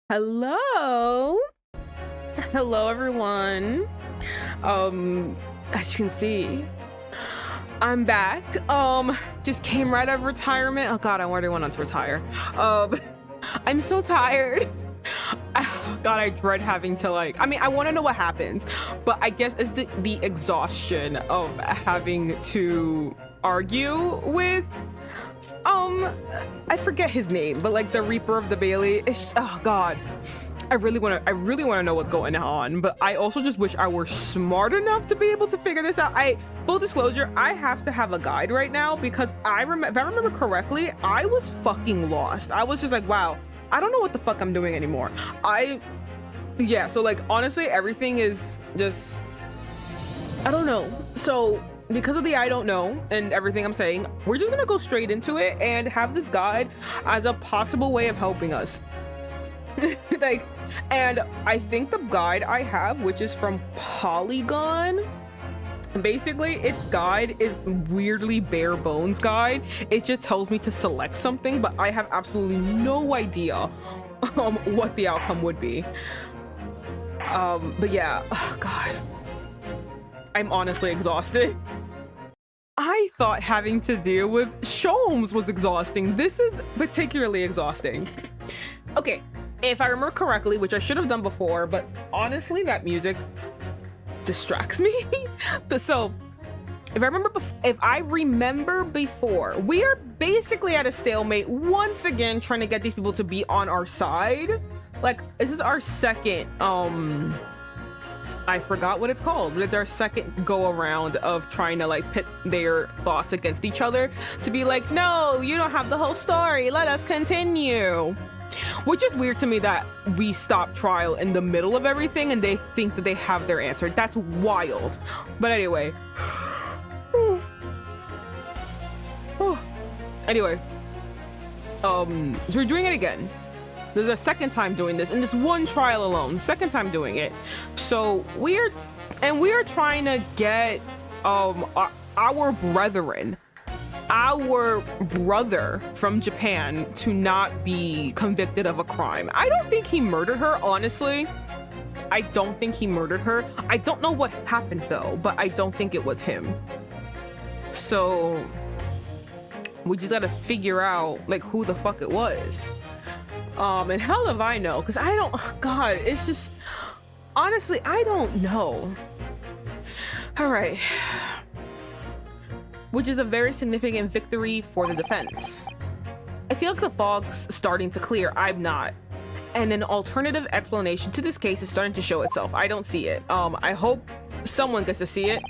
Hello. Hello, everyone. As you can see, I'm back. Just came right out of retirement. Oh God, I already went on to retire. Um, I'm so tired. God, I dread having to I want to know what happens, but I guess it's the exhaustion of having to argue with I forget his name, but like the Reaper of the Bailey. Oh God, I really want to know what's going on, but I also just wish I were smart enough to be able to figure this out. Full disclosure, I have to have a guide right now because if I remember correctly, I was fucking lost. I was just like, wow, I don't know what the fuck I'm doing anymore. Yeah, so like honestly, everything is just, I don't know. So because of the I don't know and everything I'm saying, we're just gonna go straight into it and have this guide as a possible way of helping us. And I think the guide I have, which is from Polygon, basically its guide is weirdly bare bones guide. It just tells me to select something, but I have absolutely no idea what the outcome would be. But yeah, oh God, I'm honestly exhausted. I thought having to deal with Sholmes was exhausting. This is particularly exhausting. Okay, if I remember correctly, which I should have done before, but honestly, that music distracts me. So, if I remember before, we are basically at a stalemate once again, trying to get these people to be on our side. Like, this is our second, I forgot what it's called, but it's our second go around of trying to like pit their thoughts against each other to be like, no, you don't have the whole story. Let us continue. Which is weird to me that we stop trial in the middle of everything and they think that they have their answer. That's wild. But anyway. Anyway. So we're doing it again. There's a second time doing this in this one trial alone. Second time doing it. So we are trying to get our brethren, our brother from Japan to not be convicted of a crime. I don't think he murdered her, honestly. I don't think he murdered her. I don't know what happened though, but I don't think it was him. So we just gotta figure out like who the fuck it was. And hell if I know, because I don't, oh God, it's just, honestly, I don't know. All right. Which is a very significant victory for the defense. I feel like the fog's starting to clear. I'm not. And an alternative explanation to this case is starting to show itself. I don't see it. I hope someone gets to see it.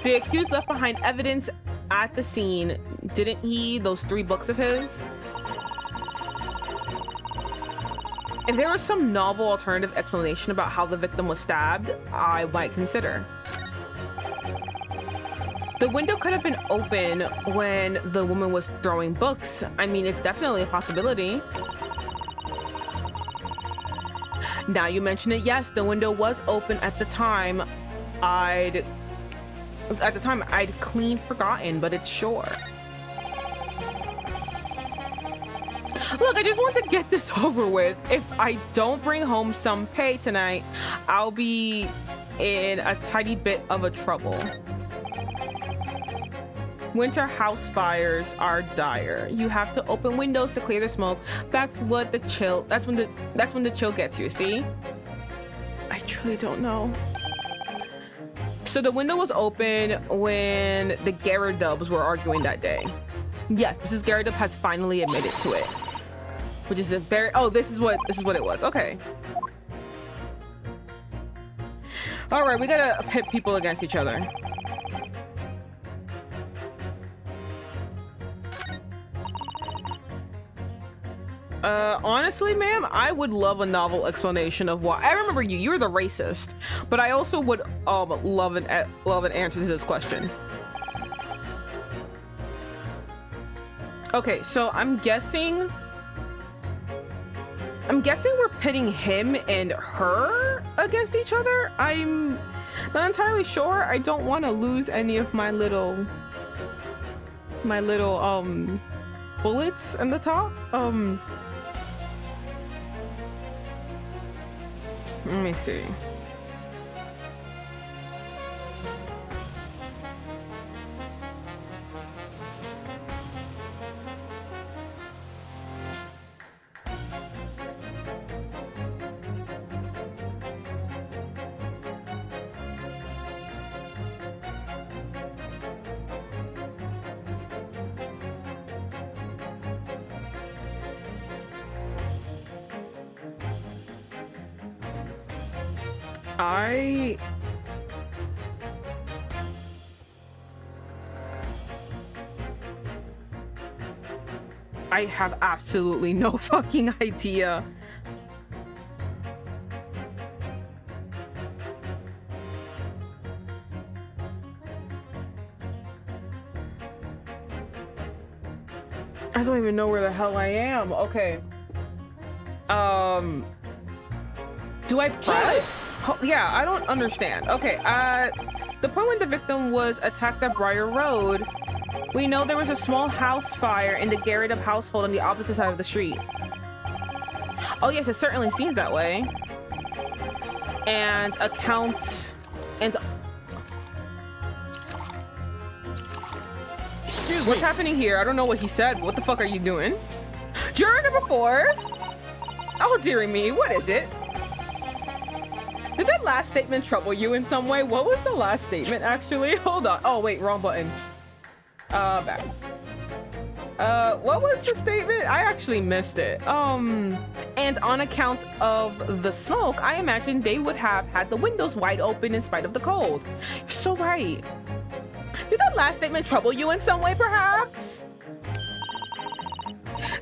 The accused left behind evidence at the scene, didn't he? Those 3 books of his? If there was some novel alternative explanation about how the victim was stabbed, I might consider. The window could have been open when the woman was throwing books. I mean, it's definitely a possibility. Now you mention it, yes, the window was open at the time. I'd clean forgotten, but it's sure. Look, I just want to get this over with. If I don't bring home some pay tonight, I'll be in a tiny bit of a trouble. Winter house fires are dire. You have to open windows to clear the smoke. That's when the chill gets you, see? I truly don't know. So the window was open when the Gyarados were arguing that day. Yes, Mrs. Gyarados has finally admitted to it. Which is a very, oh, this is what it was. Okay. All right, we gotta pit people against each other. Honestly, ma'am, I would love a novel explanation of why. I remember you're the racist, but I also would love an answer to this question. Okay, so I'm guessing we're pitting him and her against each other. I'm not entirely sure. I don't want to lose any of my little bullets in the top. Let me see. I have absolutely no fucking idea. I don't even know where the hell I am. Okay. Do I press? Oh, yeah, I don't understand. Okay, the point when the victim was attacked at Briar Road, we know there was a small house fire in the Garrett household on the opposite side of the street. Oh yes, it certainly seems that way. And Excuse me. What's happening here? I don't know what he said. What the fuck are you doing? Juror number 4. Oh, dearie me, what is it? Did that last statement trouble you in some way? What was the last statement, actually? Hold on. Oh, wait, wrong button. Back. What was the statement? I actually missed it. And on account of the smoke, I imagine they would have had the windows wide open in spite of the cold. You're so right. Did that last statement trouble you in some way, perhaps?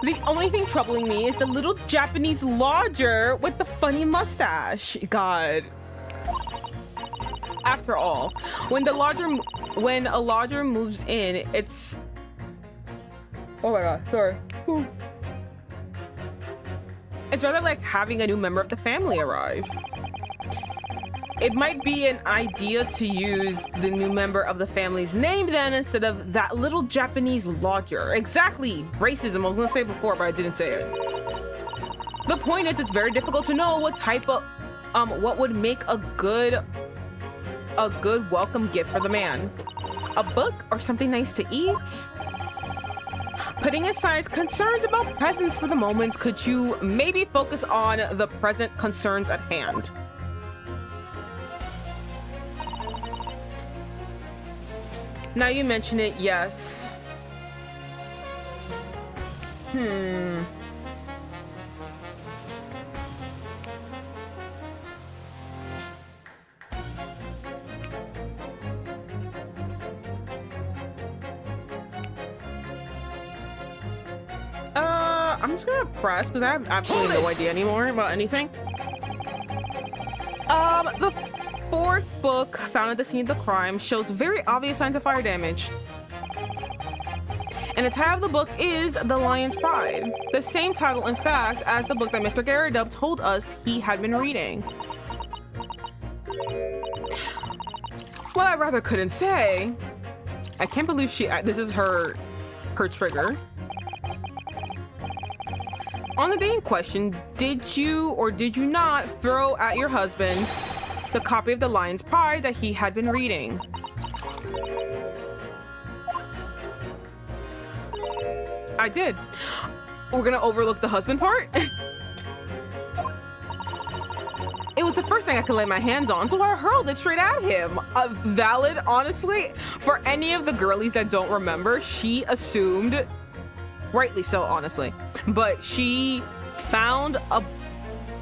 The only thing troubling me is the little Japanese lodger with the funny mustache. God. After all, when a lodger moves in, it's... Oh my god, sorry. It's rather like having a new member of the family arrive. It might be an idea to use the new member of the family's name then instead of that little Japanese lodger. Exactly! Racism, I was gonna say it before, but I didn't say it. The point is, it's very difficult to know what type of, what would make a good welcome gift for the man. A book or something nice to eat? Putting aside concerns about presents for the moment, could you maybe focus on the present concerns at hand? Now you mention it, yes. I'm just gonna press because I have absolutely no idea anymore about anything. The 4th book found at the scene of the crime shows very obvious signs of fire damage. And the title of the book is The Lion's Pride. The same title, in fact, as the book that Mr. Garrett told us he had been reading. Well, I rather couldn't say. I can't believe this is her trigger. On the day in question, did you or did you not throw at your husband the copy of The Lion's Pride that he had been reading? I did. We're gonna overlook the husband part? It was the first thing I could lay my hands on, so I hurled it straight at him. Valid, honestly. For any of the girlies that don't remember, she assumed, rightly so, honestly, but she found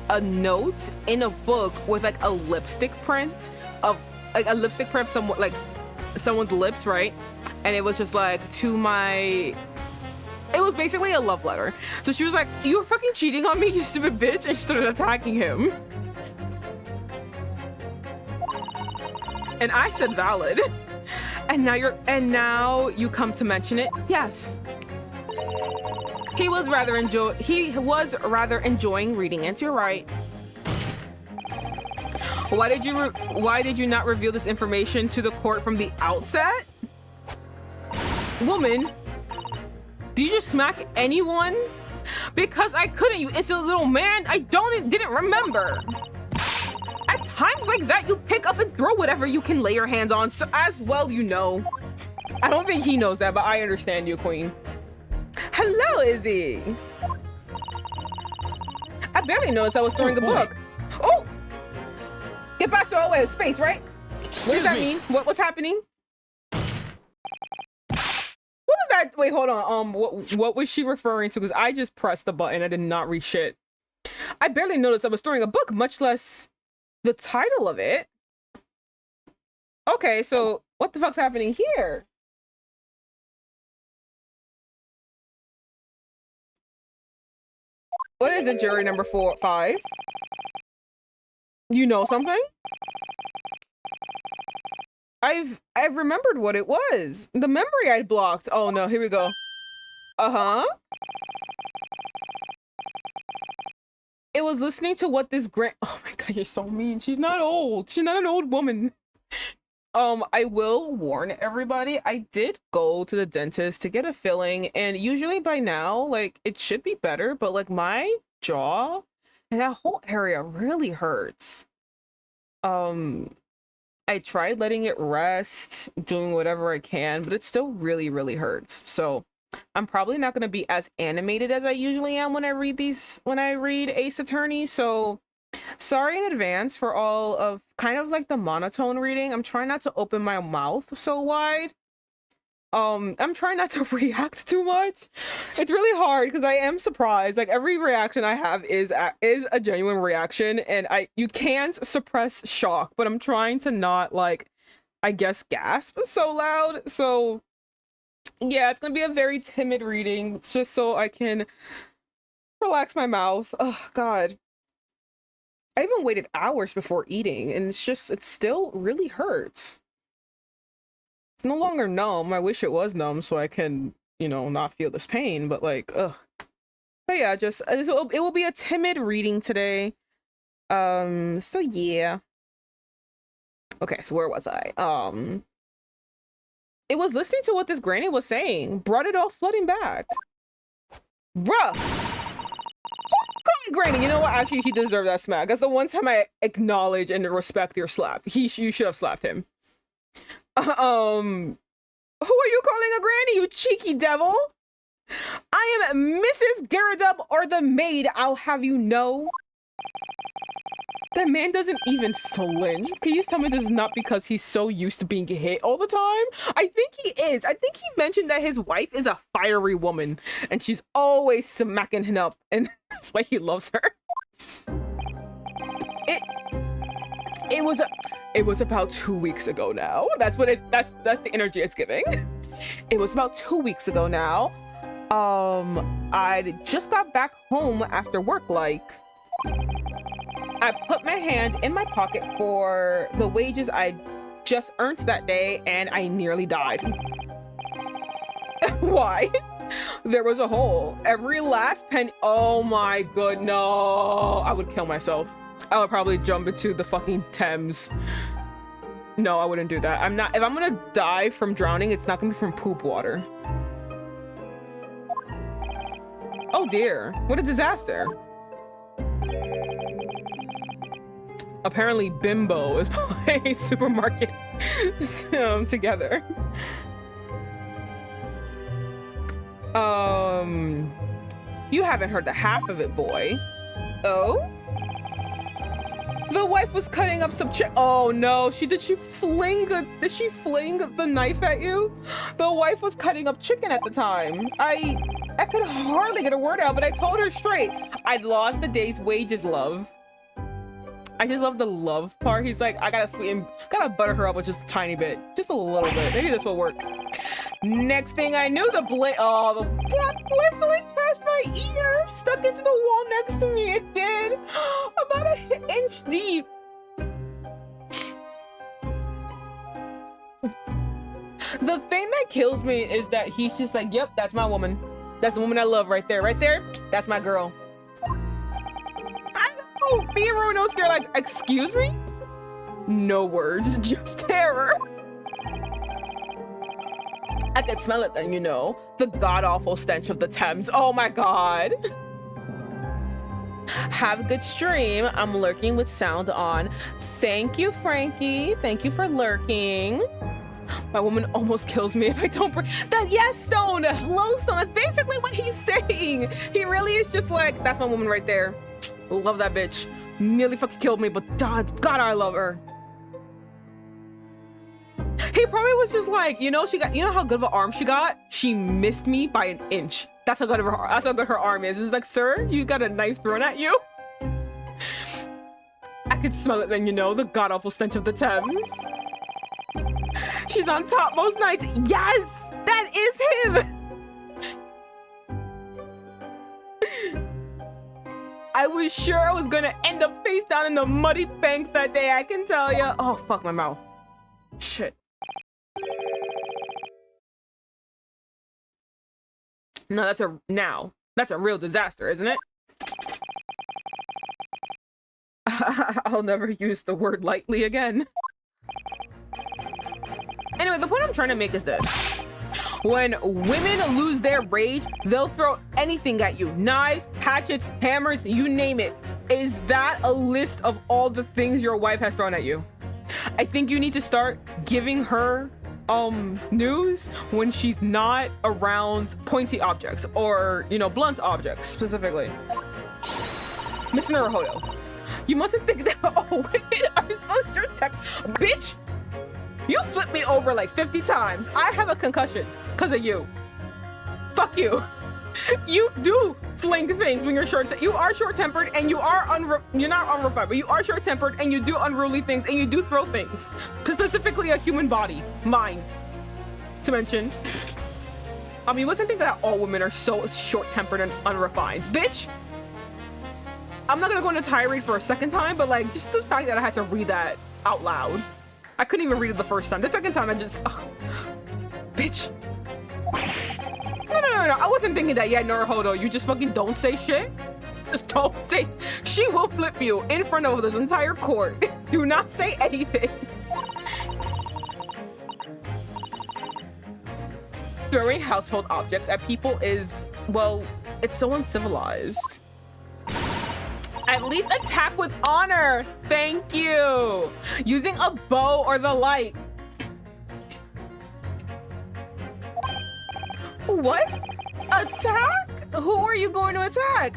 a note in a book with like a lipstick print of someone, like someone's lips, right? And it was just like, it was basically a love letter. So she was like, you were fucking cheating on me, you stupid bitch, and she started attacking him. And I said valid. And now you come to mention it. Yes. He was rather enjoying reading it. You're right. Why did you not reveal this information to the court from the outset? Woman, do you just smack anyone? Because I couldn't, you instant little man. I didn't remember. times like that, you pick up and throw whatever you can lay your hands on, so as well you know. I don't think he knows that, but I understand you, queen. Hello, Izzy. I barely noticed I was throwing a book. Oh! Get past the hallway of space, right? What does that mean? What's happening? What was that? Wait, hold on. What was she referring to? Because I just pressed the button. I did not read shit. I barely noticed I was throwing a book, much less the title of it. Okay, so what the fuck's happening here? What is it, jury number 5? You know something? I've remembered what it was. The memory I'd blocked. Oh no, here we go. Uh-huh. It was listening to what this oh my god, you're so mean. She's not old. She's not an old woman. I will warn everybody, I did go to the dentist to get a filling, and usually by now, like, it should be better, but like my jaw and that whole area really hurts. I tried letting it rest, doing whatever I can, but it still really, really hurts. So I'm probably not going to be as animated as I usually am when I read Ace Attorney. So sorry in advance for all of kind of like the monotone reading. I'm trying not to open my mouth so wide. I'm trying not to react too much. It's really hard because I am surprised. Like every reaction I have is a genuine reaction, and you can't suppress shock, but I'm trying to not, like, I guess, gasp so loud. So yeah, it's gonna be a very timid reading. It's just so I can relax my mouth. Oh god. I even waited hours before eating, and it still really hurts. It's no longer numb. I wish it was numb so I can, you know, not feel this pain, but like, ugh. But yeah, it will be a timid reading today. So yeah. Okay, so where was I? It was listening to what this granny was saying. Brought it all flooding back. Bruh! Call me granny. You know what? Actually, he deserved that smack. That's the one time I acknowledge and respect your slap. You should have slapped him. Who are you calling a granny, you cheeky devil? I am Mrs. Garridub, or the maid, I'll have you know. That man doesn't even flinch. Can you tell me this is not because he's so used to being hit all the time? I think he is. I think he mentioned that his wife is a fiery woman and she's always smacking him up, and that's why he loves her. It was about 2 weeks ago now. That's the energy it's giving. It was about 2 weeks ago now. I just got back home after work, like. I put my hand in my pocket for the wages I just earned that day, and I nearly died. Why? There was a hole. Every last penny. Oh my god, no. I would kill myself. I would probably jump into the fucking Thames. No, I wouldn't do that. If I'm gonna die from drowning, it's not gonna be from poop water. Oh dear, what a disaster. Apparently Bimbo is playing supermarket together. You haven't heard the half of it, boy. Oh? The wife was cutting up some oh no, did she fling the knife at you? The wife was cutting up chicken at the time. I could hardly get a word out, but I told her straight. I'd lost the day's wages, love. I just love the love part. He's like, I gotta butter her up with just a tiny bit. Just a little bit. Maybe this will work. Next thing I knew, the black whistling past my ear, stuck into the wall next to me. It did. About an inch deep. The thing that kills me is that he's just like, yep, that's my woman. That's the woman I love right there. Right there, that's my girl. I know. Me and Roanoke are like, excuse me? No words, just terror. I could smell it then, you know. The god-awful stench of the Thames. Oh my god. Have a good stream. I'm lurking with sound on. Thank you, Frankie. Thank you for lurking. My woman almost kills me if I don't break that. Yes, Stone. Hello, Stone. That's basically what he's saying. He really is just like, that's my woman right there. Love that bitch. Nearly fucking killed me, but God, I love her. He probably was just like, you know, she got, you know how good of an arm she got? She missed me by an inch. That's how good of her, that's how good her arm is. It's like, sir, you got a knife thrown at you. I could smell it then, you know, the god-awful stench of the Thames. She's on top most nights. Yes, that is him. I was sure I was gonna end up face down in the muddy banks that day, I can tell ya. Oh, fuck my mouth. Shit. No, that's a real disaster, isn't it? I'll never use the word lightly again. Anyway, the point I'm trying to make is this. When women lose their rage, they'll throw anything at you. Knives, hatchets, hammers, you name it. Is that a list of all the things your wife has thrown at you? I think you need to start giving her news when she's not around pointy objects or, you know, blunt objects specifically. Mr. Naruhodo, you mustn't think that all women are so short tech. Bitch, you flipped me over like 50 times. I have a concussion because of you. Fuck you. You do fling things when you're you are short-tempered and you are you're not unrefined, but you are short-tempered and you do unruly things and you do throw things. Specifically a human body. Mine. To mention. You mustn't think that all women are so short-tempered and unrefined. Bitch! I'm not gonna go on a tirade for a second time, but like, just the fact that I had to read that out loud. I couldn't even read it the first time. The second time I just... bitch. No. I wasn't thinking that yet, Naruhodo. You just fucking don't say shit. Just don't say... She will flip you in front of this entire court. Do not say anything. Throwing household objects at people is... well, it's so uncivilized. At least attack with honor. Thank you. Using a bow or the like. What? Attack? Who are you going to attack?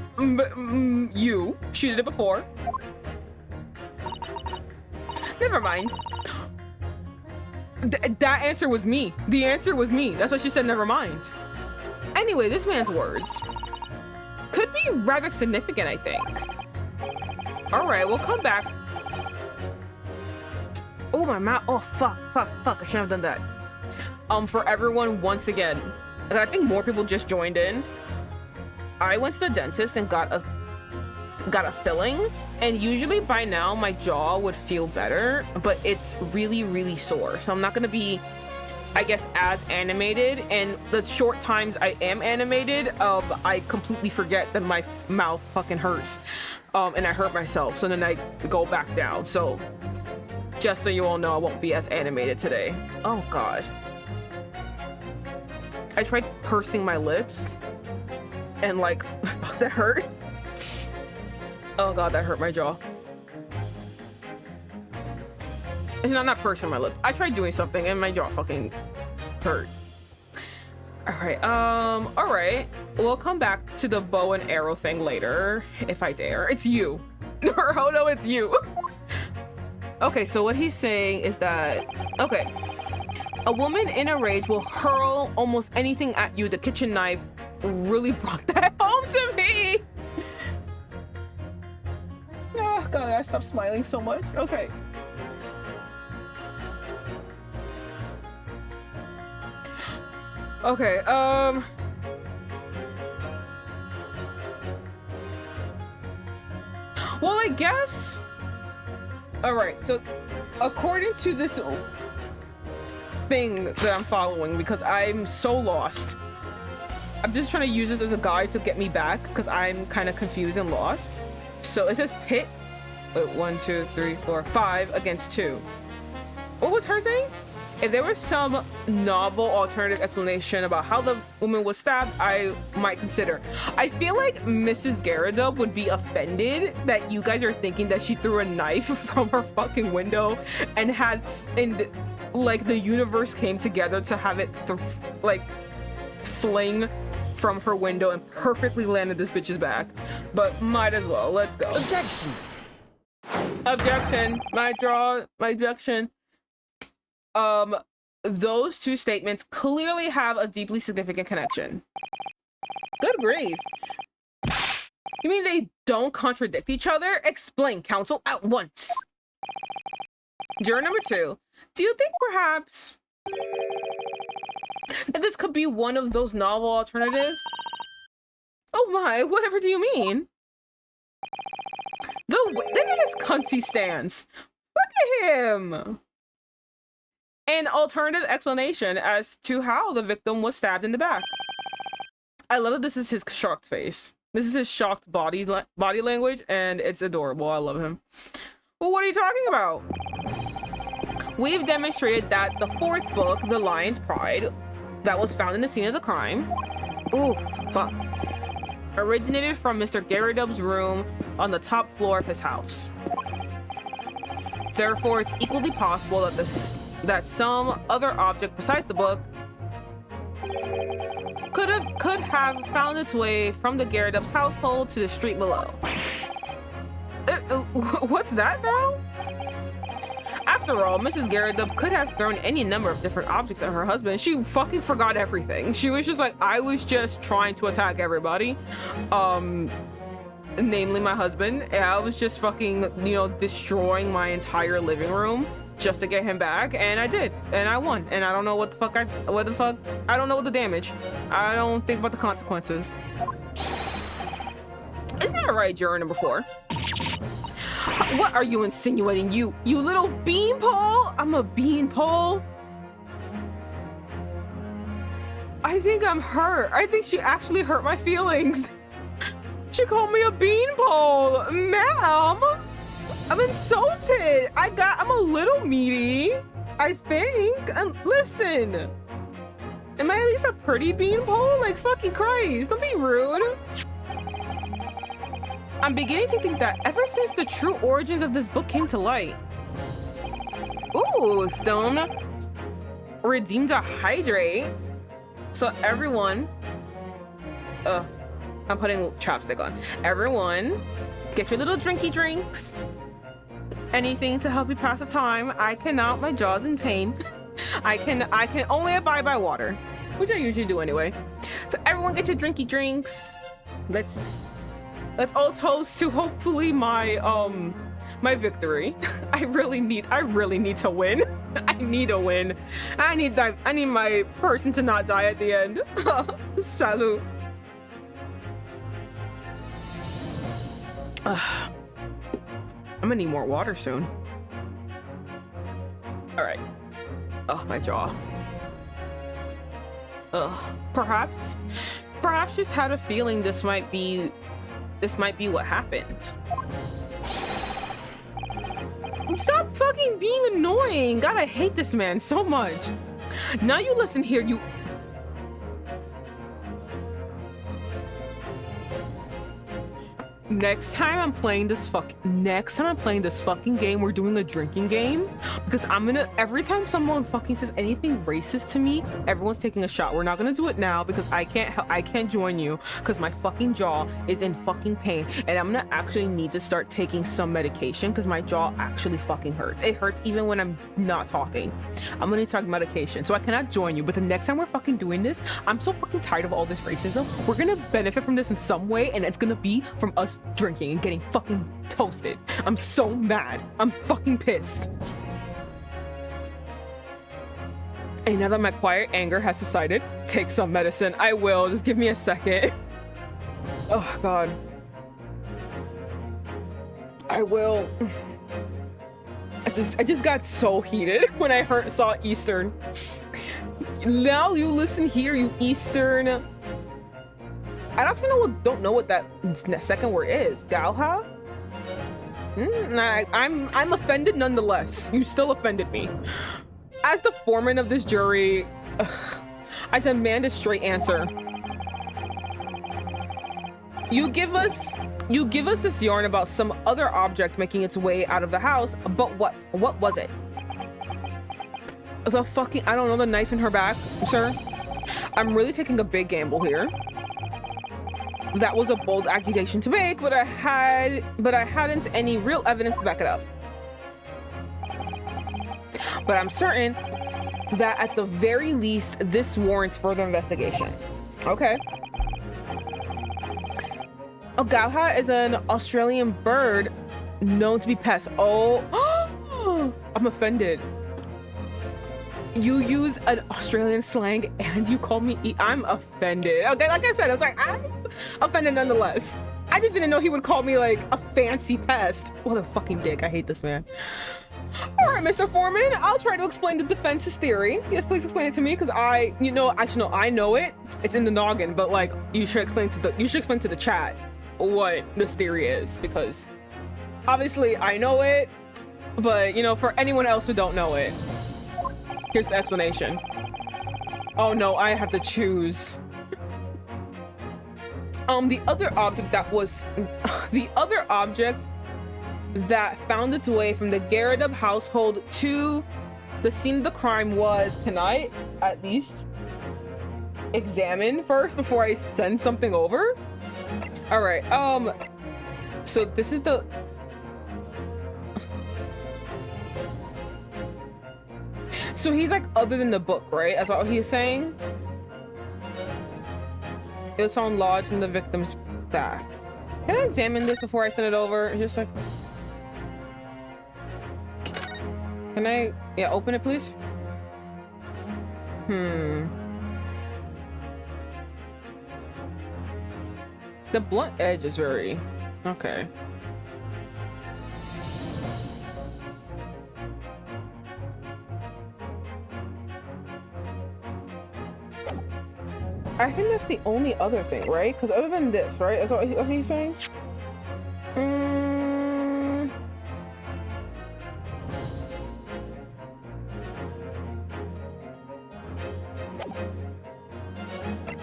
You. She did it before. Never mind. That answer was me. The answer was me. That's what she said, never mind. Anyway, this man's words could be rather significant, I think. All right, we'll come back. Oh, my mouth. Oh, fuck. I shouldn't have done that. For everyone, once again, I think more people just joined in. I went to the dentist and got a filling, and usually by now my jaw would feel better, but it's really, really sore. So I'm not gonna be, I guess, as animated, and the short times I am animated, I completely forget that my mouth fucking hurts. And I hurt myself, so then I go back down. So just so you all know, I won't be as animated today. Oh God. I tried pursing my lips and like, fuck, that hurt. Oh God, that hurt my jaw. It's not pursing my lips. I tried doing something and my jaw fucking hurt. All right. We'll come back to the bow and arrow thing later, if I dare. It's you. Naruhodo, it's you. Okay, so what he's saying is that, okay, a woman in a rage will hurl almost anything at you. The kitchen knife really brought that home to me. Oh God, I stopped smiling so much. Okay. Okay, well, I guess... Alright, so according to this thing that I'm following, because I'm so lost, I'm just trying to use this as a guide to get me back, because I'm kind of confused and lost. So it says pit. Wait, 1, 2, 3, 4, 5 against 2. What was her thing? If there was some novel alternative explanation about how the woman was stabbed, I might consider. I feel like Mrs. Garridub would be offended that you guys are thinking that she threw a knife from her fucking window and like the universe came together to have it like fling from her window and perfectly landed this bitch's back. But might as well. Let's go. Objection. Objection. My objection. Those two statements clearly have a deeply significant connection. Good grief. You mean they don't contradict each other? Explain, counsel, at once. Juror number 2. Do you think perhaps that this could be one of those novel alternatives? Oh my, whatever do you mean? Look at his cunty stance. Look at him. An alternative explanation as to how the victim was stabbed in the back. I love that this is his shocked face. This is his shocked body language, and it's adorable. I love him. Well, what are you talking about? We've demonstrated that the 4th book, The Lion's Pride, that was found in the scene of the crime, oof, fuck, originated from Mr. Garridub's room on the top floor of his house. Therefore, it's equally possible that some other object besides the book could have found its way from the Garridub's household to the street below. What's that now? After all, Mrs. Garridub could have thrown any number of different objects at her husband. She fucking forgot everything. She was just like, I was just trying to attack everybody. Namely my husband. And I was just fucking, you know, destroying my entire living room just to get him back. And I did. And I won. And I don't know what the fuck I don't know what the damage. I don't think about the consequences. Isn't that right, juror number 4? What are you insinuating, you little beanpole? I'm a beanpole? I think I'm hurt. I think she actually hurt my feelings. She called me a beanpole. Ma'am, I'm insulted. I'm a little meaty, I think. And listen, am I at least a pretty beanpole? Like, fucking Christ, don't be rude. I'm beginning to think that ever since the true origins of this book came to light. Ooh, stone. Redeemed a hydrate. So everyone, I'm putting chapstick on. Everyone, get your little drinky drinks. Anything to help you pass the time. I cannot, my jaw's in pain. I can only abide by water, which I usually do anyway. So everyone get your drinky drinks. Let's all toast to hopefully my my victory. I really need to win. I need a win. I need my person to not die at the end. Salud. I'm gonna need more water soon. All right. Oh, my jaw. Perhaps just had a feeling this might be what happened. Stop fucking being annoying. God, I hate this man so much. Now you listen here, you... Next time I'm playing this fucking game, we're doing a drinking game, because I'm gonna, every time someone fucking says anything racist to me, everyone's taking a shot. We're not gonna do it now because I can't join you because my fucking jaw is in fucking pain, and I'm gonna actually need to start taking some medication because my jaw actually fucking hurts. It hurts even when I'm not talking. I'm gonna take medication, so I cannot join you. But the next time we're fucking doing this, I'm so fucking tired of all this racism. We're gonna benefit from this in some way, and it's gonna be from us drinking and getting fucking toasted. I'm so mad. I'm fucking pissed. And now that my quiet anger has subsided, take some medicine. I will. Just give me a second. Oh, God. I will. I just got so heated when I saw Eastern. Now you listen here, you Eastern. I don't know what that second word is. Galha? I'm offended nonetheless. You still offended me. As the foreman of this jury, I demand a straight answer. You give us this yarn about some other object making its way out of the house, but what? What was it? The fucking, I don't know, the knife in her back, sir? I'm really taking a big gamble here. That was a bold accusation to make, but I hadn't any real evidence to back it up. But I'm certain that at the very least, this warrants further investigation. Okay. A gauha is an Australian bird known to be pests. Oh, I'm offended. You use an Australian slang and you call me I'm offended. Okay, like I said, I was like, I'm offended nonetheless. I just didn't know he would call me like a fancy pest. What a fucking dick. I hate this man. All right, Mr. Foreman, I'll try to explain the defense's theory. Yes, please explain it to me, because I know it. It's in the noggin, but like you should explain to the chat what this theory is, because obviously I know it, but you know, for anyone else who don't know it, here's the explanation. Oh no, I have to choose. The other object that found its way from the Garridub household to the scene of the crime was, can I at least examine first before I send something over? All right, so this is the, so he's like other than the book, right? That's what he's saying. It was found lodged in the victim's back. Can I examine this before I send it over? Just like, can I, yeah, open it, please? The blunt edge is very, okay. I think that's the only other thing, right? Because other than this, right? Is that what he's saying?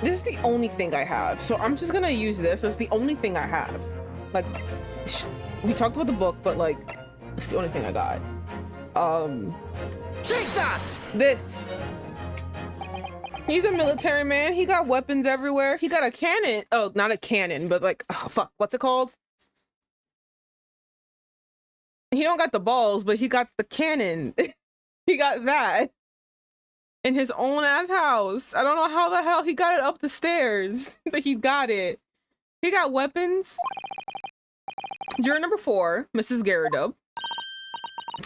This is the only thing I have. So I'm just gonna use this as the only thing I have. Like, we talked about the book, but like, it's the only thing I got. Take that! This. He's a military man. He got weapons everywhere. He got a cannon. Oh, not a cannon, but like, oh, fuck, what's it called? He don't got the balls, but he got the cannon. He got that in his own ass house. I don't know how the hell he got it up the stairs, but he got it. He got weapons. Juror number 4, Mrs. Garridub.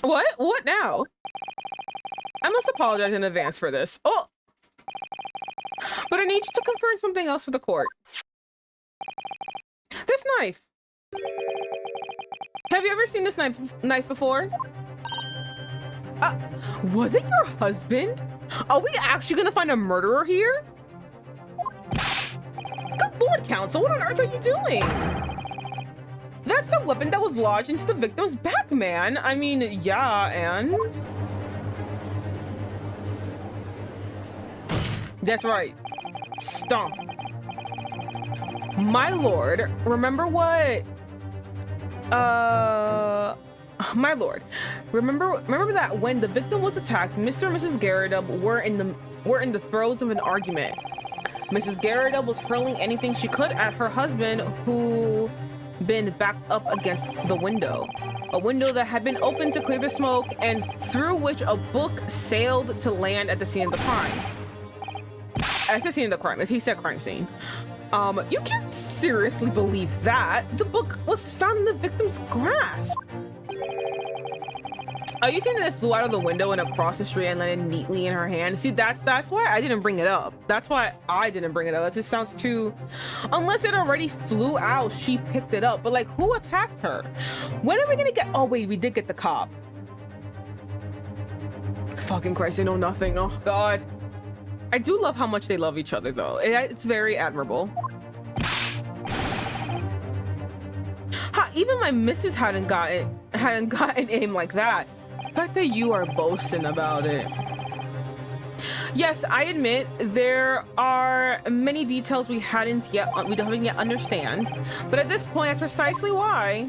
What? What now? I must apologize in advance for this. Oh! But I need you to confirm something else for the court. This knife. Have you ever seen this knife before? Was it your husband? Are we actually gonna find a murderer here? Good Lord, Counsel, what on earth are you doing? That's the weapon that was lodged into the victim's back, man. I mean, yeah, and... That's right. Stomp. My lord, remember what... My lord, remember that when the victim was attacked, Mr. and Mrs. Garridub were in the throes of an argument. Mrs. Garridub was hurling anything she could at her husband, who been backed up against the window. A window that had been opened to clear the smoke and through which a book sailed to land at the scene of the crime. I said scene of the crime, he said crime scene. You can't seriously believe that. The book was found in the victim's grasp. Are you saying that it flew out of the window and across the street and landed neatly in her hand? See, that's why I didn't bring it up. That's why I didn't bring it up. That just sounds too... Unless it already flew out, she picked it up. But like, who attacked her? When are we gonna get... Oh wait, we did get the cop. Fucking Christ, I know nothing. Oh God. I do love how much they love each other though. It's very admirable. Even my missus hadn't gotten aim like that. The fact that you are boasting about it. Yes, I admit there are many details we haven't yet understand, but at this point, that's precisely why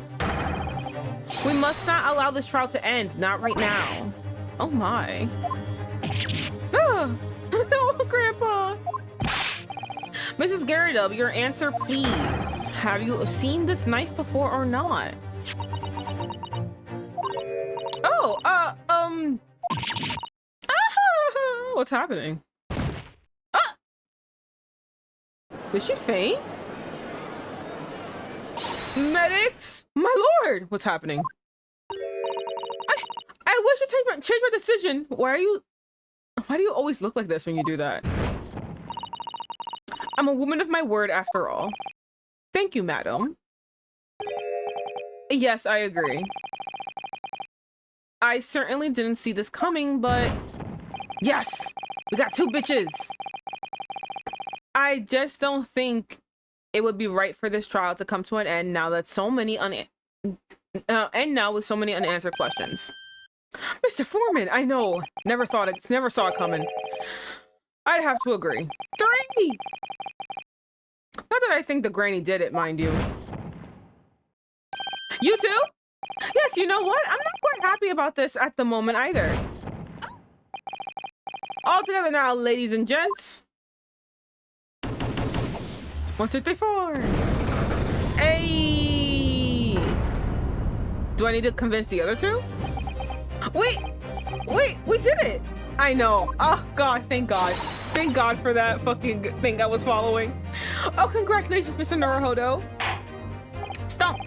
we must not allow this trial to end. Not right now. Oh my. Ah, no, Grandpa. Mrs. Garridub, your answer, please. Have you seen this knife before or not? Oh, what's happening? Ah! Did she faint? Medics? My lord! What's happening? I wish to change my decision. Why do you always look like this when you do that? I'm a woman of my word after all. Thank you, madam. Yes, I agree. I certainly didn't see this coming, but yes, we got 2 bitches. I just don't think it would be right for this trial to come to an end now that so many with so many unanswered questions. Mr. Foreman, I know. Never saw it coming. I'd have to agree. 3! Not that I think the granny did it, mind you. You too? Yes, you know what? I'm not quite happy about this at the moment either. All together now, ladies and gents. 1, 2, 3, 4. Hey! Do I need to convince the other 2? Wait, we did it! I know. Oh God, thank God. Thank God for that fucking thing I was following. Oh, congratulations, Mr. Naruhodo. Stomp.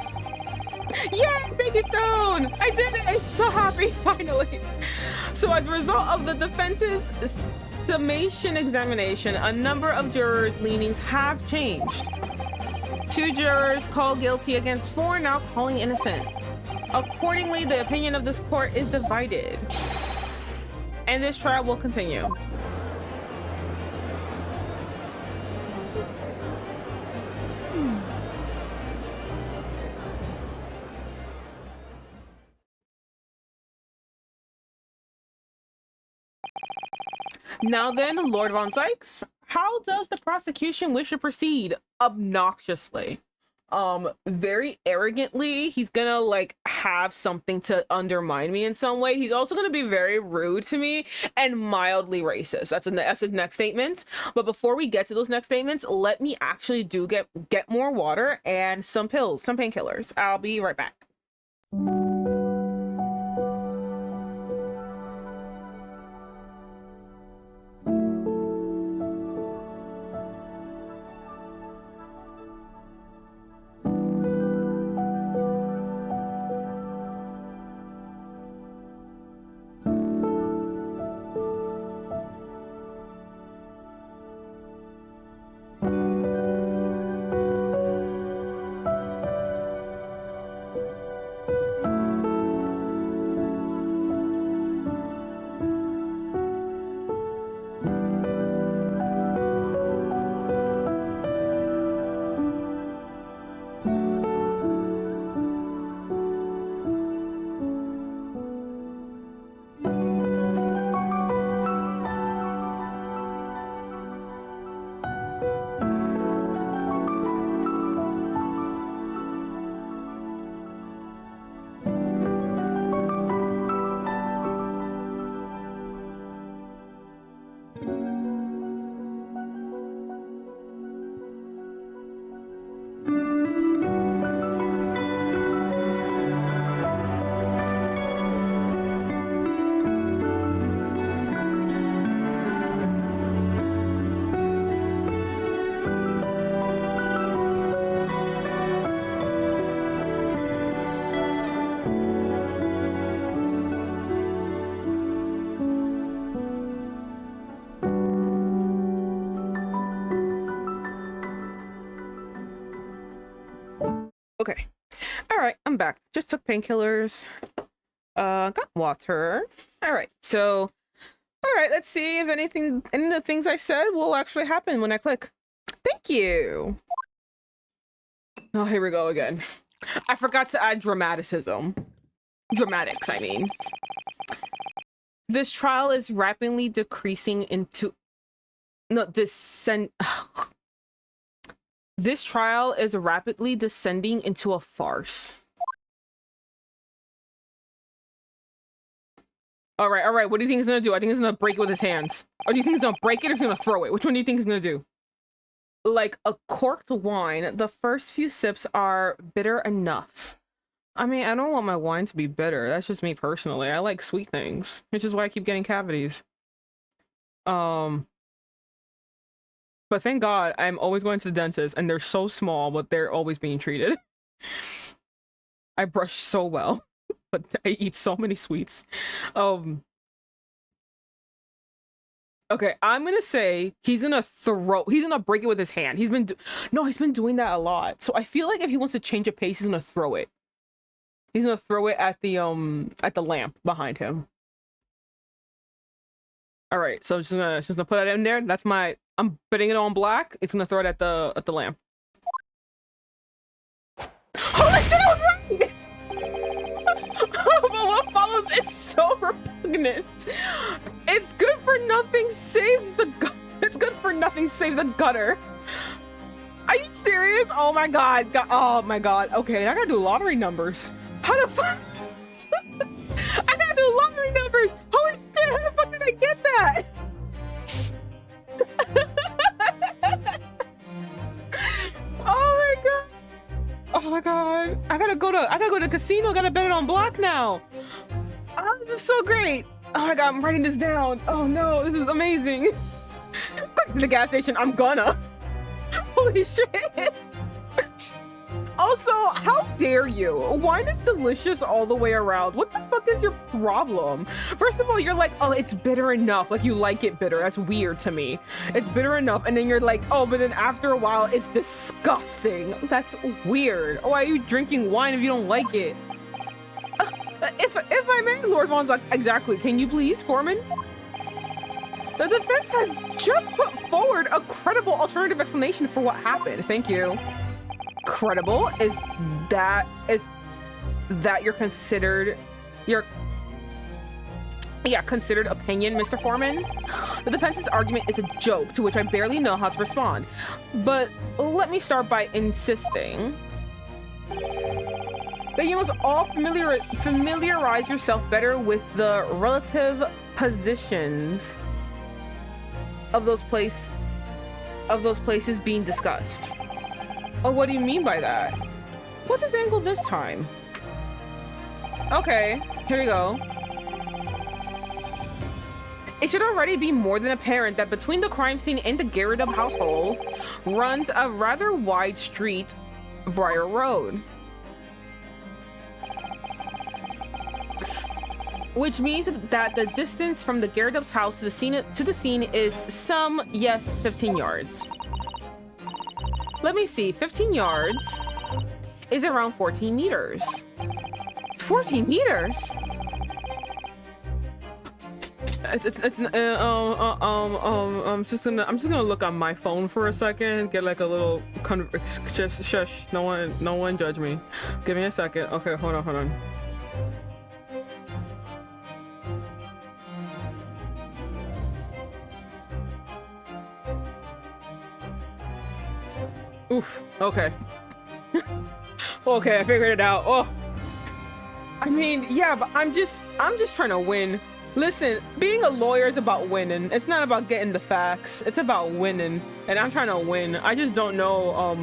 Yay, thank you, Stone! I did it! I'm so happy, finally. So as a result of the defense's summation examination, a number of jurors' leanings have changed. 2 jurors called guilty against 4 now calling innocent. Accordingly, the opinion of this court is divided. And this trial will continue. Now then, Lord Von Sykes, how does the prosecution wish to proceed? Obnoxiously. Very arrogantly. He's gonna like have something to undermine me in some way. He's also gonna be very rude to me and mildly racist. That's his next statement. But before we get to those next statements, let me actually get more water and some pills, some painkillers. I'll be right back. Okay. All right, I'm back. Just took painkillers. Got water. All right. So, all right, let's see if any of the things I said will actually happen when I click. Thank you. Oh, here we go again. I forgot to add dramaticism. Dramatics, I mean. This trial is rapidly decreasing into no descend. This trial is rapidly descending into a farce. All right. What do you think he's gonna do? I think he's gonna break it with his hands. Or do you think he's gonna break it or he's gonna throw it? Which one do you think he's gonna do? Like a corked wine, the first few sips are bitter enough. I mean, I don't want my wine to be bitter. That's just me personally. I like sweet things, which is why I keep getting cavities. But thank God I'm always going to the dentist and they're so small, but they're always being treated. I brush so well, but I eat so many sweets. Okay, I'm gonna say he's gonna break it with his hand. He's been doing that a lot. So I feel like if he wants to change a pace, he's gonna throw it. He's gonna throw it at the lamp behind him. All right, so just gonna put it in there. That's my. I'm betting it on black. It's gonna throw it at the lamp. Holy shit! I was right. But what follows is so repugnant. It's good for nothing save the it's good for nothing save the gutter. Are you serious? Oh my god. Oh my god. Okay, I gotta do lottery numbers. How the fuck? I gotta do lottery numbers. Holy shit, how the fuck did I get that? Oh my god. Oh my god. I gotta go to the casino. I gotta bet it on black now. Oh, this is so great. Oh my god, I'm writing this down. Oh no, this is amazing. Quick to the gas station, I'm gonna. Holy shit. Also, how dare you? Wine is delicious all the way around. What the fuck is your problem? First of all, you're like, oh, it's bitter enough. Like, you like it bitter. That's weird to me. It's bitter enough. And then you're like, oh, but then after a while, it's disgusting. That's weird. Why are you drinking wine if you don't like it? If I may, Lord Von Zox, exactly. Can you please, Foreman? The defense has just put forward a credible alternative explanation for what happened. Thank you. Credible? Is that your considered considered opinion, Mr. Foreman? The defense's argument is a joke to which I barely know how to respond. But let me start by insisting that you must all familiarize yourself better with the relative positions of those places being discussed. Oh, what do you mean by that? What's his angle this time? Okay, here we go. It should already be more than apparent that between the crime scene and the Garridub household runs a rather wide street, Briar Road. Which means that the distance from the Garridub's house to the scene is some, yes, 15 yards. Let me see, 15 yards is around 14 meters. 14 meters? I'm just gonna look on my phone for a second, get like a little shush. No one judge me. Give me a second. Okay, hold on. Oof, okay. Okay, I figured it out. Oh. I mean, yeah, but I'm just trying to win. Listen, being a lawyer is about winning. It's not about getting the facts. It's about winning. And I'm trying to win. I just don't know,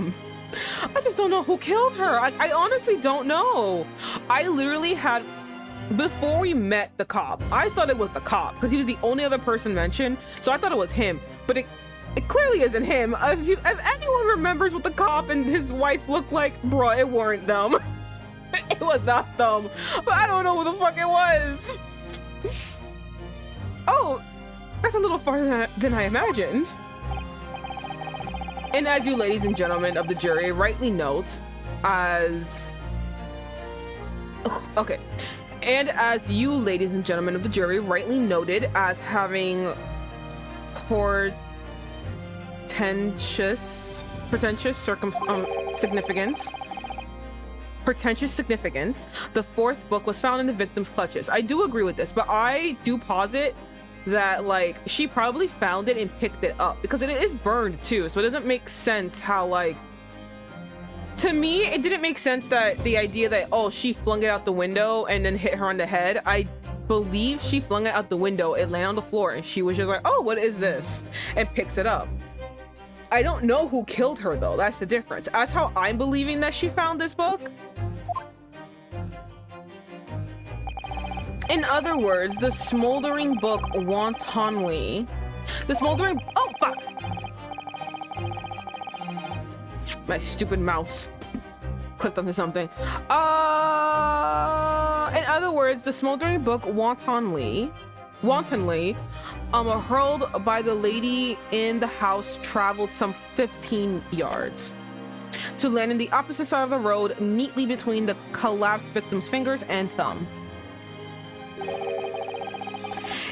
who killed her. I honestly don't know. I literally had, before we met the cop, I thought it was the cop because he was the only other person mentioned. So I thought it was him, but it clearly isn't him. If anyone remembers what the cop and his wife looked like, bro, it weren't them. It was not them. But I don't know who the fuck it was. Oh, that's a little farther than I imagined. And as you ladies and gentlemen of the jury rightly note, as you ladies and gentlemen of the jury rightly noted as having pretentious significance, pretentious significance, the fourth book was found in the victim's clutches. I do agree with this, but I do posit that, like, she probably found it and picked it up because it is burned too, so it doesn't make sense how, like, to me, it didn't make sense that the idea that, oh, she flung it out the window and then hit her on the head. I believe she flung it out the window, it landed on the floor, and she was just like, oh, what is this? And picks it up. I don't know who killed her, though. That's the difference. That's how I'm believing that she found this book. In other words, the smoldering book wantonly. The smoldering... Oh, fuck! My stupid mouse clicked onto something. In other words, the smoldering book wantonly, hurled by the lady in the house, traveled some 15 yards to land in the opposite side of the road, neatly between the collapsed victim's fingers and thumb.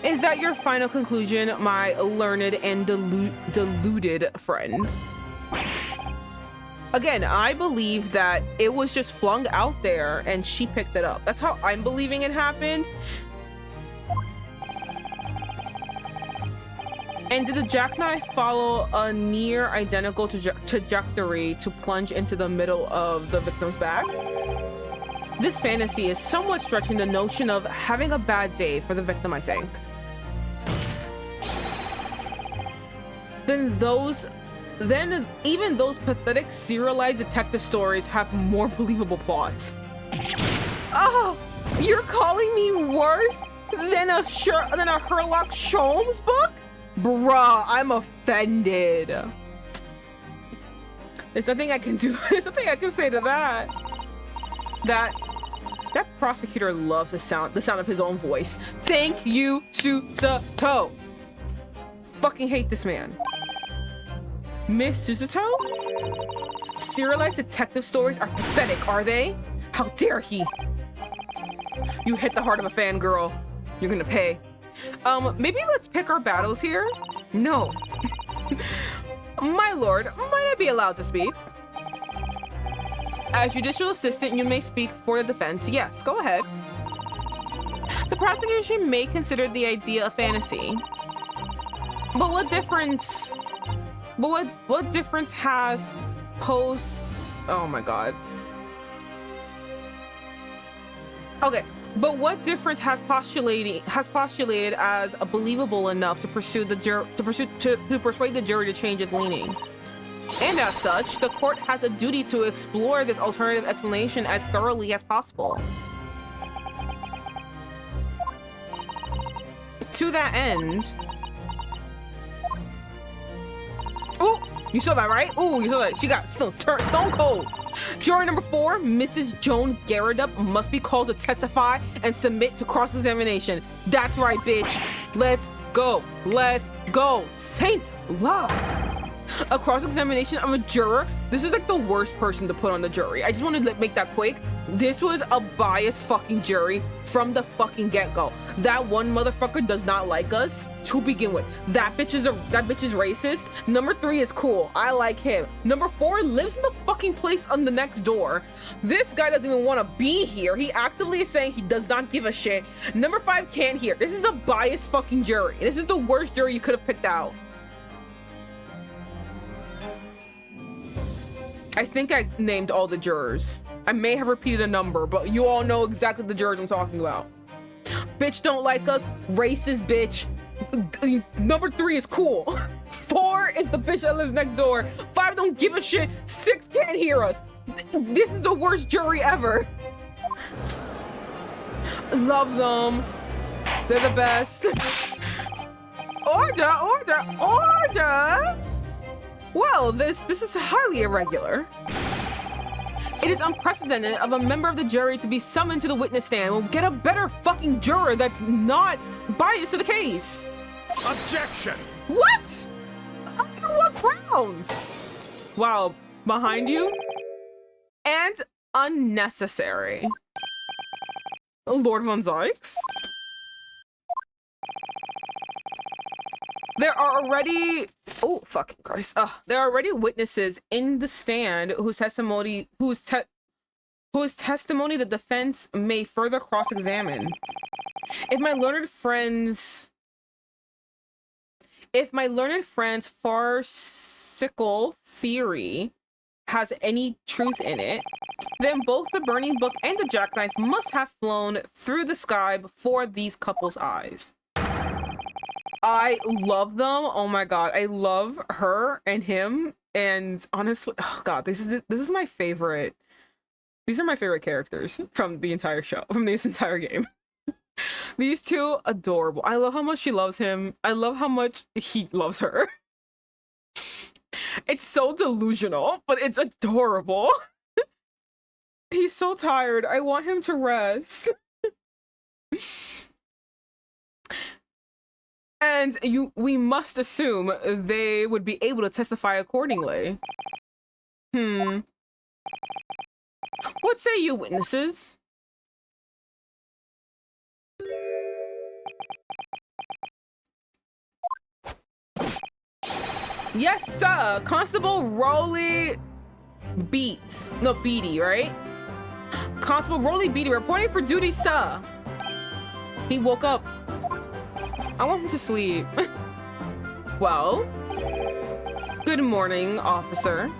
Is that your final conclusion, my learned and deluded friend? Again, I believe that it was just flung out there and she picked it up. That's how I'm believing it happened. And did the jackknife follow a near identical trajectory to plunge into the middle of the victim's back? This fantasy is somewhat stretching the notion of having a bad day for the victim, I think. Then even those pathetic serialized detective stories have more believable plots. Oh, you're calling me worse than a Sherlock Holmes book? Bruh, I'm offended. There's nothing I can do. There's nothing I can say to that. That prosecutor loves the sound of his own voice. Thank you, Susato. Fucking hate this man. Miss Susato? Serialized detective stories are pathetic, are they? How dare he? You hit the heart of a fangirl. You're gonna pay. Maybe let's pick our battles here? No. My lord, might I be allowed to speak? As judicial assistant, you may speak for the defense. Yes, go ahead. The prosecution may consider the idea a fantasy. But what difference... what difference has oh my god. Okay, but what difference has postulated as a believable enough to persuade the jury to change its leaning? And as such, the court has a duty to explore this alternative explanation as thoroughly as possible. To that end... Oh, you saw that, right? Oh, you saw that. She got stone cold. Jury number 4, Mrs. Joan Garridup must be called to testify and submit to cross-examination. That's right, bitch. Let's go. Let's go. Saints love. A cross-examination of a juror. This is like the worst person to put on the jury. I just want to make that quick. This was a biased fucking jury from the fucking get-go. That one motherfucker does not like us to begin with. That bitch is racist. Number 3 is cool. I like him. Number 4 lives in the fucking place on the next door. This guy doesn't even want to be here. He actively is saying he does not give a shit. Number 5 can't hear. This is a biased fucking jury. This is the worst jury you could have picked out. I think I named all the jurors. I may have repeated a number, but you all know exactly the jurors I'm talking about. Bitch don't like us. Racist bitch. Number 3 is cool. 4 is the bitch that lives next door. 5 don't give a shit. 6 can't hear us. This is the worst jury ever. Love them. They're the best. Order, order, order. Well, this is highly irregular. It is unprecedented of a member of the jury to be summoned to the witness stand. We'll get a better fucking juror that's not biased to the case. Objection! What? Under what grounds? Wow, behind you? And unnecessary. Lord Von Zykes? There are already fucking Christ. There are already witnesses in the stand whose whose testimony the defense may further cross-examine. If my learned friend's farcical theory has any truth in it, then both the burning book and the jackknife must have flown through the sky before these couples' eyes. I love them. Oh my god, I love her and him. And honestly, oh god, this is my favorite. These are my favorite characters from the entire show, from this entire game. These two, adorable. I love how much she loves him. I love how much he loves her. It's so delusional, but it's adorable. He's so tired. I want him to rest. And we must assume they would be able to testify accordingly. What say you, witnesses? Yes, sir. Constable Rolly Beats. No, Beatty, right? Constable Rolly Beatty reporting for duty, sir. He woke up. I want him to sleep. Well, good morning, officer.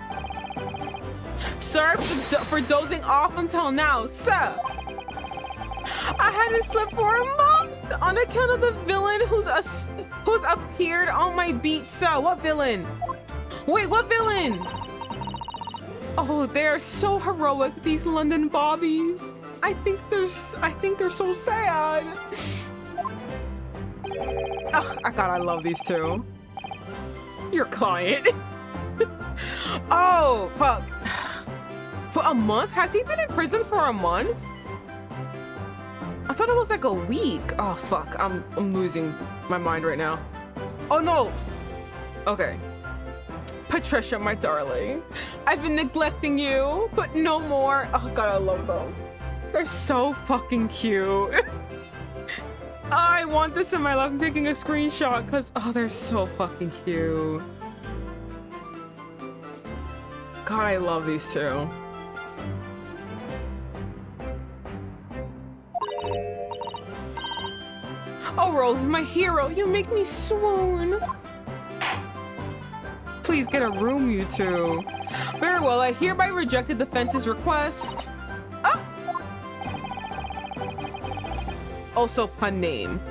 Sorry for dozing off until now, sir. I hadn't slept for a month on account of the villain who's appeared on my beat, sir. What villain? Wait, what villain? Oh, they're so heroic, these London bobbies. I think they're so sad. Ugh, God, I love these two. Your client. Oh, fuck. For a month? Has he been in prison for a month? I thought it was like a week. Oh, fuck. I'm losing my mind right now. Oh, no. Okay. Patricia, my darling. I've been neglecting you, but no more. Oh, God, I love them. They're so fucking cute. I want this in my life. I'm taking a screenshot because, oh, they're so fucking cute. God, I love these two. Oh, Rolly, my hero, you make me swoon. Please get a room, you two. Very well, I hereby reject the defense's request. Ah! Also, pun name.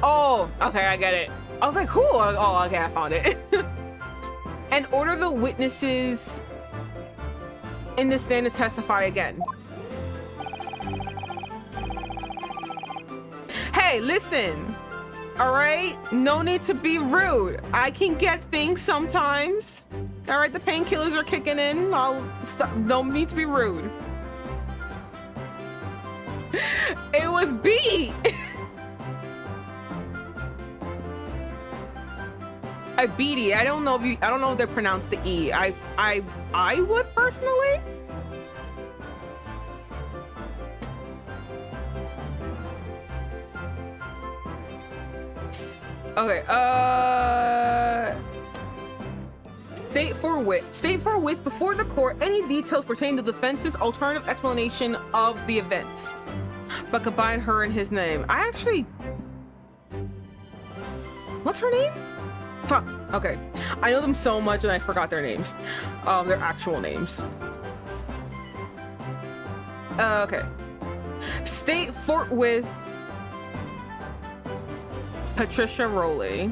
Oh, okay, I get it. I was like, who? Oh, okay, I found it. And order the witnesses in the stand to testify again. Hey, listen. All right? No need to be rude. I can get things sometimes. All right, the painkillers are kicking in. I'll stop. Don't need to be rude. It was B. I beat I don't know if they pronounce the E. I would personally. Okay, state forthwith before the court any details pertaining to the defense's alternative explanation of the events, but combine her and his name. What's her name? Fuck. Okay, I know them so much and I forgot their names. Their actual names. Okay. State forthwith Patricia Rowley.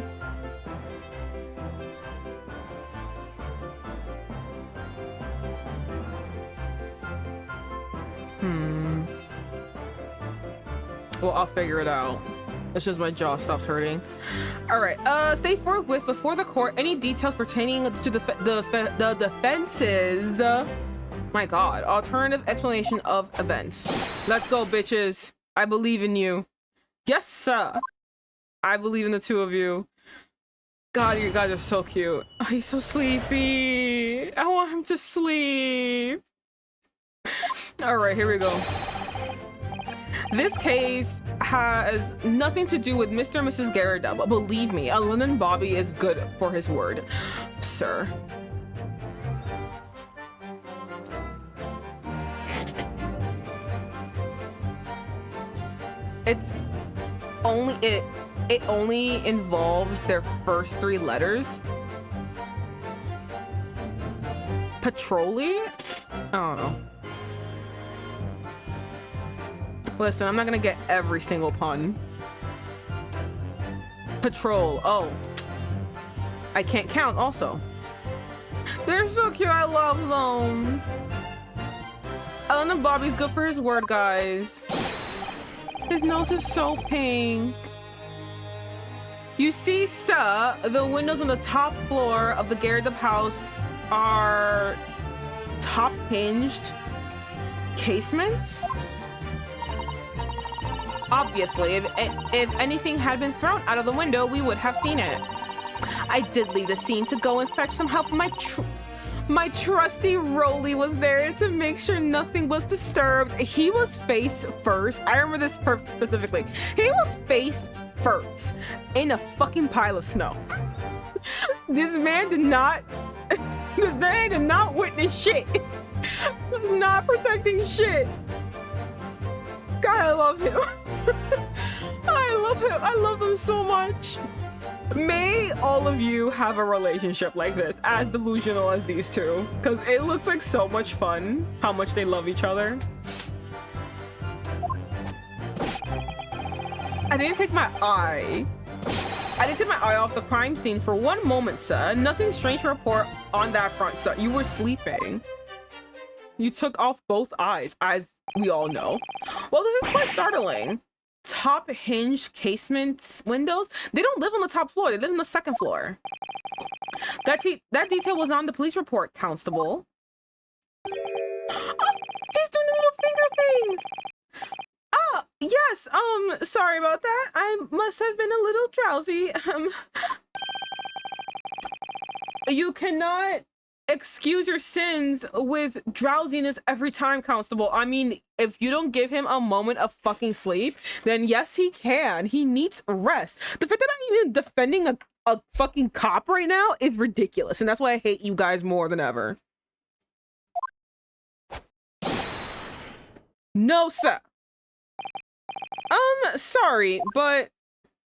Well, I'll figure it out. It's just my jaw stops hurting. All right. State forthwith before the court any details pertaining to the defense's. My God, alternative explanation of events. Let's go, bitches. I believe in you. Yes, sir. I believe in the two of you. God, you guys are so cute. Oh, he's so sleepy. I want him to sleep. All right, here we go. This case has nothing to do with Mr. and Mrs. Garrett, but believe me, a London Bobby is good for his word, sir. It's only it only involves their first three letters. Patrolly? I don't know. Listen, I'm not gonna get every single pun. Patrol. Oh. I can't count also. They're so cute. I love them. Ellen and Bobby's good for his word, guys. His nose is so pink. You see, sir, the windows on the top floor of the garret house are top hinged casements. Obviously, if anything had been thrown out of the window, we would have seen it. I did leave the scene to go and fetch some help. My trusty Rolly was there to make sure nothing was disturbed. He was face first. I remember this specifically. He was face first in a fucking pile of snow. This man did not witness shit. Was not protecting shit. God, I love him. I love him. I love him so much. May all of you have a relationship like this, as delusional as these two, because it looks like so much fun how much they love each other. I didn't take my eye off the crime scene for one moment, sir. Nothing strange to report on that front, sir. You were sleeping. You took off both eyes, as we all know. Well, this is quite startling. Top hinged casement windows. They don't live on the top floor. They live on the second floor. That detail was on the police report, Constable. Oh, he's doing the little finger thing. Oh, yes. Sorry about that. I must have been a little drowsy. You cannot excuse your sins with drowsiness every time, Constable. I mean, if you don't give him a moment of fucking sleep, then yes, he can. He needs rest. The fact that I'm even defending a fucking cop right now is ridiculous, and that's why I hate you guys more than ever. No, sir. Sorry, but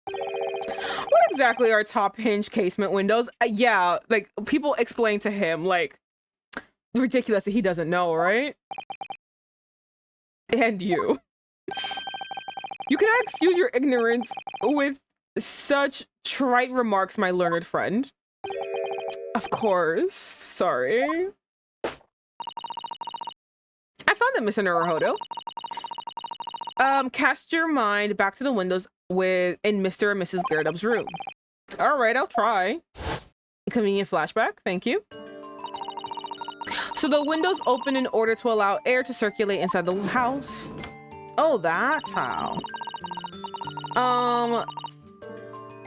what exactly are top hinge casement windows? Yeah, like, people explain to him, like, ridiculous that he doesn't know, right? And you cannot excuse your ignorance with such trite remarks, my learned friend. Of course, sorry. I found it, Mr. Naruhodo. Cast your mind back to the windows in Mr. and Mrs. Garret's room. All right, I'll try. Convenient flashback, thank you. So the windows open in order to allow air to circulate inside the house. Oh, that's how.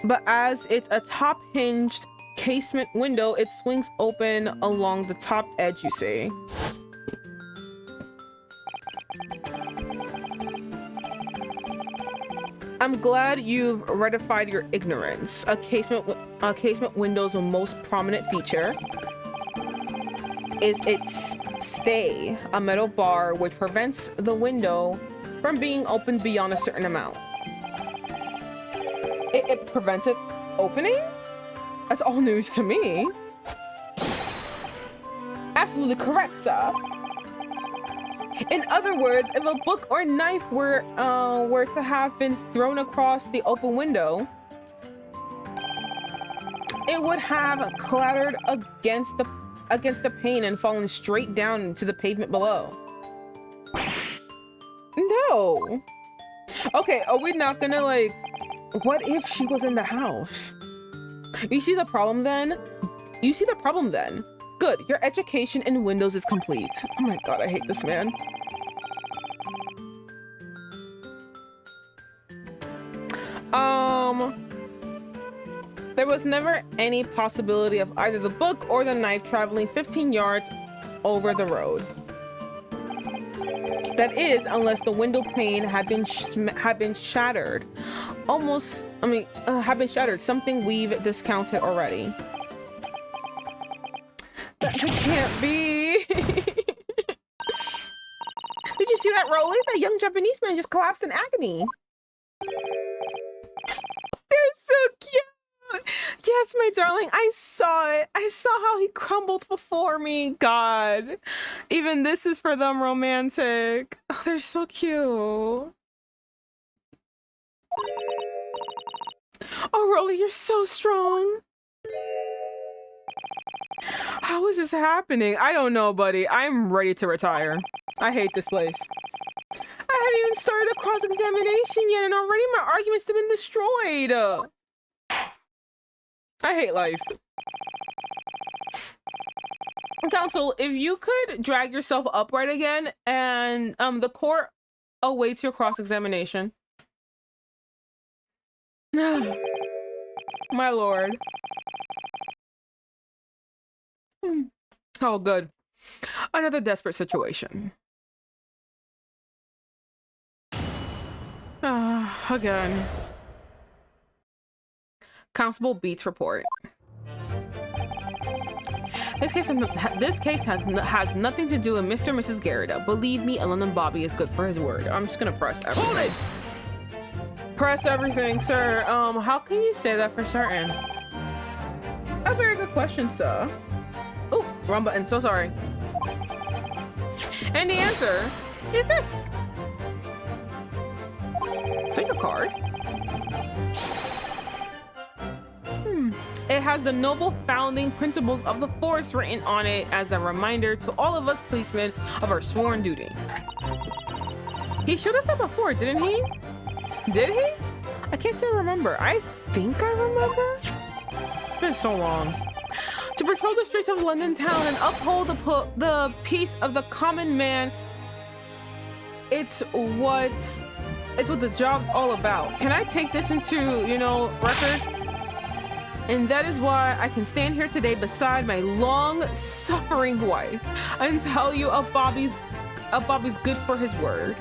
But as it's a top hinged casement window, it swings open along the top edge, you see. I'm glad you've rectified your ignorance. A casement window's most prominent feature is its stay, a metal bar which prevents the window from being opened beyond a certain amount. It prevents it opening? That's all news to me. Absolutely correct, sir. In other words, if a book or knife were to have been thrown across the open window, it would have clattered against the pane and fallen straight down into the pavement below. No. Okay, are we not gonna, like, what if she was in the house? You see the problem then? Good, your education in Windows is complete. Oh my god, I hate this man. There was never any possibility of either the book or the knife traveling 15 yards over the road. That is, unless the window pane had been shattered. Had been shattered. Something we've discounted already. That can't be. Did you see that, Rolly? That young Japanese man just collapsed in agony. Yes, my darling, I saw it. I saw how he crumbled before me. God, even this is for them romantic. Oh, they're so cute. Oh, Rolly, you're so strong. How is this happening? I don't know, buddy. I'm ready to retire. I hate this place. I haven't even started the cross-examination yet, and already my arguments have been destroyed. I hate life. Counsel, if you could drag yourself upright again, and the court awaits your cross-examination. My lord. Oh, good. Another desperate situation. Again. Constable Beats report. This case has nothing to do with Mr. and Mrs. Garrida. Believe me, a London Bobby is good for his word. I'm just gonna press everything. Hold it! Press everything, sir. How can you say that for certain? A very good question, sir. Oh, wrong button. So sorry. And the answer is this. Is that your card? It has the noble founding principles of the force written on it as a reminder to all of us policemen of our sworn duty. He showed us that before, didn't he? Did he? I can't say I remember. I think I remember. It's been so long. To patrol the streets of London town and uphold the peace of the common man. It's what the job's all about. Can I take this into, record? And that is why I can stand here today beside my long-suffering wife and tell you of Bobby's good for his word.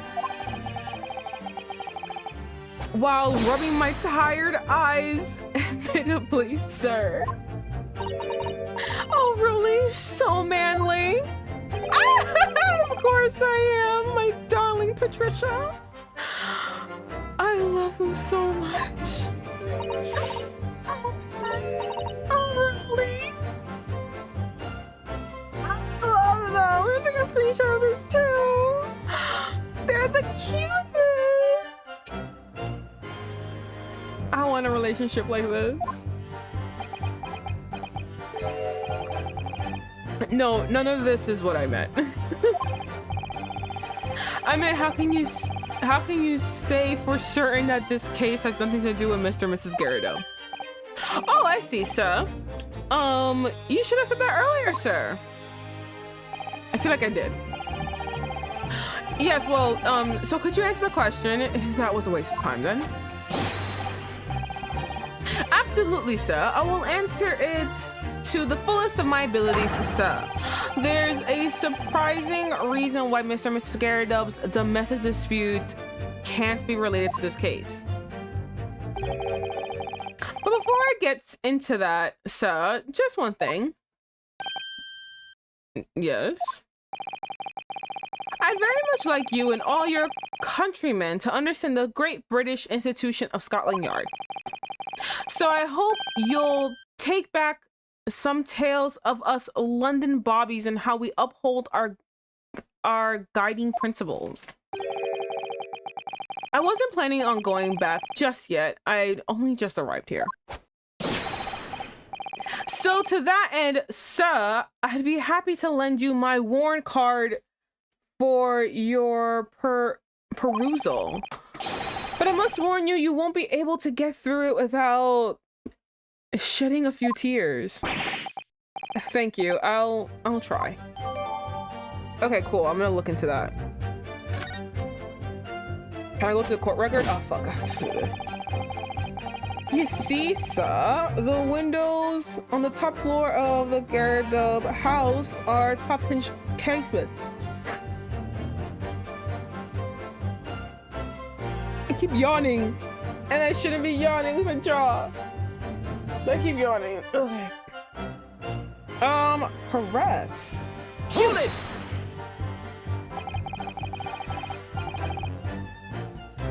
While rubbing my tired eyes, admittedly, sir. Oh, really? So manly. Of course I am, my darling Patricia. I love them so much. Oh, really? I love them. I'm gonna take a screenshot of this too. They're the cutest. I want a relationship like this. No, none of this is what I meant. I meant, how can you say for certain that this case has nothing to do with Mr. and Mrs. Garrido? Oh, I see, sir. You should have said that earlier, sir. I feel like I did. Yes, well, so could you answer the question? That was a waste of time then. Absolutely, sir. I will answer it to the fullest of my abilities, sir. There's a surprising reason why Mr. and Mrs. Garridub's domestic dispute can't be related to this case. But before I get into that, sir, just one thing. Yes? I'd very much like you and all your countrymen to understand the great British institution of Scotland Yard. So I hope you'll take back some tales of us London Bobbies and how we uphold our guiding principles. I wasn't planning on going back just yet. I'd only just arrived here. So to that end, sir, I'd be happy to lend you my warrant card for your perusal. But I must warn you, you won't be able to get through it without shedding a few tears. Thank you. I'll try. Okay, cool. I'm gonna look into that. Can I go to the court record? Oh, fuck. I have to do this. You see, sir, the windows on the top floor of the Garridub house are top hinge casements. I keep yawning, and I shouldn't be yawning with my jaw. I keep yawning. Okay. Harass. Hold it!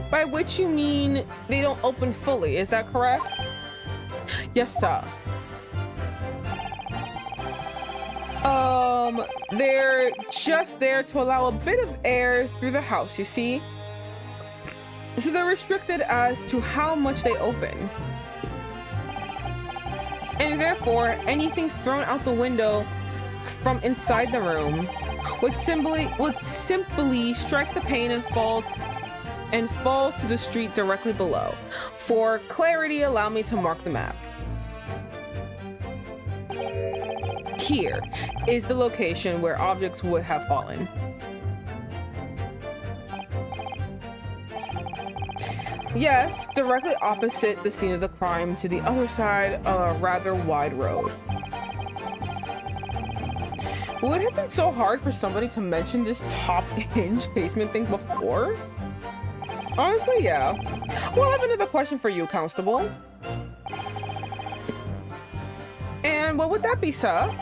By which you mean they don't open fully, is that correct? Yes, sir. They're just there to allow a bit of air through the house, you see? So they're restricted as to how much they open. And therefore, anything thrown out the window from inside the room would simply strike the pane and fall to the street directly below. For clarity, allow me to mark the map. Here is the location where objects would have fallen. Yes, directly opposite the scene of the crime to the other side of a rather wide road. Would it have been so hard for somebody to mention this top hinge basement thing before? Honestly, yeah. Well, I have another question for you, Constable. And what would that be, sir?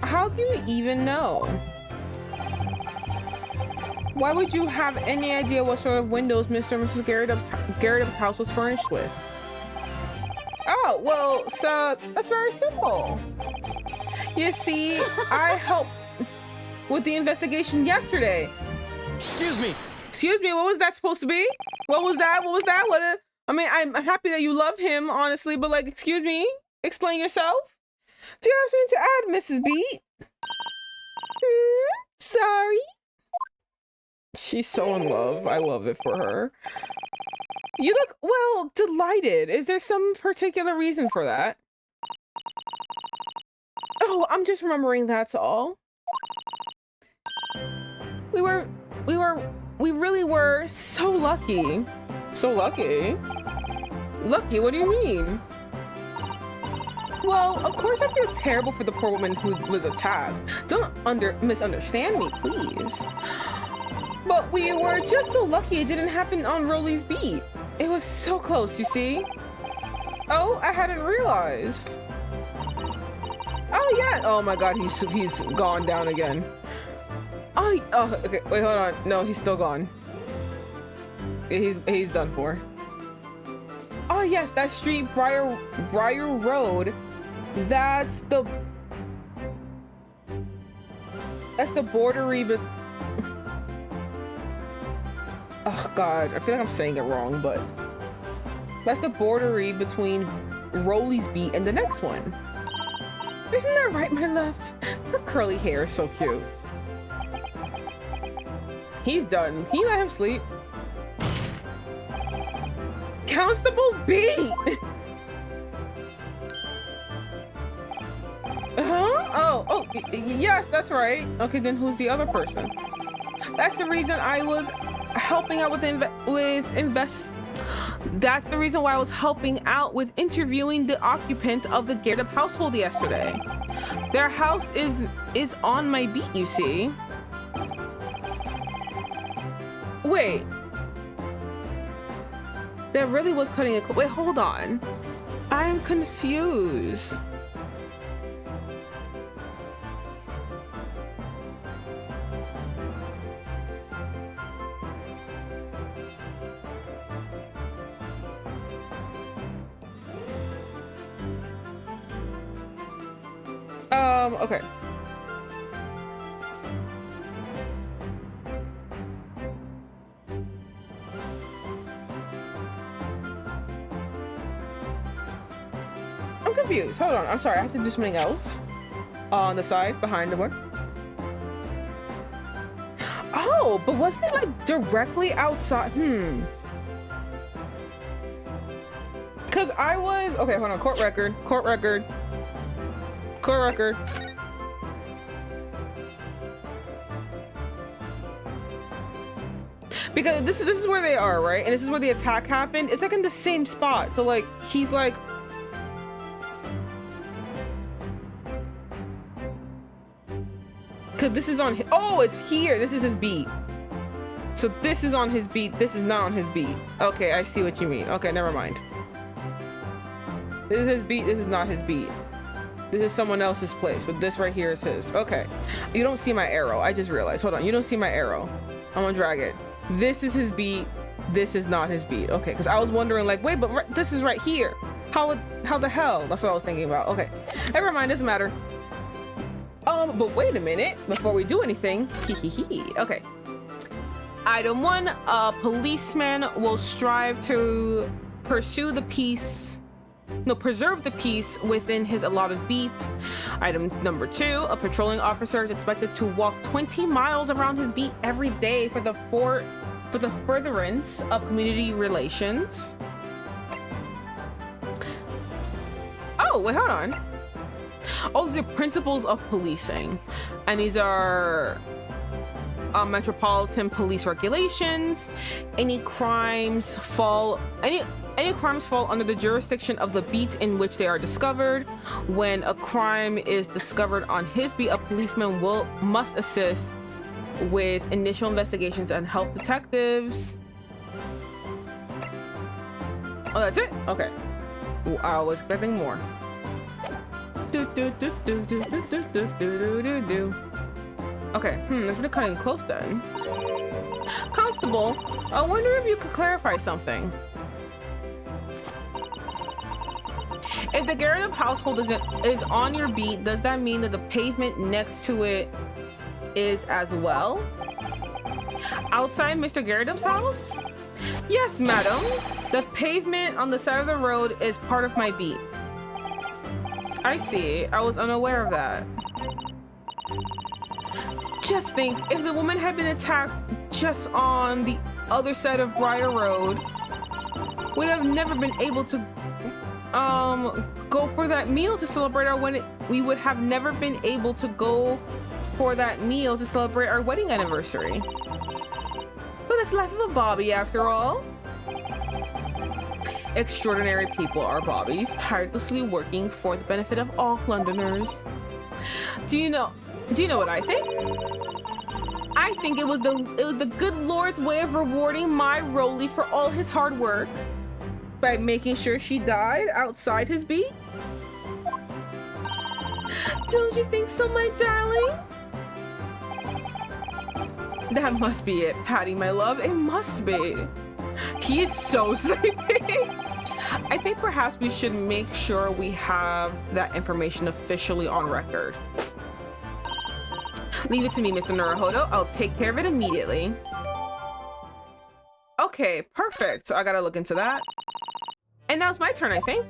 How do you even know? Why would you have any idea what sort of windows Mr. and Mrs. Garrett's house was furnished with? Oh, well, so that's very simple. You see, I helped with the investigation yesterday. Excuse me. Excuse me, what was that supposed to be? What was that? I mean, I'm happy that you love him, honestly, but like, excuse me? Explain yourself? Do you have something to add, Mrs. Beat? Sorry. She's so in love. I love it for her. You look, well, delighted. Is there some particular reason for that? Oh, I'm just remembering that's all. We really were so lucky. So lucky? Lucky? What do you mean? Well, of course I feel terrible for the poor woman who was attacked. Don't misunderstand me, please. But we were just so lucky it didn't happen on Rolly's beat. It was so close, you see? Oh, I hadn't realized. Oh yeah. Oh my God, he's gone down again. Oh, okay. Wait, hold on. No, he's still gone. He's done for. Oh yes, that street, Briar Road. That's the bordery, but oh God, I feel like I'm saying it wrong, but that's the bordery between Rolly's beat and the next one. Isn't that right, my love? Her curly hair is so cute. He's done. Can you let him sleep? Constable B! Huh? Oh, yes, that's right. Okay, then who's the other person? That's the reason I was helping out That's the reason why I was helping out with interviewing the occupants of the Garrett household yesterday. Their house is on my beat, you see. Wait. That really was cutting it. Wait, hold on. I'm confused. Okay. I'm confused. Hold on. I'm sorry. I have to do something else. On the side, behind the one. Oh, but wasn't it like directly outside? Because I was... Okay, hold on. Court record. Because this is where they are, right? And this is where the attack happened. It's like in the same spot. So like he's like, cause this is on his, oh, it's here. This is his beat. So this is on his beat. This is not on his beat. Okay, I see what you mean. Okay, never mind. This is his beat. This is not his beat. This is someone else's place, but this right here is his. Okay. You don't see my arrow. I just realized. Hold on. You don't see my arrow. I'm gonna drag it. This is his beat. This is not his beat. Okay, because I was wondering like, wait, but this is right here. How the hell? That's what I was thinking about. Okay. Never mind. Doesn't matter. But wait a minute, before we do anything, okay. Item 1, a policeman will strive to preserve the peace within his allotted beat. Item number 2, a patrolling officer is expected to walk 20 miles around his beat every day for the furtherance of community relations. Oh, wait, hold on. Oh, these are principles of policing, and these are metropolitan police regulations. Any crimes fall under the jurisdiction of the beat in which they are discovered. When a crime is discovered on his beat, a policeman must assist with initial investigations and help detectives. Oh, that's it? Okay. Ooh, I was expecting more. Okay, it's really cutting close then. Constable, I wonder if you could clarify something. If the Garrett household is on your beat, does that mean that the pavement next to it is as well? Outside Mr. Garrett's house? Yes, madam. The pavement on the side of the road is part of my beat. I see. I was unaware of that. Just think, if the woman had been attacked just on the other side of Briar Road, we'd have never been able to go for that meal to celebrate our wedding. We would have never been able to go for that meal to celebrate our wedding anniversary. But it's life of a Bobby after all. Extraordinary people are Bobbies, tirelessly working for the benefit of all Londoners. Do you know what I think? I think it was the good Lord's way of rewarding my Rolly for all his hard work by making sure she died outside his beat. Don't you think so, my darling? That must be it, Patty, my love. It must be. He is so sleepy. I think perhaps we should make sure we have that information officially on record. Leave it to me, Mr. Naruhodo. I'll take care of it immediately. Okay, perfect. So I gotta look into that. And now it's my turn, I think.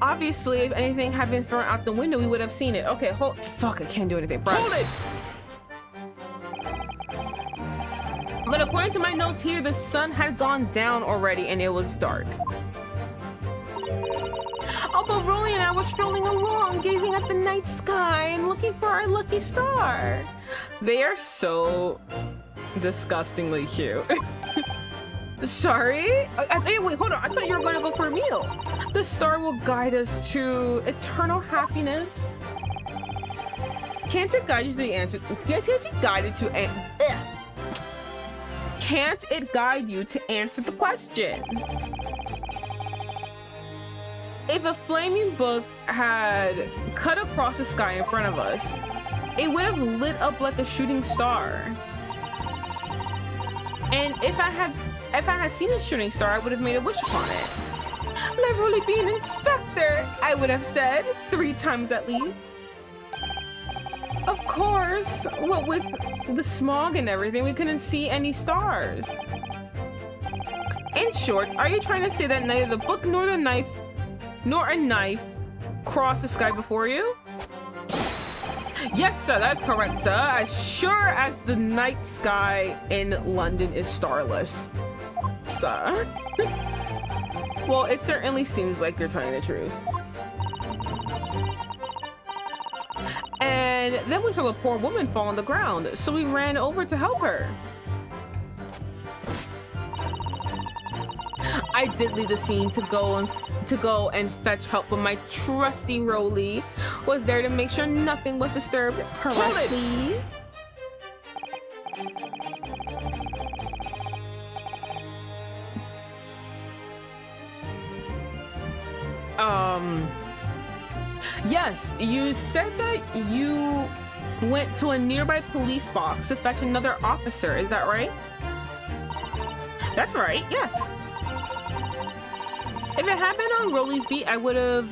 Obviously, if anything had been thrown out the window, we would have seen it. Okay, fuck, I can't do anything. Hold it! But according to my notes here, the sun had gone down already and it was dark. Although Rolly and I were strolling along, gazing at the night sky and looking for our lucky star. They are so disgustingly cute. Sorry? Wait, hold on. I thought you were going to go for a meal. The star will guide us to eternal happiness. Can't it guide you to the answer? Can't it guide you to answer the question? If a flaming book had cut across the sky in front of us, it would have lit up like a shooting star. And if I had seen a shooting star, I would have made a wish upon it. Let Rolly be an inspector, I would have said, 3 times at least. Of course, what with the smog and everything, we couldn't see any stars. In short, are you trying to say that neither the book nor a knife crossed the sky before you? Yes, sir, that's correct, sir. As sure as the night sky in London is starless, sir. Well, it certainly seems like you're telling the truth. And then we saw a poor woman fall on the ground, so we ran over to help her. I did leave the scene to go and fetch help, but my trusty Rolly was there to make sure nothing was disturbed. Harass, please. Yes, you said that you went to a nearby police box to fetch another officer, is that right? That's right, yes. If it happened on Rolly's beat, I would have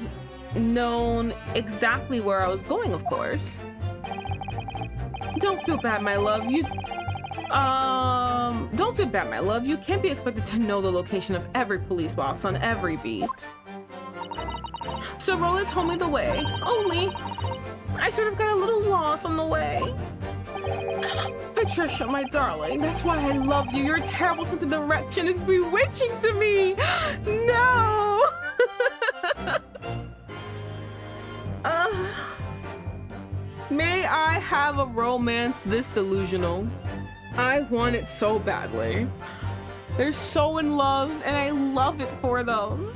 known exactly where I was going, of course. Don't feel bad, my love. Don't feel bad, my love. You can't be expected to know the location of every police box on every beat. So Rolly told me the way, only I sort of got a little lost on the way. Patricia, my darling, that's why I love you. Your terrible sense of direction is bewitching to me. No! May I have a romance this delusional? I want it so badly. They're so in love, and I love it for them.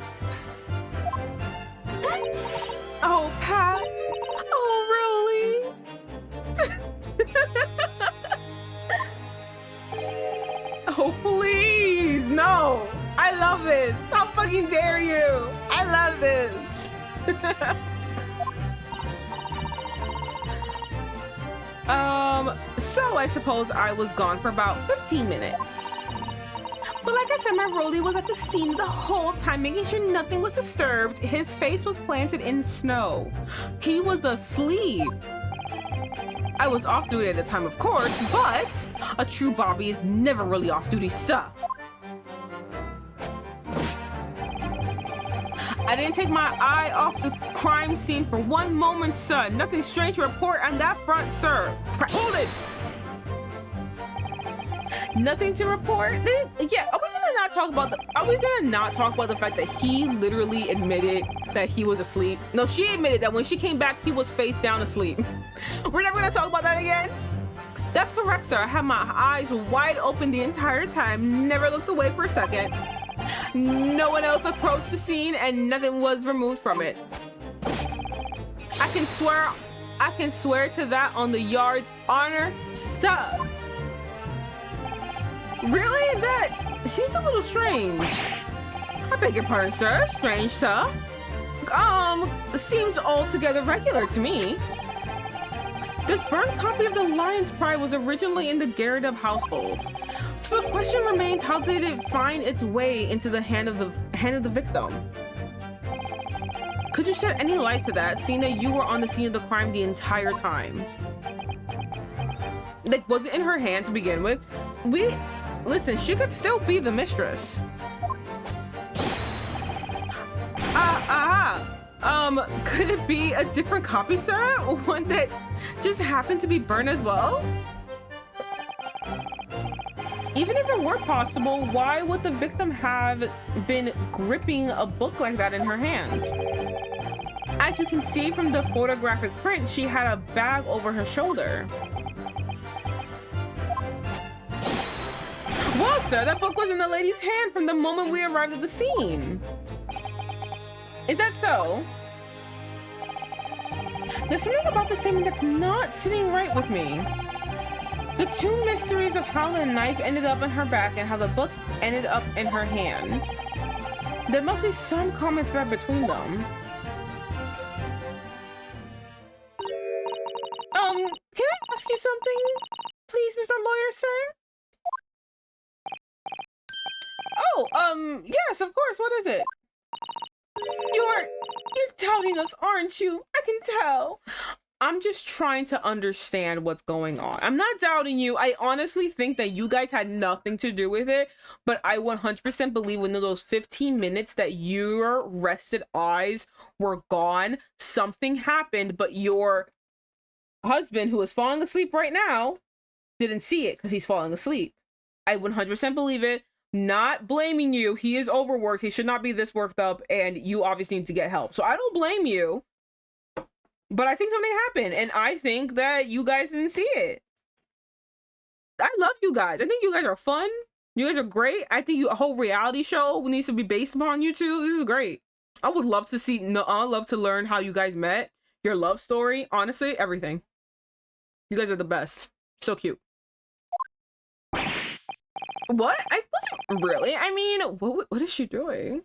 Oh, Pat. Oh, really? Oh, please. No. I love this. How fucking dare you? I love this. So I suppose I was gone for about 15 minutes. But like I said, my Rolly was at the scene the whole time, making sure nothing was disturbed. His face was planted in snow. He was asleep. I was off duty at the time, of course, but a true Bobby is never really off duty, sir. I didn't take my eye off the crime scene for one moment, sir. Nothing strange to report on that front, sir. Hold it! Nothing to report? Yeah, are we gonna not talk about the fact that he literally admitted that he was asleep? No, she admitted that when she came back, he was face down asleep. We're never gonna talk about that again? That's correct, sir. I had my eyes wide open the entire time, never looked away for a second. No one else approached the scene and nothing was removed from it. I can swear to that on the yard's honor, sir. Really? That seems a little strange. I beg your pardon, sir. Strange, sir. Seems altogether regular to me. This burnt copy of the Lion's Pride was originally in the Garridub household. So the question remains, how did it find its way into the hand of the victim? Could you shed any light to that, seeing that you were on the scene of the crime the entire time? Like, was it in her hand to begin with? Listen, she could still be the mistress. Could it be a different copy, sir? One that just happened to be burned as well? Even if it were possible, why would the victim have been gripping a book like that in her hands? As you can see from the photographic print, she had a bag over her shoulder. Well, sir, that book was in the lady's hand from the moment we arrived at the scene. Is that so? There's something about the statement that's not sitting right with me. The two mysteries of how the knife ended up in her back and how the book ended up in her hand. There must be some common thread between them. Can I ask you something? Please, Mr. Lawyer, sir? Oh, yes, of course. What is it? You're doubting us, aren't you? I can tell. I'm just trying to understand what's going on. I'm not doubting you. I honestly think that you guys had nothing to do with it, but I 100% believe within those 15 minutes that your rested eyes were gone, something happened, but your husband, who is falling asleep right now, didn't see it because he's falling asleep. I 100% believe it. Not blaming you. He is overworked. He should not be this worked up, and you obviously need to get help. So I don't blame you. But I think something happened, and I think that you guys didn't see it. I love you guys. I think you guys are fun. You guys are great. I think a whole reality show needs to be based upon you two. This is great. I would love to see, I'd love to learn how you guys met, your love story, honestly, everything. You guys are the best. So cute. What? I wasn't really. I mean, what is she doing?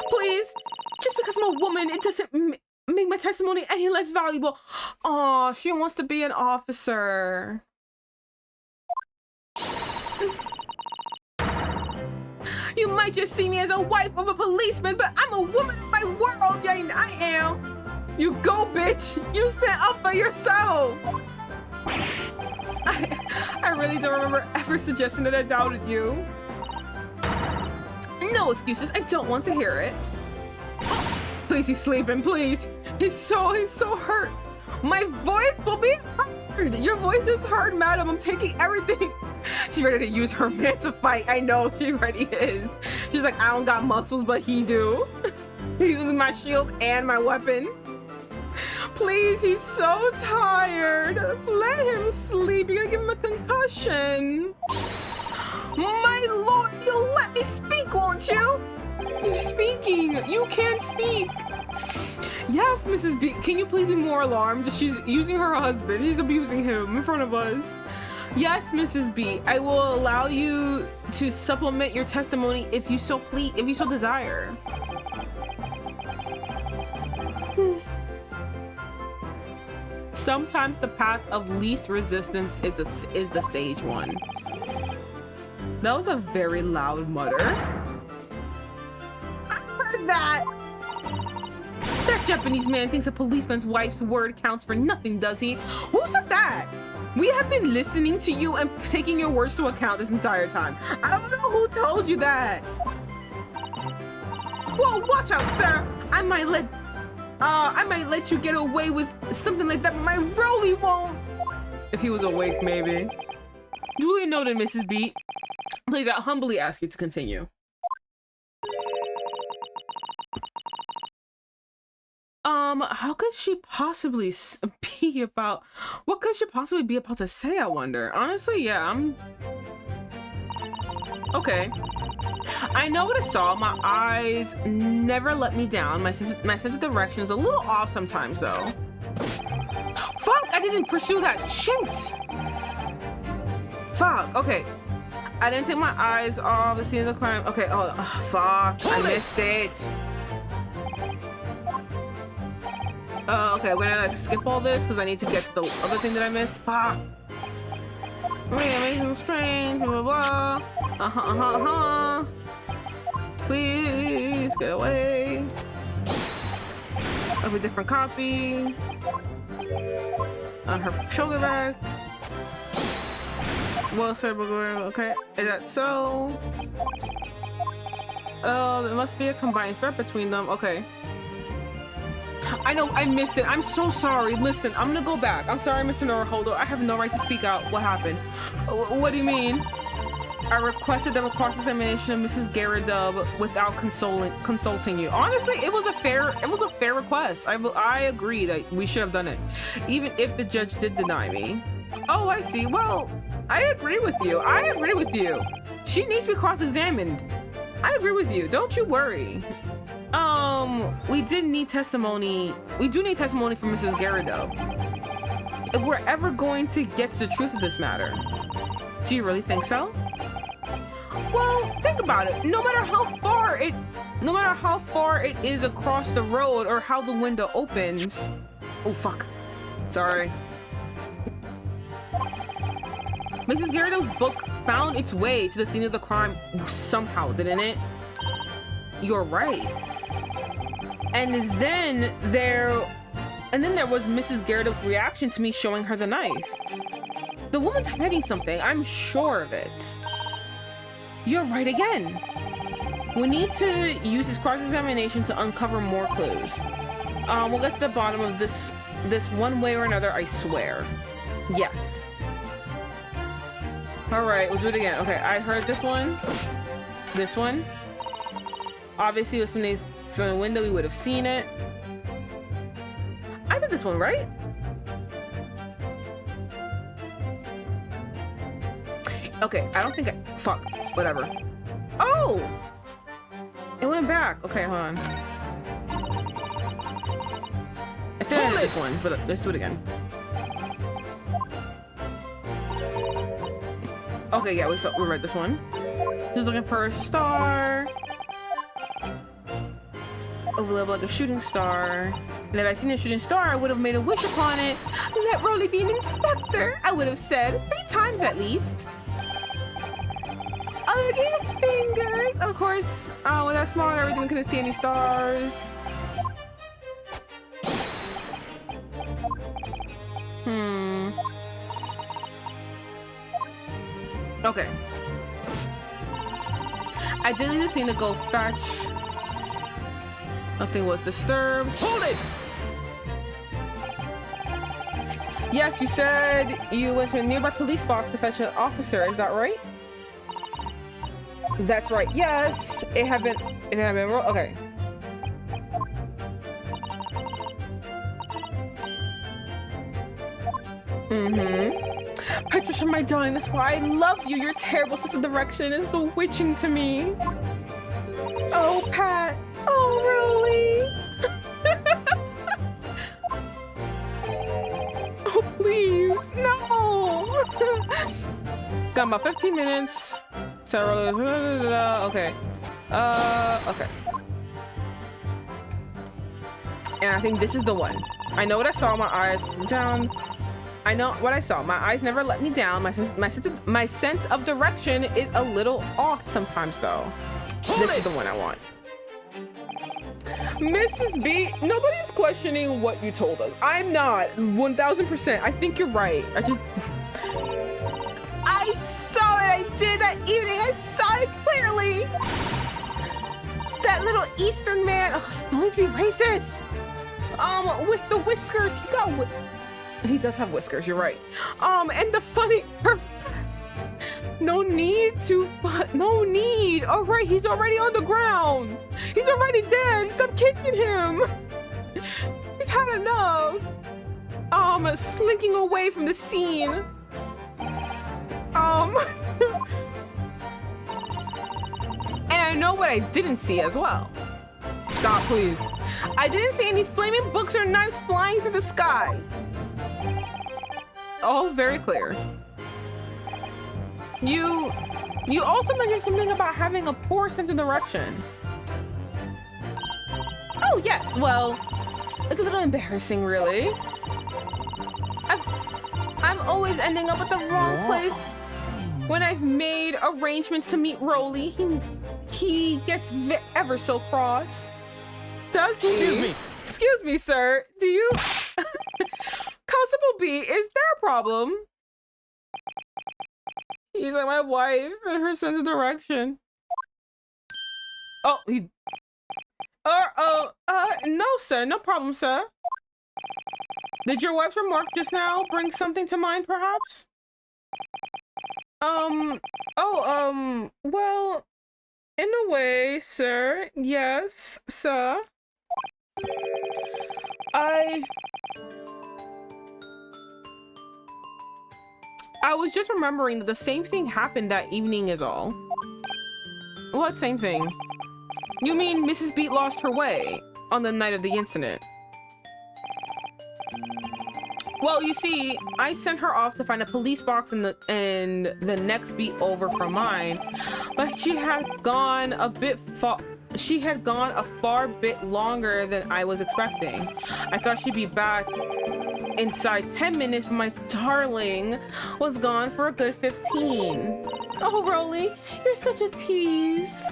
Please, just because I'm a woman, it doesn't make my testimony any less valuable. Oh, she wants to be an officer. You You might just see me as a wife of a policeman, but I'm a woman of my world. Yeah, I am. You go, bitch. You stand up for yourself. I really don't remember ever suggesting that I doubted you. No excuses. I don't want to hear it. Please, he's sleeping. Please. He's so hurt. My voice will be heard. Your voice is heard, madam. I'm taking everything. She's ready to use her man to fight. I know she already is. She's like, I don't got muscles, but he do. He's using my shield and my weapon. Please, he's so tired. Let him sleep. You're gonna give him a concussion. My lord, you'll let me speak, won't you? You're speaking. You can't speak. Yes, Mrs. B. Can you please be more alarmed? She's using her husband. She's abusing him in front of us. Yes, Mrs. B. I will allow you to supplement your testimony if you so desire. Sometimes the path of least resistance is the sage one. That was a very loud mutter. I heard that. That Japanese man thinks a policeman's wife's word counts for nothing, does he? Who said that? We have been listening to you and taking your words to account this entire time. I don't know who told you that. Whoa, watch out, sir. I might let you get away with something like that, but my Rolly won't. If he was awake, maybe. Duly noted, Mrs. B. Please, I humbly ask you to continue. How could she possibly be about... What could she possibly be about to say, I wonder? Honestly, yeah, okay. I know what I saw. My eyes never let me down. My sense of direction is a little off sometimes, though. Fuck! I didn't pursue that. Shoot! Fuck. Okay. I didn't take my eyes off the scene of the crime. Okay. Oh, fuck! I missed it. Okay. I'm gonna skip all this because I need to get to the other thing that I missed. Fuck. Amazing strange. Blah blah blah. Please get away. Of a different copy. On her shoulder bag. Well, sir, okay. Is that so? Oh, there must be a combined threat between them. Okay. I know, I missed it. I'm so sorry. Listen, I'm gonna go back. I'm sorry, Mr. Noriholdo. I have no right to speak out. What happened? What do you mean? I requested them a cross-examination of Mrs. Garridub without consulting you. Honestly, it was a fair request. I agree that we should have done it, even if the judge did deny me. Oh, I see. Well, I agree with you. She needs to be cross-examined. I agree with you. Don't you worry. We do need testimony from Mrs. Garridub if we're ever going to get to the truth of this matter. Do you really think so? Well, think about it. No matter how far it is across the road or how the window opens. Oh, fuck. Sorry. Mrs. Garridub's book found its way to the scene of the crime somehow, didn't it? You're right. And then there was Mrs. Garridub's reaction to me showing her the knife. The woman's hiding something. I'm sure of it. You're right again. We need to use this cross-examination to uncover more clues. We'll get to the bottom of this one way or another, I swear. Yes. All right, we'll do it again. Okay, I heard this one. This one. Obviously, with somebody from the window, we would have seen it. I did this one, right? Okay, I don't think fuck, whatever. Oh! It went back. Okay, hold on. I feel like I did this one, but let's do it again. Okay, yeah, we read this one. Just looking for a star. Overlap like a shooting star. And if I seen a shooting star, I would have made a wish upon it. Let Rolly be an inspector, I would have said 3 times at least. Other Look at his fingers. Of course, with that small everything, we couldn't see any stars. Okay. I did leave the scene to go fetch. Nothing was disturbed. Hold it! Yes, you said you went to a nearby police box to fetch an officer. Is that right? That's right. Yes, it had been. Okay. Patricia, my darling, that's why I love you. Your terrible sense of direction is bewitching to me. Oh, Pat. Oh, really? Oh, please. No. Got about 15 minutes. Sarah. Okay. Okay. And I think this is the one. I know what I saw. My eyes down. I know what I saw. My eyes never let me down. My sense of direction is a little off sometimes, though. This is the one I want. Mrs. B, nobody's questioning what you told us. I'm not. 1000%. I think you're right. I saw it. I did that evening. I saw it clearly. That little Eastern man. Oh, don't be racist. With the whiskers. He does have whiskers, you're right. And the funny no need. All right, he's already on the ground. He's already dead. Stop kicking him. He's had enough. Slinking away from the scene. And I know what I didn't see as well. Stop, please. I didn't see any flaming books or knives flying through the sky. All very clear. You also mentioned something about having a poor sense of direction. Oh yes, well, it's a little embarrassing, really. I'm always ending up at the wrong place. When I've made arrangements to meet Rolly, he gets ever so cross. Does he? Excuse me, sir. Do you? Constable B, is there a problem? He's like my wife and her sense of direction. Oh, no, sir. No problem, sir. Did your wife's remark just now bring something to mind, perhaps? Well, in a way, sir. Yes, sir. I was just remembering that the same thing happened that evening is all. What same thing? You mean Mrs. Beat lost her way on the night of the incident? Well, you see, I sent her off to find a police box in the next beat over from mine, but she had gone a far bit longer than I was expecting. I thought she'd be back inside 10 minutes, but my darling was gone for a good 15. Oh, Rolly, you're such a tease.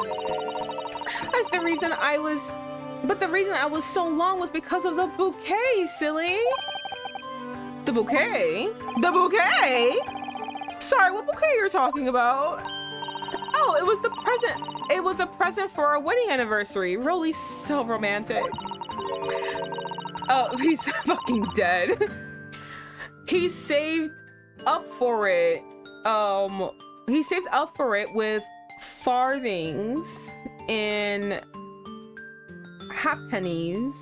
That's the reason the reason I was so long was because of the bouquet, silly. The bouquet? The bouquet? Sorry, what bouquet you're talking about? Oh, it was the present. It was a present for our wedding anniversary. Rolly's so romantic. Oh, he's fucking dead. He saved up for it. He saved up for it with farthings and halfpennies.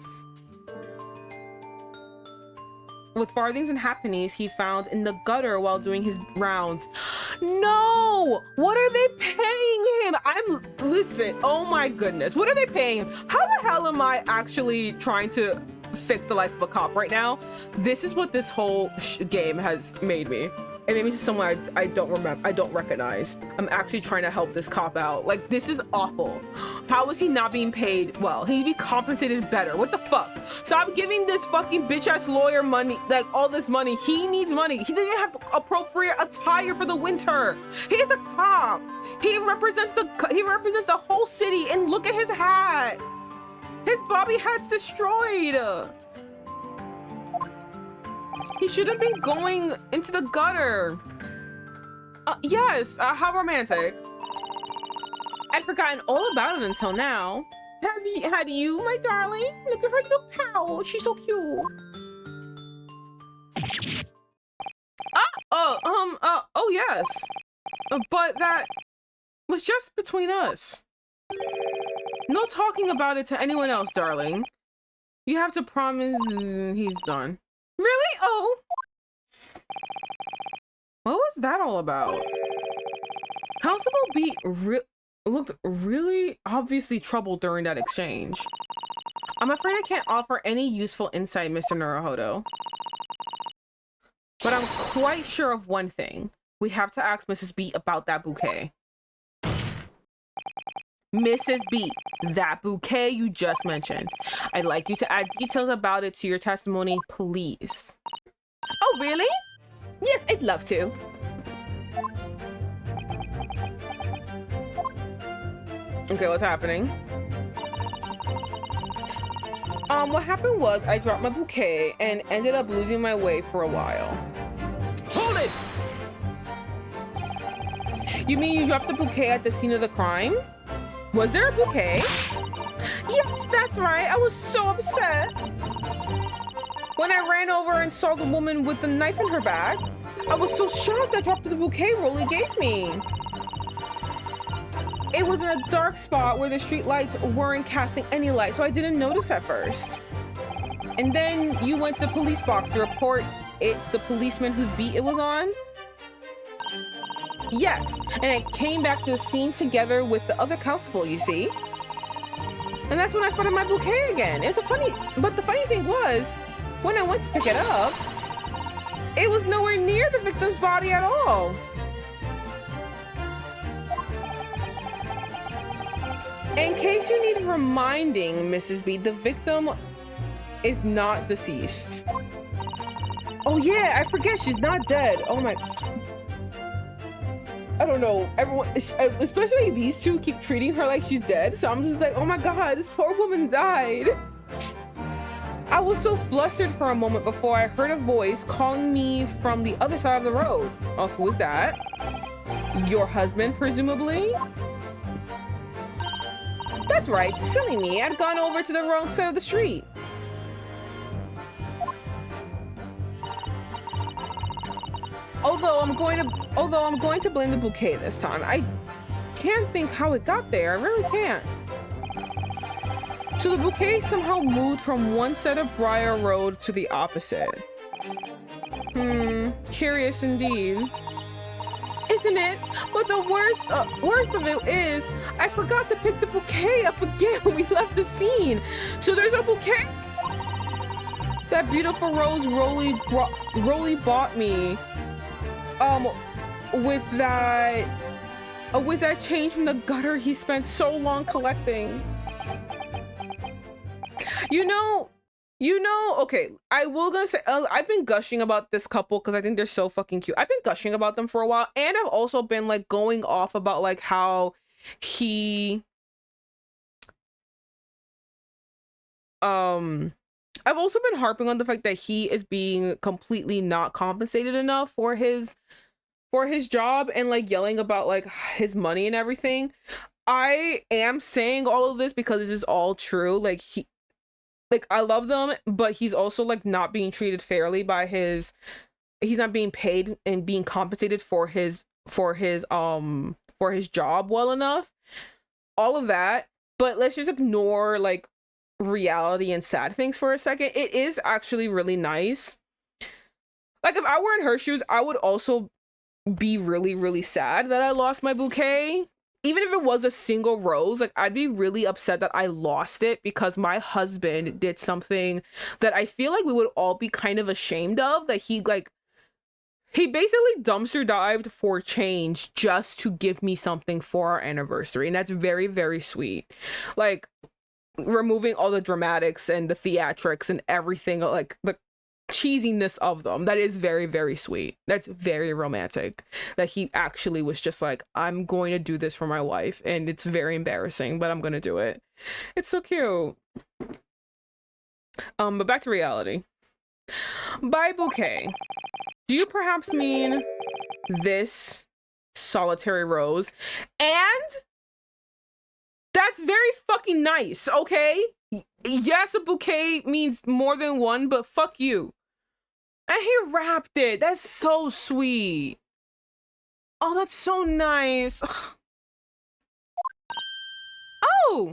With farthings and halfpennies he found in the gutter while doing his rounds. No! What are they paying him? Listen, oh my goodness. What are they paying him? How the hell am I actually trying to fix the life of a cop right now? This is what this whole game has made me. And maybe it's someone I don't remember, I don't recognize. I'm actually trying to help this cop out. Like, this is awful. How is he not being paid well? He need to be compensated better. What the fuck? Stop giving this fucking bitch ass lawyer money, like all this money. He needs money. He doesn't even have appropriate attire for the winter. He's a cop. He represents the whole city, and look at his hat. His bobby hat's destroyed. He shouldn't be going into the gutter. Yes, how romantic. I'd forgotten all about it until now. Had you, my darling? Look at her little pal. She's so cute. Oh yes. But that was just between us. No talking about it to anyone else, darling. You have to promise he's done. Really? Oh. What was that all about? Constable B looked really obviously troubled during that exchange. I'm afraid I can't offer any useful insight, Mr. Naruhodo. But I'm quite sure of one thing. We have to ask Mrs. B about that bouquet. Mrs. B, that bouquet you just mentioned. I'd like you to add details about it to your testimony, please. Oh, really? Yes, I'd love to. Okay, what's happening? What happened was I dropped my bouquet and ended up losing my way for a while. Hold it! You mean you dropped the bouquet at the scene of the crime? Was there a bouquet? Yes, that's right. I was so upset. When I ran over and saw the woman with the knife in her bag, I was so shocked I dropped the bouquet Rolly gave me. It was in a dark spot where the street lights weren't casting any light, so I didn't notice at first. And then you went to the police box to report it to the policeman whose beat it was on? Yes, and I came back to the scene together with the other constable, you see? And that's when I spotted my bouquet again. But the funny thing was, when I went to pick it up, it was nowhere near the victim's body at all. In case you need reminding, Mrs. B, the victim is not deceased. Oh yeah, I forget she's not dead. Oh my... I don't know, everyone, especially these two, keep treating her like she's dead. So I'm just like, oh my God, this poor woman died. I was so flustered for a moment before I heard a voice calling me from the other side of the road. Oh, who is that? Your husband, presumably? That's right, silly me. I'd gone over to the wrong side of the street. Although I'm going to blame the bouquet this time. I can't think how it got there. I really can't. So the bouquet somehow moved from one side of Briar Road to the opposite. Curious indeed. Isn't it? But the worst of it is, I forgot to pick the bouquet up again when we left the scene. So there's a bouquet. That beautiful rose Rolly bought me. With that change from the gutter he spent so long collecting. You know, okay, I will gonna say, I've been gushing about this couple because I think they're so fucking cute. I've been gushing about them for a while, and I've also been like going off about like how I've also been harping on the fact that he is being completely not compensated enough for his job, and like yelling about like his money and everything. I am saying all of this because this is all true. Like I love them, but he's also like not being treated fairly by he's not being paid and being compensated for his job well enough. All of that. But let's just ignore like reality and sad things for a second. It is actually really nice. Like if I were in her shoes, I would also be really, really sad that I lost my bouquet. Even if it was a single rose, like I'd be really upset that I lost it because my husband did something that I feel like we would all be kind of ashamed of, that he like He basically dumpster dived for change just to give me something for our anniversary. And that's very, very sweet. Like, removing all the dramatics and the theatrics and everything, like the cheesiness of them. That is very, very sweet. That's very romantic. That he actually was just like, I'm going to do this for my wife. And it's very embarrassing, but I'm going to do it. It's so cute. But back to reality. By bouquet, do you perhaps mean this solitary rose? And that's very fucking nice, okay? Yes, a bouquet means more than one, but fuck you. And he wrapped it. That's so sweet. Oh, that's so nice. Oh!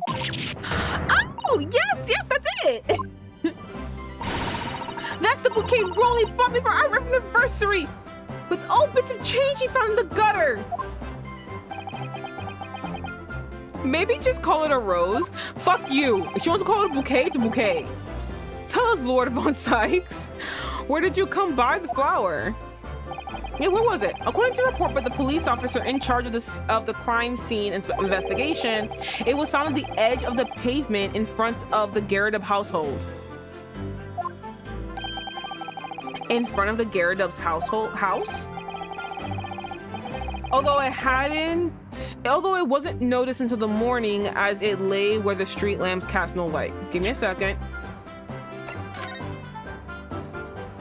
Oh, yes, that's it! That's the bouquet Rolly bought me for our anniversary! With all bits of change he found in the gutter! Maybe just call it a rose? Fuck you! If she wants to call it a bouquet, it's a bouquet. Tell us, Lord Von Sykes, where did you come by the flower? Yeah, where was it? According to a report by the police officer in charge of the crime scene investigation, it was found on the edge of the pavement in front of the Garridub household. In front of the Garridub's house? Although it wasn't noticed until the morning as it lay where the street lamps cast no light. Give me a second.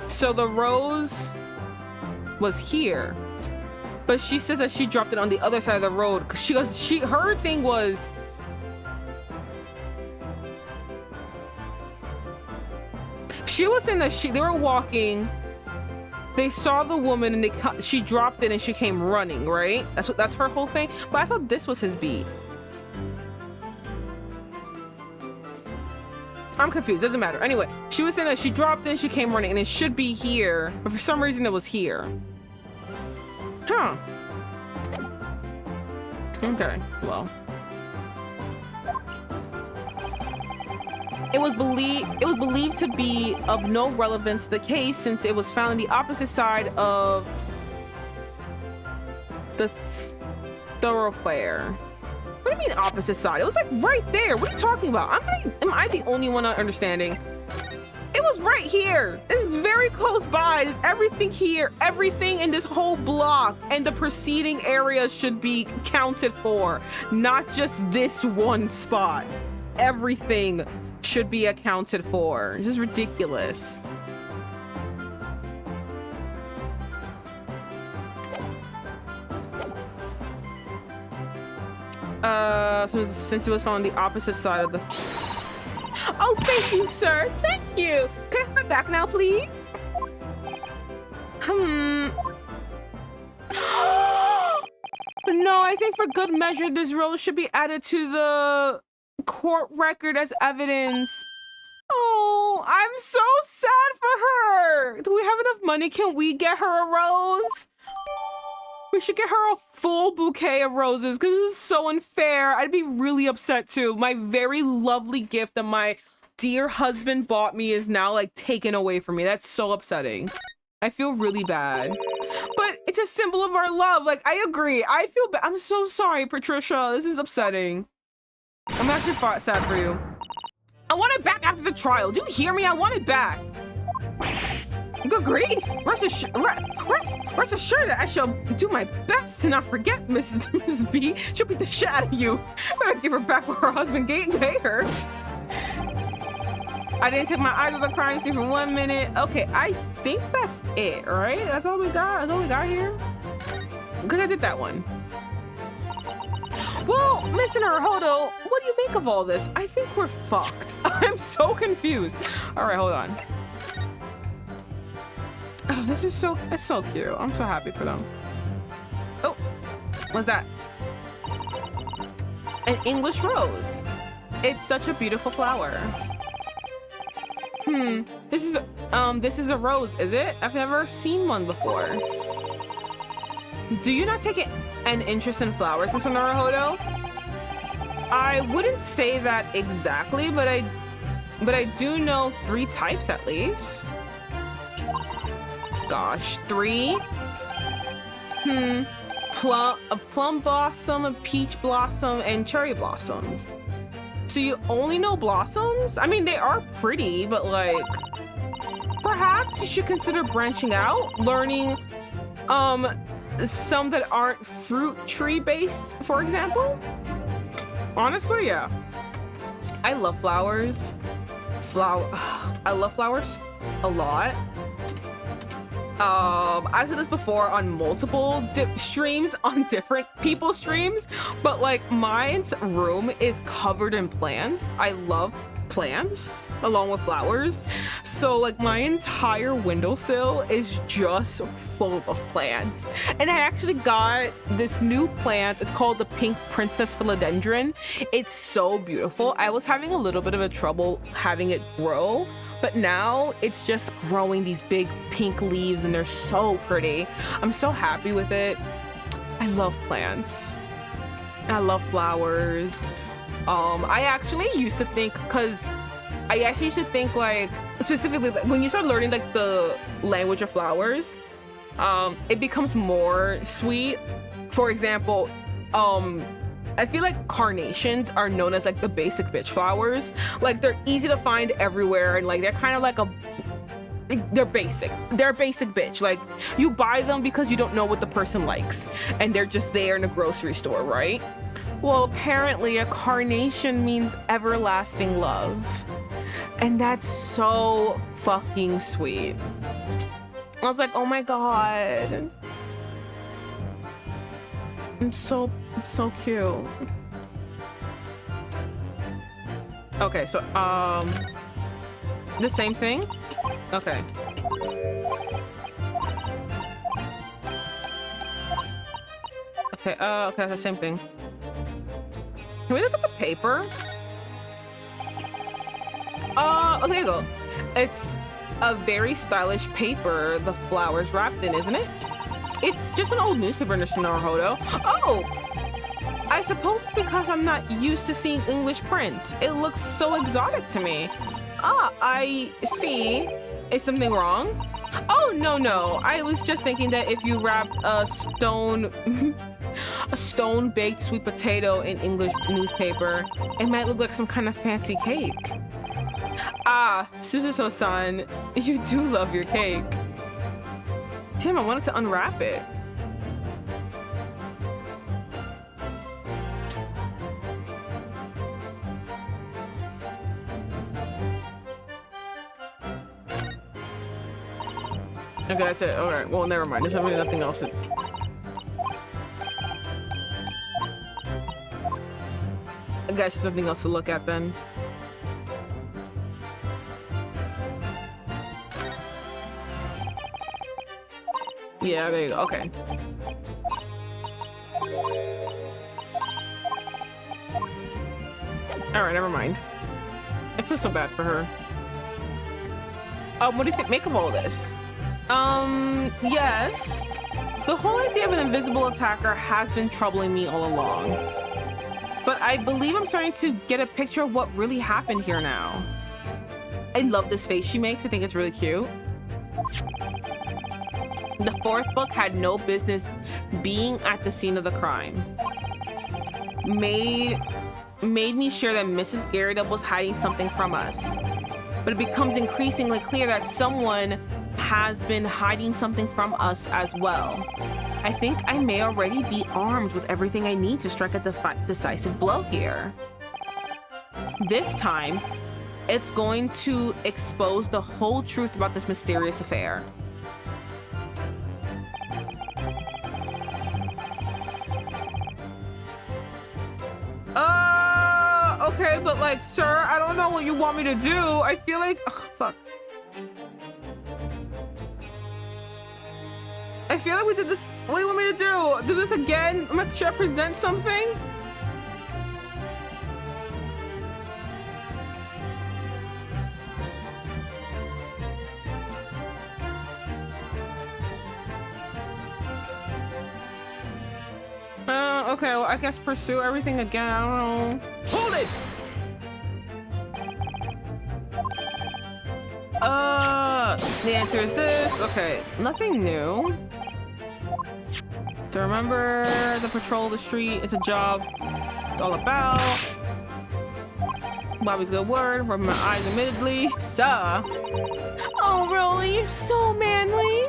So the rose was here, but she says that she dropped it on the other side of the road because her thing was she was saying that they were walking, they saw the woman and she dropped it and she came running, right? That's her whole thing. But I thought this was his beat. I'm confused, doesn't matter. Anyway, she was saying that she dropped it and she came running and it should be here, but for some reason it was here. Huh. Okay, well. It was believed to be of no relevance to the case since it was found on the opposite side of the thoroughfare. What do you mean opposite side? It was like right there. What are you talking about? Am I the only one not understanding? It was right here. This is very close by. There's everything here. Everything in this whole block and the preceding area should be counted for, not just this one spot. Everything should be accounted for. This is ridiculous. So since it was found on the opposite side of the... Oh, thank you, sir. Thank you. Can I have it back now, please? No, I think for good measure, this rose should be added to the court record as evidence. Oh, I'm so sad for her. Do we have enough money? Can we get her a rose? We should get her a full bouquet of roses because this is so unfair. I'd be really upset too. My very lovely gift that my dear husband bought me is now like taken away from me. That's so upsetting. I feel really bad. But it's a symbol of our love. Like, I agree. I feel bad. I'm so sorry, Patricia. This is upsetting. I'm actually sad for you. I want it back after the trial. Do you hear me? I want it back. Good grief! Rest assured that I shall do my best to not forget Mrs. B. She'll beat the shit out of you. Better give her back what her husband gave her. I didn't take my eyes off the crime scene for 1 minute. Okay, I think that's it, right? That's all we got? That's all we got here? Because I did that one. Well, Mr. Naruhodo, what do you make of all this? I think we're fucked. I'm so confused. All right, hold on. Oh, this is it's so cute. I'm so happy for them. Oh, what's that? An English rose. It's such a beautiful flower. This is a rose, is it? I've never seen one before. Do you not take an interest in flowers, Mr. Naruhodo? I wouldn't say that exactly, but I do know 3 types at least. Gosh, 3? A plum blossom, a peach blossom, and cherry blossoms. So you only know blossoms? I mean, they are pretty, but like, perhaps you should consider branching out, learning some that aren't fruit tree based, for example. Honestly, yeah. I love flowers. I love flowers a lot. I've said this before on multiple streams, on different people's streams, but like mine's room is covered in plants. I love plants along with flowers. So like my entire windowsill is just full of plants. And I actually got this new plant. It's called the Pink Princess Philodendron. It's so beautiful. I was having a little bit of a trouble having it grow, but now it's just growing these big pink leaves and they're so pretty. I'm so happy with it. I love plants. I love flowers. I actually used to think, like, specifically like, when you start learning like the language of flowers, it becomes more sweet. For example, I feel like carnations are known as like the basic bitch flowers. Like they're easy to find everywhere and like they're kind of like they're basic bitch. Like you buy them because you don't know what the person likes and they're just there in a grocery store, right? Well, apparently a carnation means everlasting love. And that's so fucking sweet. I was like, oh my God. I'm so cute. Okay, so, the same thing? Okay. Okay, the same thing. Can we look at the paper? Okay, go. It's a very stylish paper the flowers wrapped in, isn't it? It's just an old newspaper in Naruhodo. Oh! I suppose it's because I'm not used to seeing English print. It looks so exotic to me. Ah, I see. Is something wrong? Oh, no. I was just thinking that if you wrapped a stone-baked sweet potato in English newspaper, it might look like some kind of fancy cake. Ah, Suzuto-san, you do love your cake. Tim, I wanted to unwrap it. Okay, that's it. All right. Well, never mind. There's really nothing else. I guess there's nothing else to look at then. Yeah, there you go. Okay. All right, never mind. I feel so bad for her. What do you think? Make of all this? Yes. The whole idea of an invisible attacker has been troubling me all along. But I believe I'm starting to get a picture of what really happened here now. I love this face she makes. I think it's really cute. The fourth book had no business being at the scene of the crime. Made me sure that Mrs. Garrett was hiding something from us. But it becomes increasingly clear that someone has been hiding something from us as well. I think I may already be armed with everything I need to strike a decisive blow here. This time, it's going to expose the whole truth about this mysterious affair. Okay, but like, sir, I don't know what you want me to do. I feel like, fuck. I feel like we did this. What do you want me to do? Do this again? Should I present something? Okay, well, I guess pursue everything again. I don't know. Hold it! The answer is this. Okay, nothing new. To remember the patrol of the street. It's a job. It's all about. Bobby's good word. Rubbing my eyes admittedly. Sir. Oh, really? You're so manly.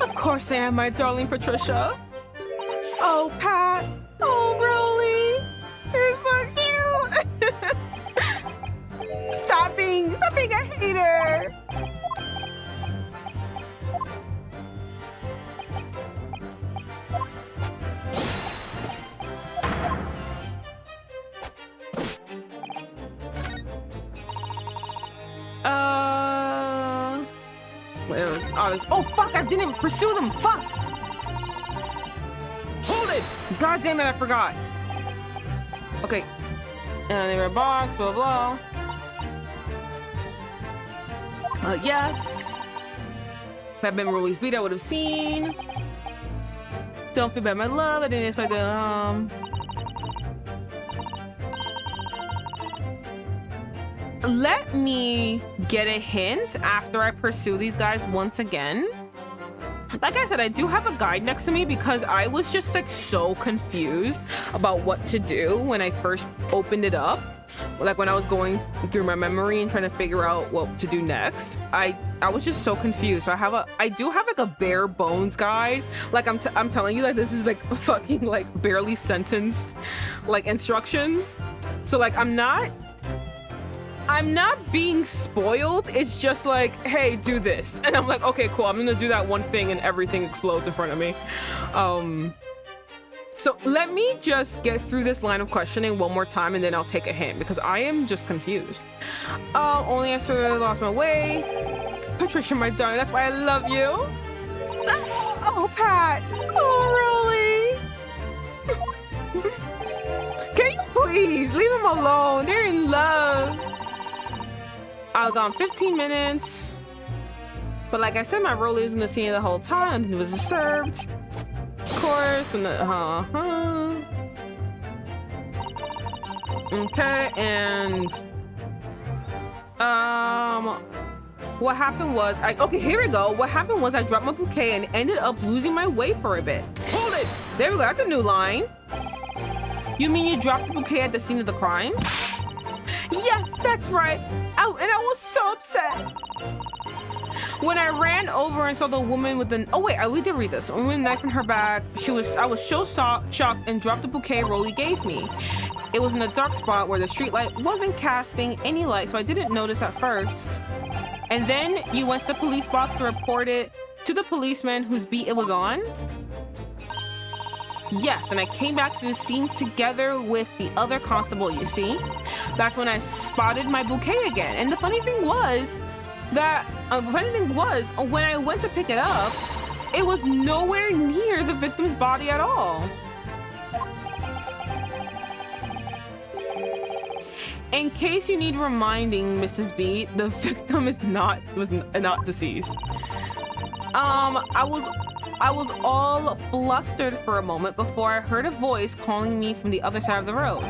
Of course I am, my darling Patricia. Oh, Pat. Oh, really? You're so cute. Stop being a hater. Oh fuck, I didn't pursue them, fuck! Hold it! God damn it, I forgot. Okay. And they were a box, blah blah. Yes. If I'd been Rolly's beat, I would have seen. Don't feel bad, my love. I didn't expect the Let me get a hint after I pursue these guys once again. Like I said, I do have a guide next to me because I was just like so confused about what to do when I first opened it up. Like when I was going through my memory and trying to figure out what to do next. I was just so confused. So I do have like a bare bones guide. Like I'm telling you, like this is like fucking like barely sentenced like instructions. So like I'm not being spoiled. It's just like, hey, do this. And I'm like, okay, cool. I'm gonna do that one thing and everything explodes in front of me. So let me just get through this line of questioning one more time and then I'll take a hint because I am just confused. Only I sort of lost my way. Patricia, my darling, that's why I love you. Oh, Pat. Oh, really? Can you please leave them alone? They're in love. I've gone 15 minutes. But like I said, my role is in the scene the whole time and it was disturbed. Of course, when the okay, and what happened was okay, here we go. What happened was I dropped my bouquet and ended up losing my way for a bit. Hold it! There we go, that's a new line. You mean you dropped the bouquet at the scene of the crime? Yes, that's right. And I was so upset. When I ran over and saw the woman with the we did read this. A woman with a knife in her back. I was so shocked and dropped the bouquet Rolly gave me. It was in a dark spot where the street light wasn't casting any light, so I didn't notice at first. And then you went to the police box to report it to the policeman whose beat it was on? Yes, and I came back to the scene together with the other constable, you see? That's when I spotted my bouquet again. And the funny thing was, when I went to pick it up, it was nowhere near the victim's body at all. In case you need reminding, Mrs. B, the victim was not deceased. I was all flustered for a moment before I heard a voice calling me from the other side of the road.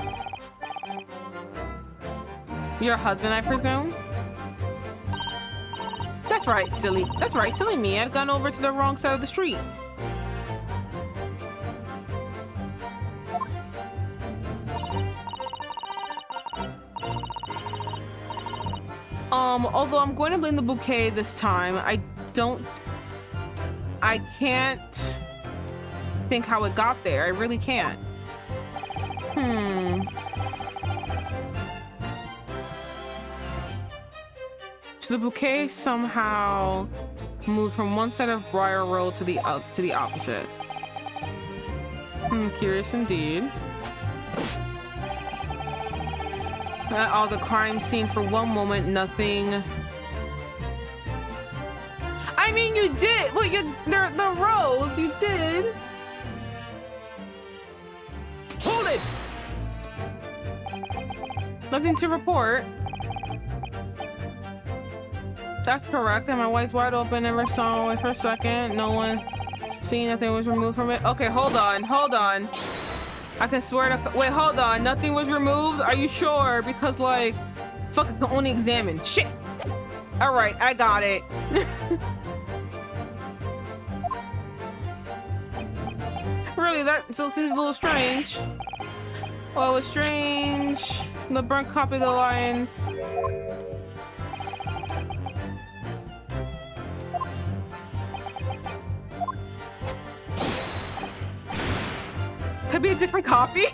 Your husband, I presume? That's right, silly me. I'd gone over to the wrong side of the street. Although I'm going to blame the bouquet this time, I can't think how it got there. I really can't. So the bouquet somehow moved from one side of Briar Road to the opposite. Curious indeed. All the crime scene for one moment, nothing. I mean, you did. Well, the rose, you did. Hold it. Nothing to report. That's correct. And my eyes wide open. Never saw it for a second. No one seeing nothing was removed from it. Okay, hold on. I can swear to. Wait, hold on. Nothing was removed. Are you sure? Because like, fuck, I can only examine. Shit. All right, I got it. really, that still seems a little strange. Well, it's strange. The burnt copy of the lines. Could be a different copy.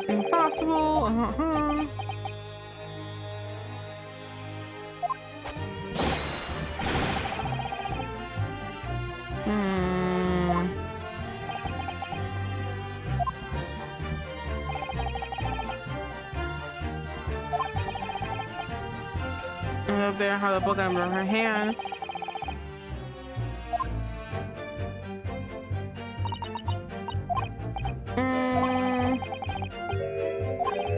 Impossible. Up there, how the book under her hand.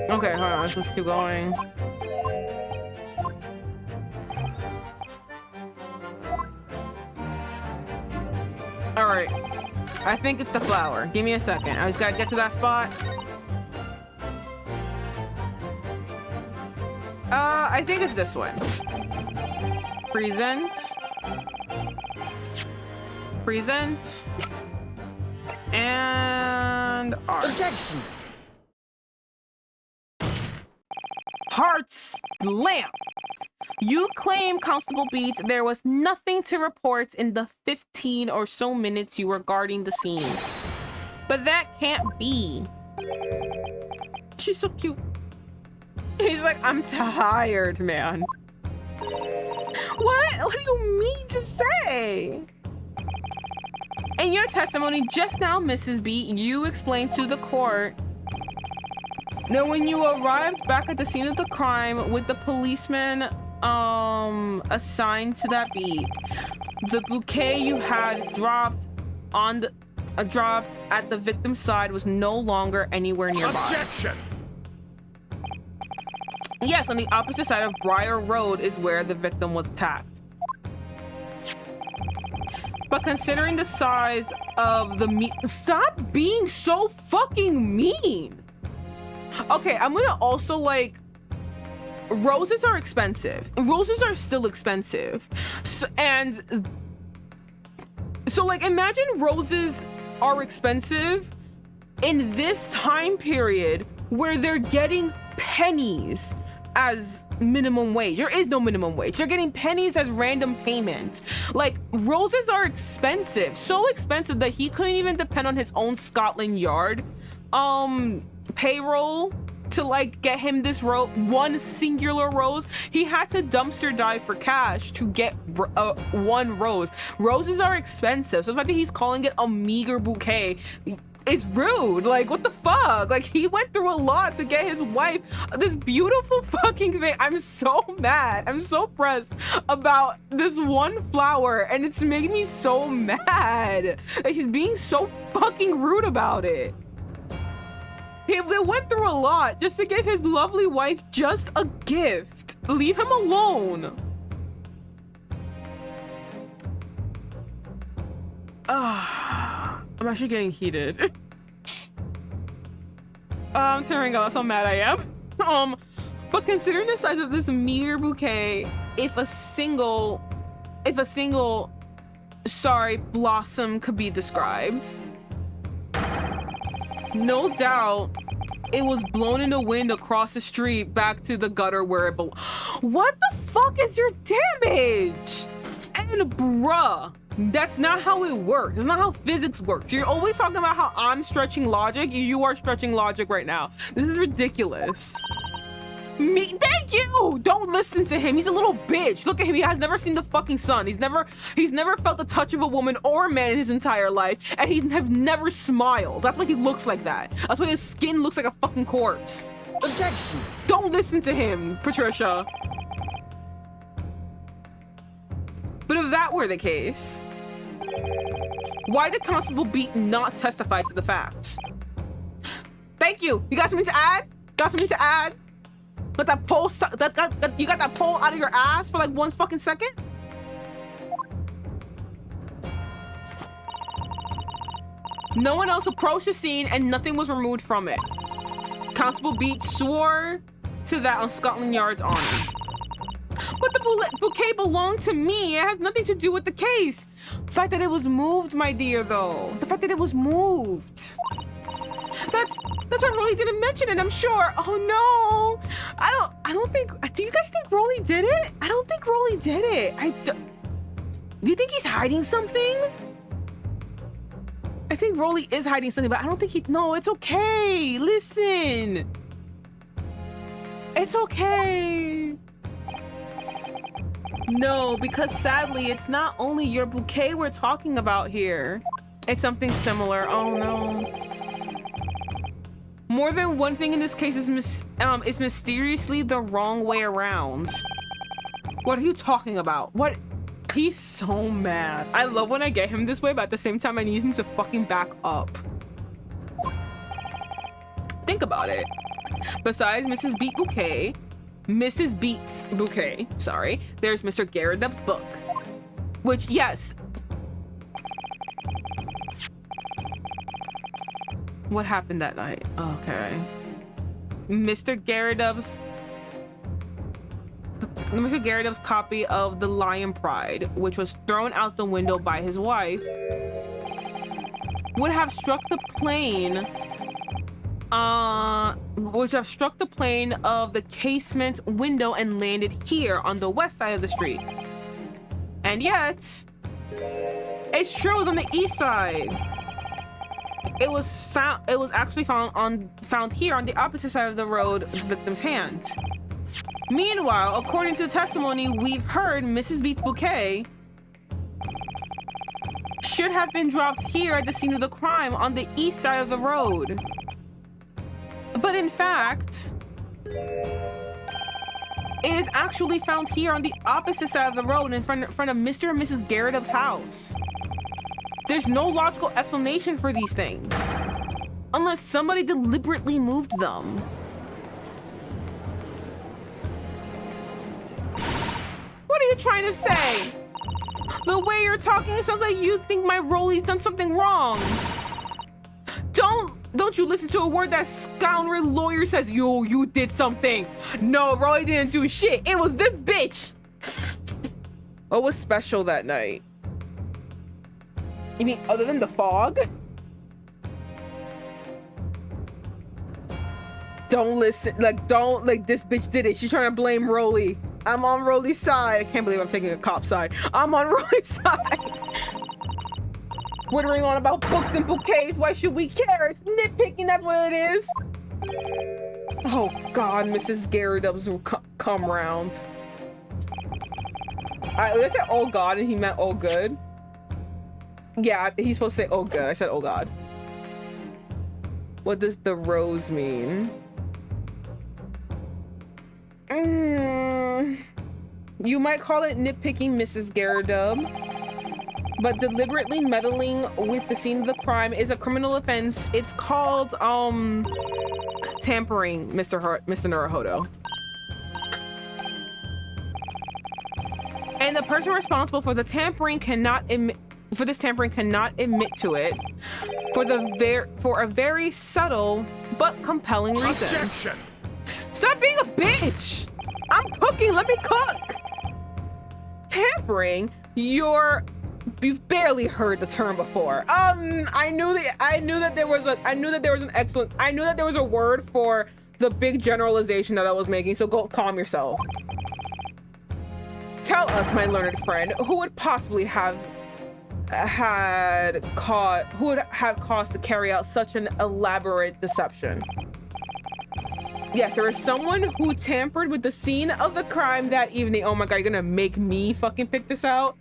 Okay, hold on, let's just keep going. All right, I think it's the flower. Give me a second. I just gotta get to that spot. I think it's this one. Present. Present. And art. Objection. Heart's lamp. You claim, Constable Beats, there was nothing to report in the 15 or so minutes you were guarding the scene. But that can't be. She's so cute. He's like, I'm tired, man. What? What do you mean to say? In your testimony just now, Mrs. B, you explained to the court that when you arrived back at the scene of the crime with the policeman assigned to that beat, the bouquet you had dropped on the dropped at the victim's side was no longer anywhere nearby. Objection. Yes, on the opposite side of Briar Road is where the victim was attacked. But considering the size of the stop being so fucking mean. Okay, I'm gonna also like, roses are expensive. Roses are still expensive. So like, imagine roses are expensive in this time period where they're getting pennies as minimum wage. There is no minimum wage. They're getting pennies as random payment. Like, roses are expensive. So expensive that he couldn't even depend on his own Scotland Yard payroll to like get him this one singular rose. He had to dumpster dive for cash to get one rose. Roses are expensive. So the fact that he's calling it a meager bouquet, it's rude. Like, what the fuck? Like, he went through a lot to get his wife this beautiful fucking thing. I'm so mad. I'm so pressed about this one flower, and it's making me so mad. Like, he's being so fucking rude about it. He went through a lot just to give his lovely wife just a gift. Leave him alone. I'm actually getting heated. Tearing up, that's how mad I am. But considering the size of this meager bouquet, if a single blossom could be described, no doubt it was blown in the wind across the street back to the gutter where it belonged. What the fuck is your damage? And bruh, that's not how it works. It's not how physics works. You're always talking about how I'm stretching logic. You are stretching logic right now. This is ridiculous. Thank you. Don't listen to him. He's a little bitch. Look at him. He has never seen the fucking sun. He's never felt the touch of a woman or a man in his entire life, and he have never smiled. That's why he looks like that. That's why his skin looks like a fucking corpse. Objection. Don't listen to him, Patricia. But if that were the case, why did Constable Beat not testify to the fact? Thank you. You got something to add? Got that pole, you got that pole out of your ass for like 1 fucking second? No one else approached the scene and nothing was removed from it. Constable Beat swore to that on Scotland Yard's honor. But the bouquet belonged to me. It has nothing to do with the case. The fact that it was moved, my dear, though. The fact that it was moved. That's what Rolly didn't mention, and I'm sure. Oh no. I don't think. Do you guys think Rolly did it? I don't think Rolly did it. Do you think he's hiding something? I think Rolly is hiding something, but I don't think no, it's okay. Listen. It's okay. No, because sadly, it's not only your bouquet we're talking about here. It's something similar. Oh no. More than one thing in this case is mysteriously the wrong way around. What are you talking about? What? He's so mad. I love when I get him this way, but at the same time, I need him to fucking back up. Think about it. Besides Mrs. Beat's bouquet, sorry, there's Mr. Garridub's book. Which, yes. What happened that night? Okay. Mr. Garridub's copy of The Lion Pride, which was thrown out the window by his wife, would have struck the plane of the casement window and landed here on the west side of the street. And yet, it's true, it was on the east side. It was actually found here on the opposite side of the road, the victim's hand. Meanwhile, according to the testimony we've heard, Mrs. Beat's bouquet should have been dropped here at the scene of the crime on the east side of the road. But in fact, it is actually found here on the opposite side of the road in front of Mr. and Mrs. Garridub's house. There's no logical explanation for these things, unless somebody deliberately moved them. What are you trying to say? The way you're talking, it sounds like you think my Rolly's done something wrong. Don't you listen to a word that scoundrel lawyer says. You did something. No, Rolly didn't do shit. It was this bitch. What was special that night? You mean other than the fog? Don't listen, this bitch did it. She's trying to blame Rolly. I'm on Rolly's side. I can't believe I'm taking a cop side. I'm on Rolly's side. Twittering on about books and bouquets. Why should we care? It's nitpicking, that's what it is. Oh God, Mrs. Garridub's will come round. I said oh God and he meant oh good. Yeah, he's supposed to say oh good. I said oh God. What does the rose mean? You might call it nitpicking, Mrs. Garridub, but deliberately meddling with the scene of the crime is a criminal offense. It's called tampering, Mr. Naruhodo. And the person responsible for the tampering cannot admit to it for a very subtle but compelling reason. Objection! Stop being a bitch! I'm cooking, let me cook! Tampering? You've barely heard the term before. I knew that there was a word for the big generalization that I was making, so go calm yourself. Tell us, my learned friend, who would possibly have cause to carry out such an elaborate deception? Yes, there is someone who tampered with the scene of the crime that evening. Oh my God, you're gonna make me fucking pick this out?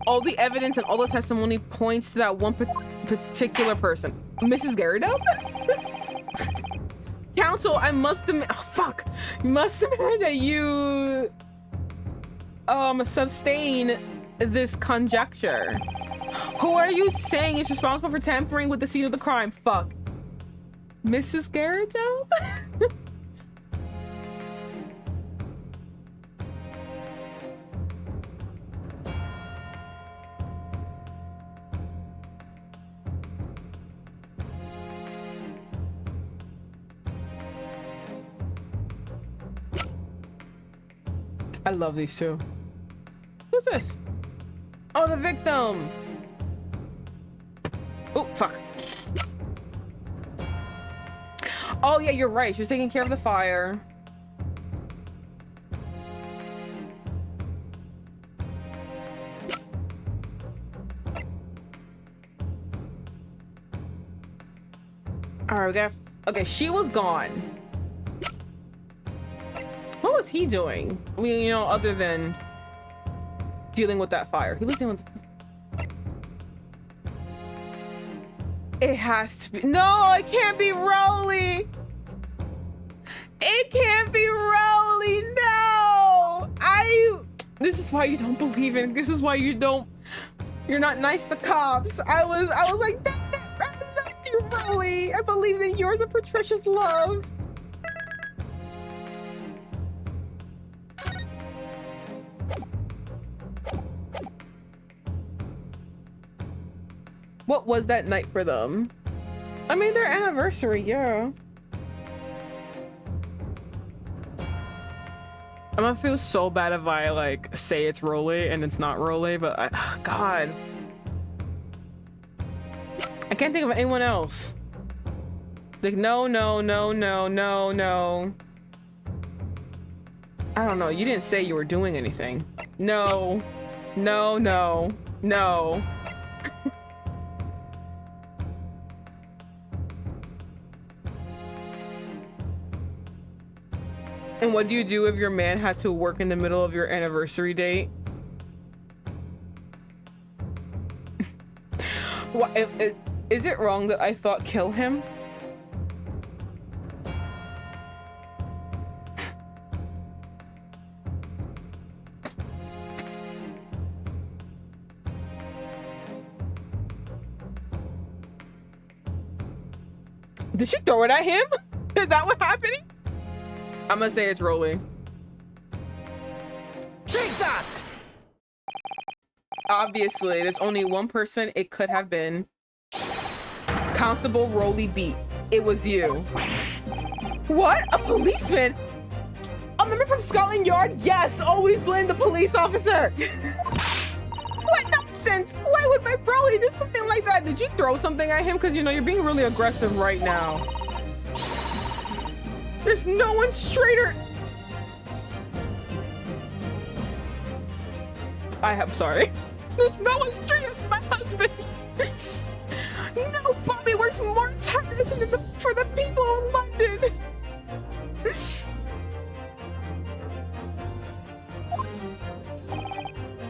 All the evidence and all the testimony points to that one particular person. Mrs. Garridub? Counsel, I must admit, oh fuck. You must admit that you sustain this conjecture. Who are you saying is responsible for tampering with the scene of the crime? Fuck. Mrs. Garridub? I love these two. Who's this? Oh, the victim. Oh, fuck. Oh, yeah, you're right. She was taking care of the fire. All right, we got... Okay, she was gone. What was he doing? I mean, you know, other than dealing with that fire. He was dealing with... It has to be... No, it can't be Rolly! It can't be Rolly, no! This is why you don't believe in... This is why you don't... You're not nice to cops. I was like, no, not you, Rolly. I believe in yours and Patricia's love. What was that night for them? I mean, their anniversary, yeah. I'm gonna feel so bad if I like say it's Rolly and it's not Rolly, but God. I can't think of anyone else. Like, no. I don't know, you didn't say you were doing anything. No. And what do you do if your man had to work in the middle of your anniversary date? What, is it wrong that I thought kill him? Did she throw it at him? Is that what happened? I'm gonna say it's Rolly. Take that! Obviously, there's only one person it could have been. Constable Rolly beat. It was you. What? A policeman? A member from Scotland Yard? Yes, always blame the police officer. What nonsense? Why would my Rolly do something like that? Did you throw something at him? Because you know you're being really aggressive right now. There's no one straighter. I'm sorry. There's no one straighter than my husband. No, Bobby works more tirelessly for the people of London.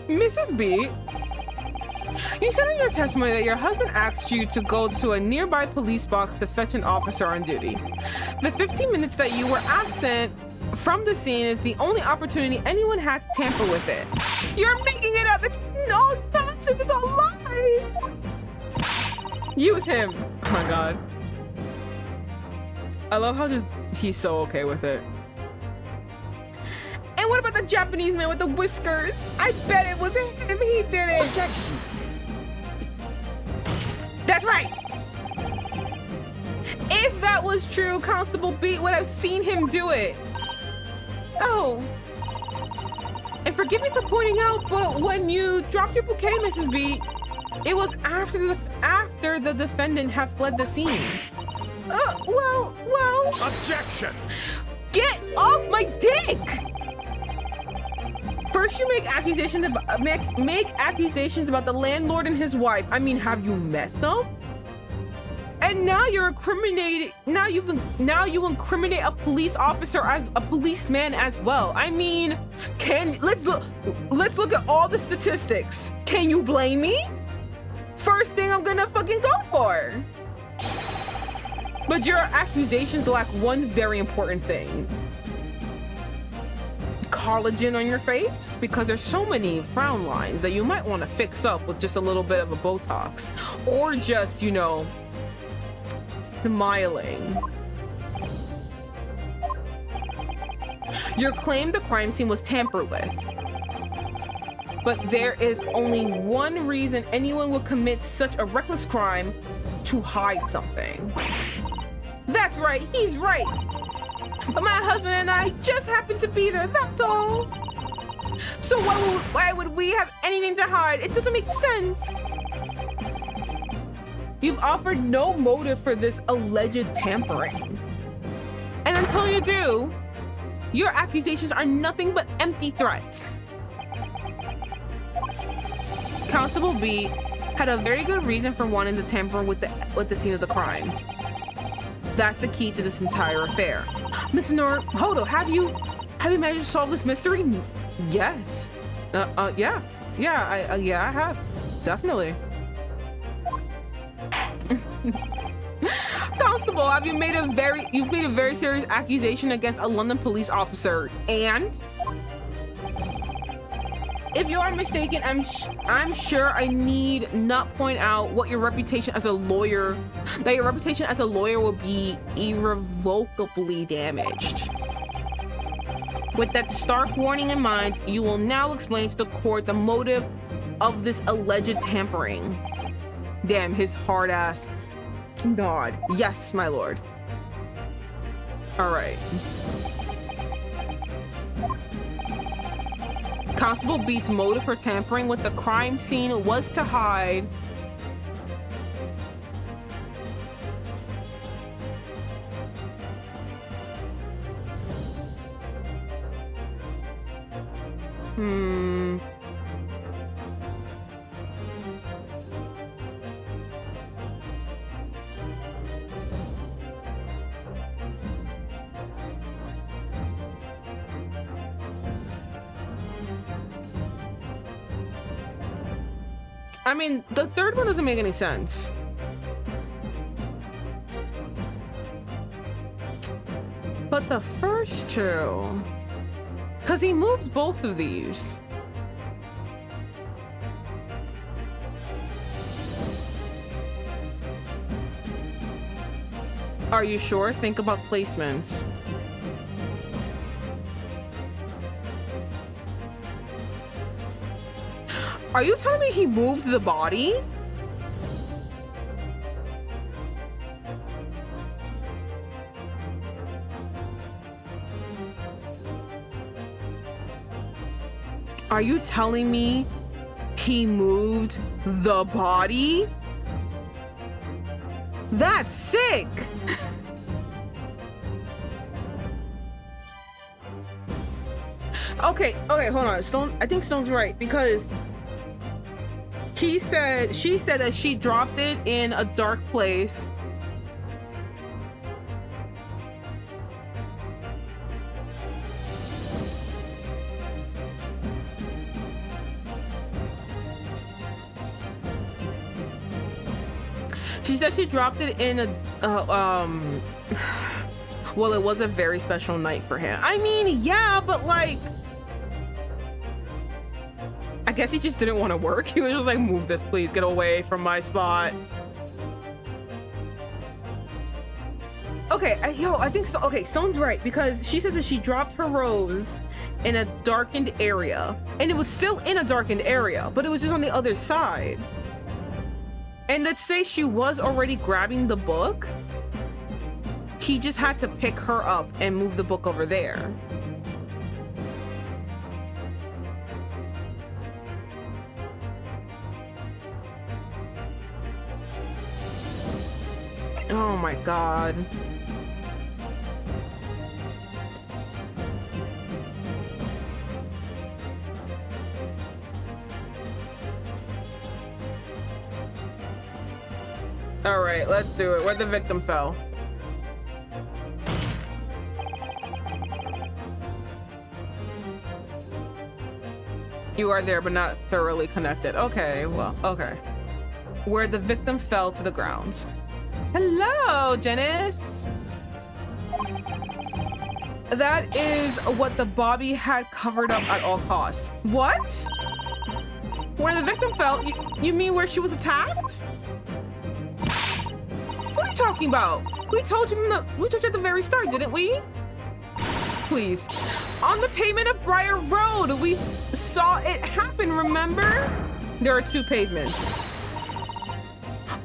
Mrs. B, you said in your testimony that your husband asked you to go to a nearby police box to fetch an officer on duty. The 15 minutes that you were absent from the scene is the only opportunity anyone had to tamper with it. You're making it up. It's no nonsense. It's all lies. Use him. Oh my God. I love how just he's so okay with it. And what about the Japanese man with the whiskers? I bet it was him. He did it. Objection. That's right. If that was true, Constable Beat would have seen him do it. Oh. And forgive me for pointing out, but when you dropped your bouquet, Mrs. Beat, it was after the defendant had fled the scene. Well. Objection. Get off my dick! First, you make accusations about the landlord and his wife. I mean, have you met them? And now you're incriminating. Now you incriminate a police officer as a policeman as well. I mean, let's look at all the statistics. Can you blame me? First thing I'm gonna fucking go for. But your accusations lack one very important thing. Collagen on your face, because there's so many frown lines that you might want to fix up with just a little bit of a Botox, or just, you know, smiling. Your claim the crime scene was tampered with, but there is only one reason anyone would commit such a reckless crime: to hide something. That's right, he's right. But my husband and I just happened to be there, that's all. So why would we have anything to hide? It doesn't make sense. You've offered no motive for this alleged tampering. And until you do, your accusations are nothing but empty threats. Constable B had a very good reason for wanting to tamper with the scene of the crime. That's the key to this entire affair. Mr. Norohodo, have you managed to solve this mystery? Yes. Yeah, I have. Definitely. Constable, you've made a very serious accusation against a London police officer, and if you are mistaken, I'm sure I need not point out what your reputation as a lawyer, that your reputation as a lawyer will be irrevocably damaged. With that stark warning in mind, you will now explain to the court the motive of this alleged tampering. Damn, his hard ass nod. Yes, my lord. All right. Constable Beat's motive for tampering with the crime scene was to hide I mean, the third one doesn't make any sense. But the first two, because he moved both of these. Are you sure? Think about placements. Are you telling me he moved the body? Are you telling me he moved the body? That's sick. Okay, hold on. I think Stone's right, because she said that she dropped it in a dark place. She said she dropped it in a well, it was a very special night for him. I mean, yeah, but like, I guess he just didn't want to work. He was just like, move this, please, get away from my spot. Okay, I think so. Okay, Stone's right, because she says that she dropped her rose in a darkened area, and it was still in a darkened area, but it was just on the other side. And let's say she was already grabbing the book. He just had to pick her up and move the book over there. Oh my god. All right, let's do it. Where the victim fell. You are there, but not thoroughly connected. Okay, well, okay. Where the victim fell to the ground. Hello, Janice. That is what the Bobby had covered up at all costs. What? Where the victim fell? You mean where she was attacked? What are you talking about? We told you at the very start, didn't we? Please. On the pavement of Briar Road, we saw it happen, remember? There are two pavements.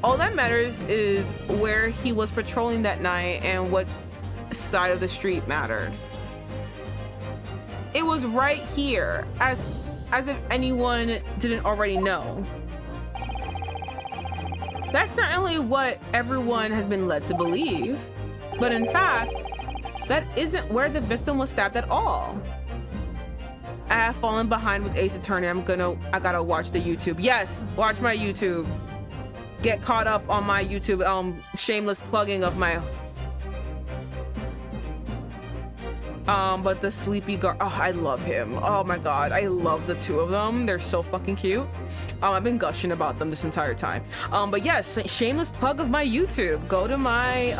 All that matters is where he was patrolling that night and what side of the street mattered. it was right here, as if anyone didn't already know. That's certainly what everyone has been led to believe. But in fact, that isn't where the victim was stabbed at all. I have fallen behind with Ace Attorney. I gotta watch the YouTube. Yes, watch my YouTube. Get caught up on my YouTube, shameless plugging of my... but the sleepy guard, oh, I love him. Oh my god, I love the two of them. They're so fucking cute. I've been gushing about them this entire time. But yes, shameless plug of my YouTube. Go to my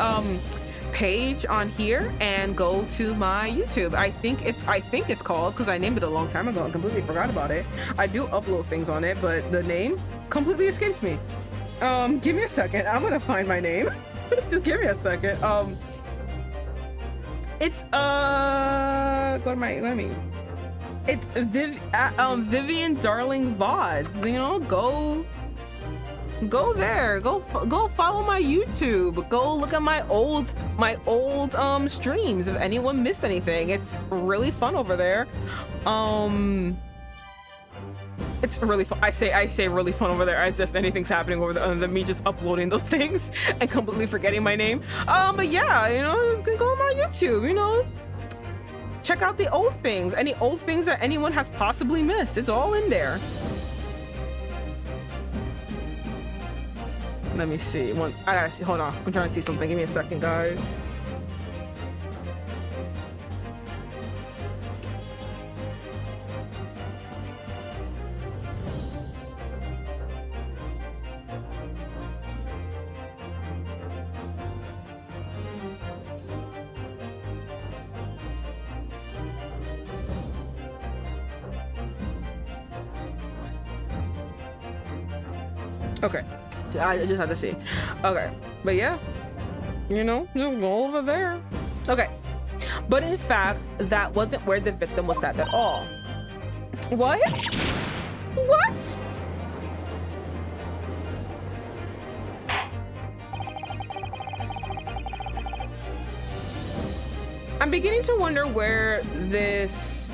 page on here and go to my YouTube. I think it's called, because I named it a long time ago and completely forgot about it. I do upload things on it, but the name completely escapes me. Give me a second. I'm gonna find my name. Just give me a second. It's it's Vivian Darling Vods. You know, go there. Go follow my YouTube. Go look at my old streams if anyone missed anything. It's really fun over there. It's really fun. I say really fun over there as if anything's happening over there other than me just uploading those things and completely forgetting my name. But yeah, you know, just go on my YouTube, you know. Check out the old things. Any old things that anyone has possibly missed. It's all in there. Let me see. I gotta see. Hold on. I'm trying to see something. Give me a second, guys. Okay, I just have to see. Okay, but yeah, you know, just go over there. Okay, but in fact, that wasn't where the victim was stabbed at all. What? What? I'm beginning to wonder where this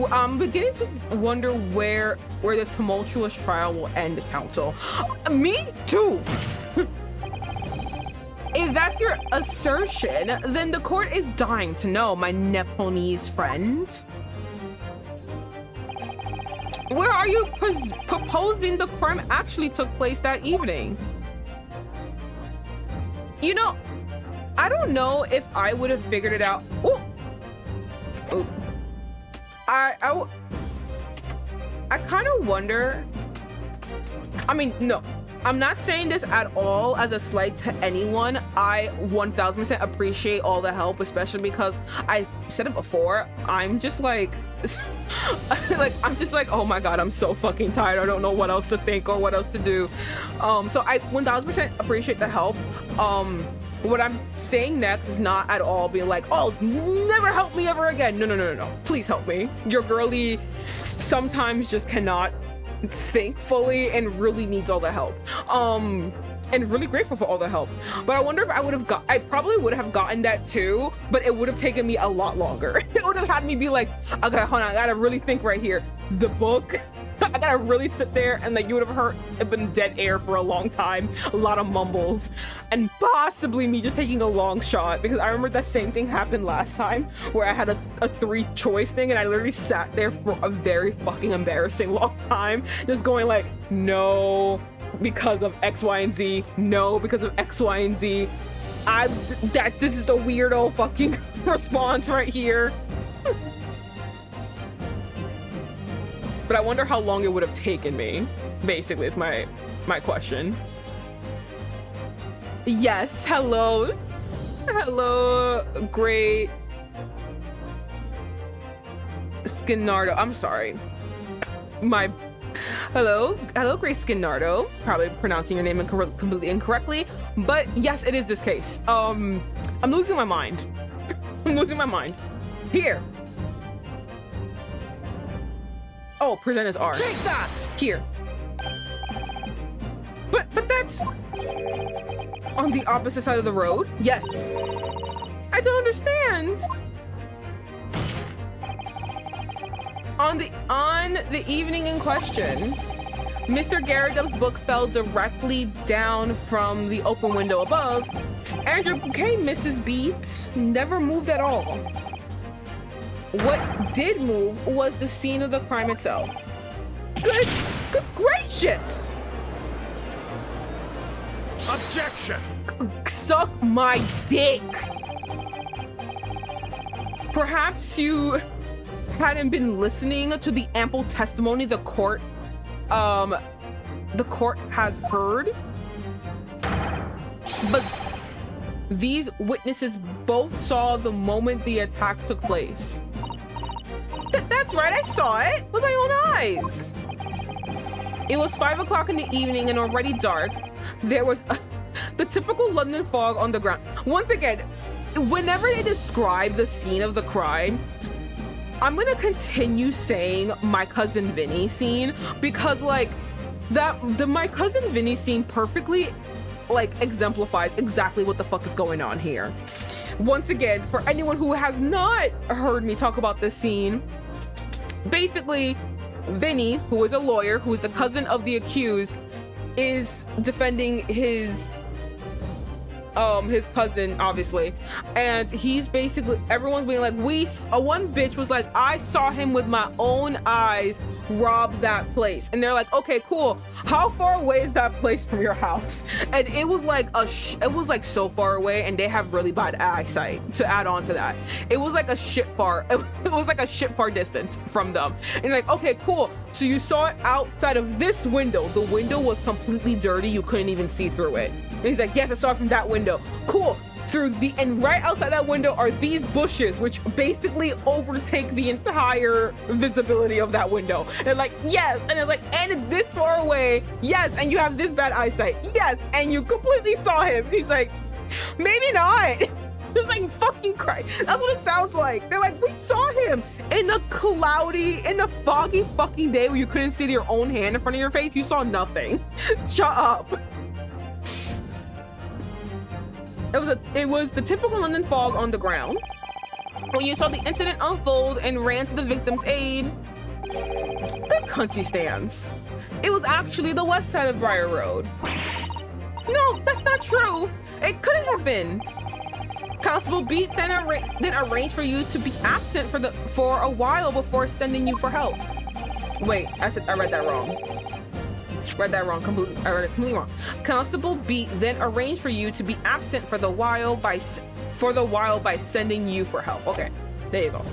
I'm beginning to wonder where this tumultuous trial will end, Council. Me too. If that's your assertion, then the court is dying to know, my Nepalese friend. Where are you proposing the crime actually took place that evening? You know, I don't know if I would have figured it out. Ooh. Ooh. I kind of wonder. I mean, no, I'm not saying this at all as a slight to anyone. I 1000% appreciate all the help, especially because I said it before. I'm just like, I'm just like, oh my god, I'm so fucking tired. I don't know what else to think or what else to do. So I 1000% appreciate the help. What I'm saying next is not at all being like, oh, never help me ever again. No. Please help me. Your girly sometimes just cannot think fully and really needs all the help. And really grateful for all the help. But I wonder if I probably would have gotten that too, but it would have taken me a lot longer. It would have had me be like, okay, hold on, I gotta really think right here. The book, I gotta really sit there, and like you would have heard it been dead air for a long time, a lot of mumbles, and possibly me just taking a long shot, because I remember that same thing happened last time where I had a 3-choice thing and I literally sat there for a very fucking embarrassing long time, just going like, no, because of X, Y, and Z, no, because of X, Y, and Z. This is the weirdo fucking response right here. But I wonder how long it would have taken me, basically, is my question. Yes, hello. Hello, great Skinardo. I'm sorry. Hello, Grace Skinardo. Probably pronouncing your name completely incorrectly, but yes, it is this case. I'm losing my mind. I'm losing my mind. Here. Oh, present as R. Take that! Here. But that's on the opposite side of the road. Yes. I I don't understand. On the evening in question, Mr. Garridub's book fell directly down from the open window above, and your bouquet, Mrs. Beat, never moved at all. What did move was the scene of the crime itself. Good gracious! Objection! Suck my dick! Perhaps you hadn't been listening to the ample testimony the court has heard, but these witnesses both saw the moment the attack took place. That's right, I saw it with my own eyes. It was 5 o'clock in the evening and already dark. There was the typical London fog on the ground. Once again, whenever they describe the scene of the crime, I'm gonna continue saying my cousin Vinny scene, because like the my cousin Vinny scene perfectly like exemplifies exactly what the fuck is going on here. Once again, for anyone who has not heard me talk about this scene, basically Vinny, who is a lawyer, who is the cousin of the accused, is defending his cousin, obviously, and he's basically, everyone's being like, one bitch was like, I saw him with my own eyes rob that place, and they're like, okay, cool, how far away is that place from your house? And it was like it was like so far away, and they have really bad eyesight to add on to that. It was like a shit far distance from them, and like, okay, cool, so you saw it outside of this window. The window was completely dirty, you couldn't even see through it. And he's like, yes, I saw it from that window. Cool. And right outside that window are these bushes, which basically overtake the entire visibility of that window. And like, yes. And it's like, and it's this far away. Yes. And you have this bad eyesight. Yes. And you completely saw him. He's like, maybe not. It's like, fucking Christ. That's what it sounds like. They're like, we saw him in a foggy fucking day where you couldn't see your own hand in front of your face. You saw nothing. Shut up. It was the typical London fog on the ground. When you saw the incident unfold and ran to the victim's aid, the country stands. It was actually the west side of Briar Road. No, that's not true. It couldn't have been. Constable Beat then arranged for you to be absent for a while before sending you for help. Wait, I read that wrong. I read it completely wrong. Constable Beat then arranged for you to be absent for the while by sending you for help. Okay, there you go.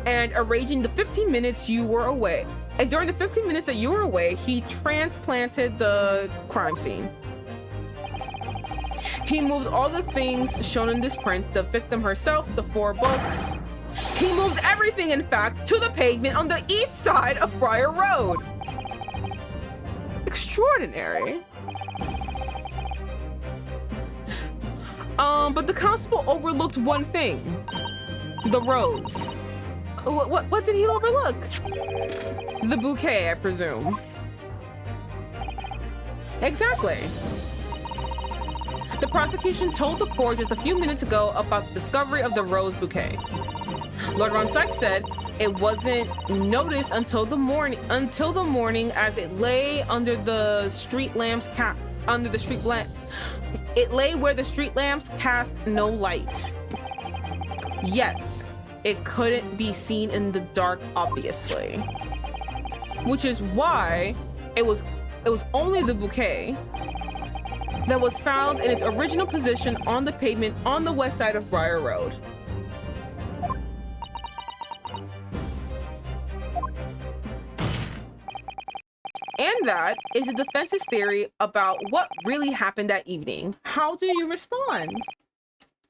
And arranging the 15 minutes you were away. And during the 15 minutes that you were away, he transplanted the crime scene. He moved all the things shown in this print, the victim herself, the 4 books. He moved everything, in fact, to the pavement on the east side of Briar Road. Extraordinary. But the constable overlooked one thing. The rose. What did he overlook? The bouquet, I presume. Exactly. The prosecution told the court just a few minutes ago about the discovery of the rose bouquet. Lord Von Sykes said it wasn't noticed until the morning as it lay under the street lamps It lay where the street lamps cast no light. Yes, it couldn't be seen in the dark, obviously. Which is why it was only the bouquet that was found in its original position on the pavement on the west side of Briar Road. And that is the defense's theory about what really happened that evening. How do you respond?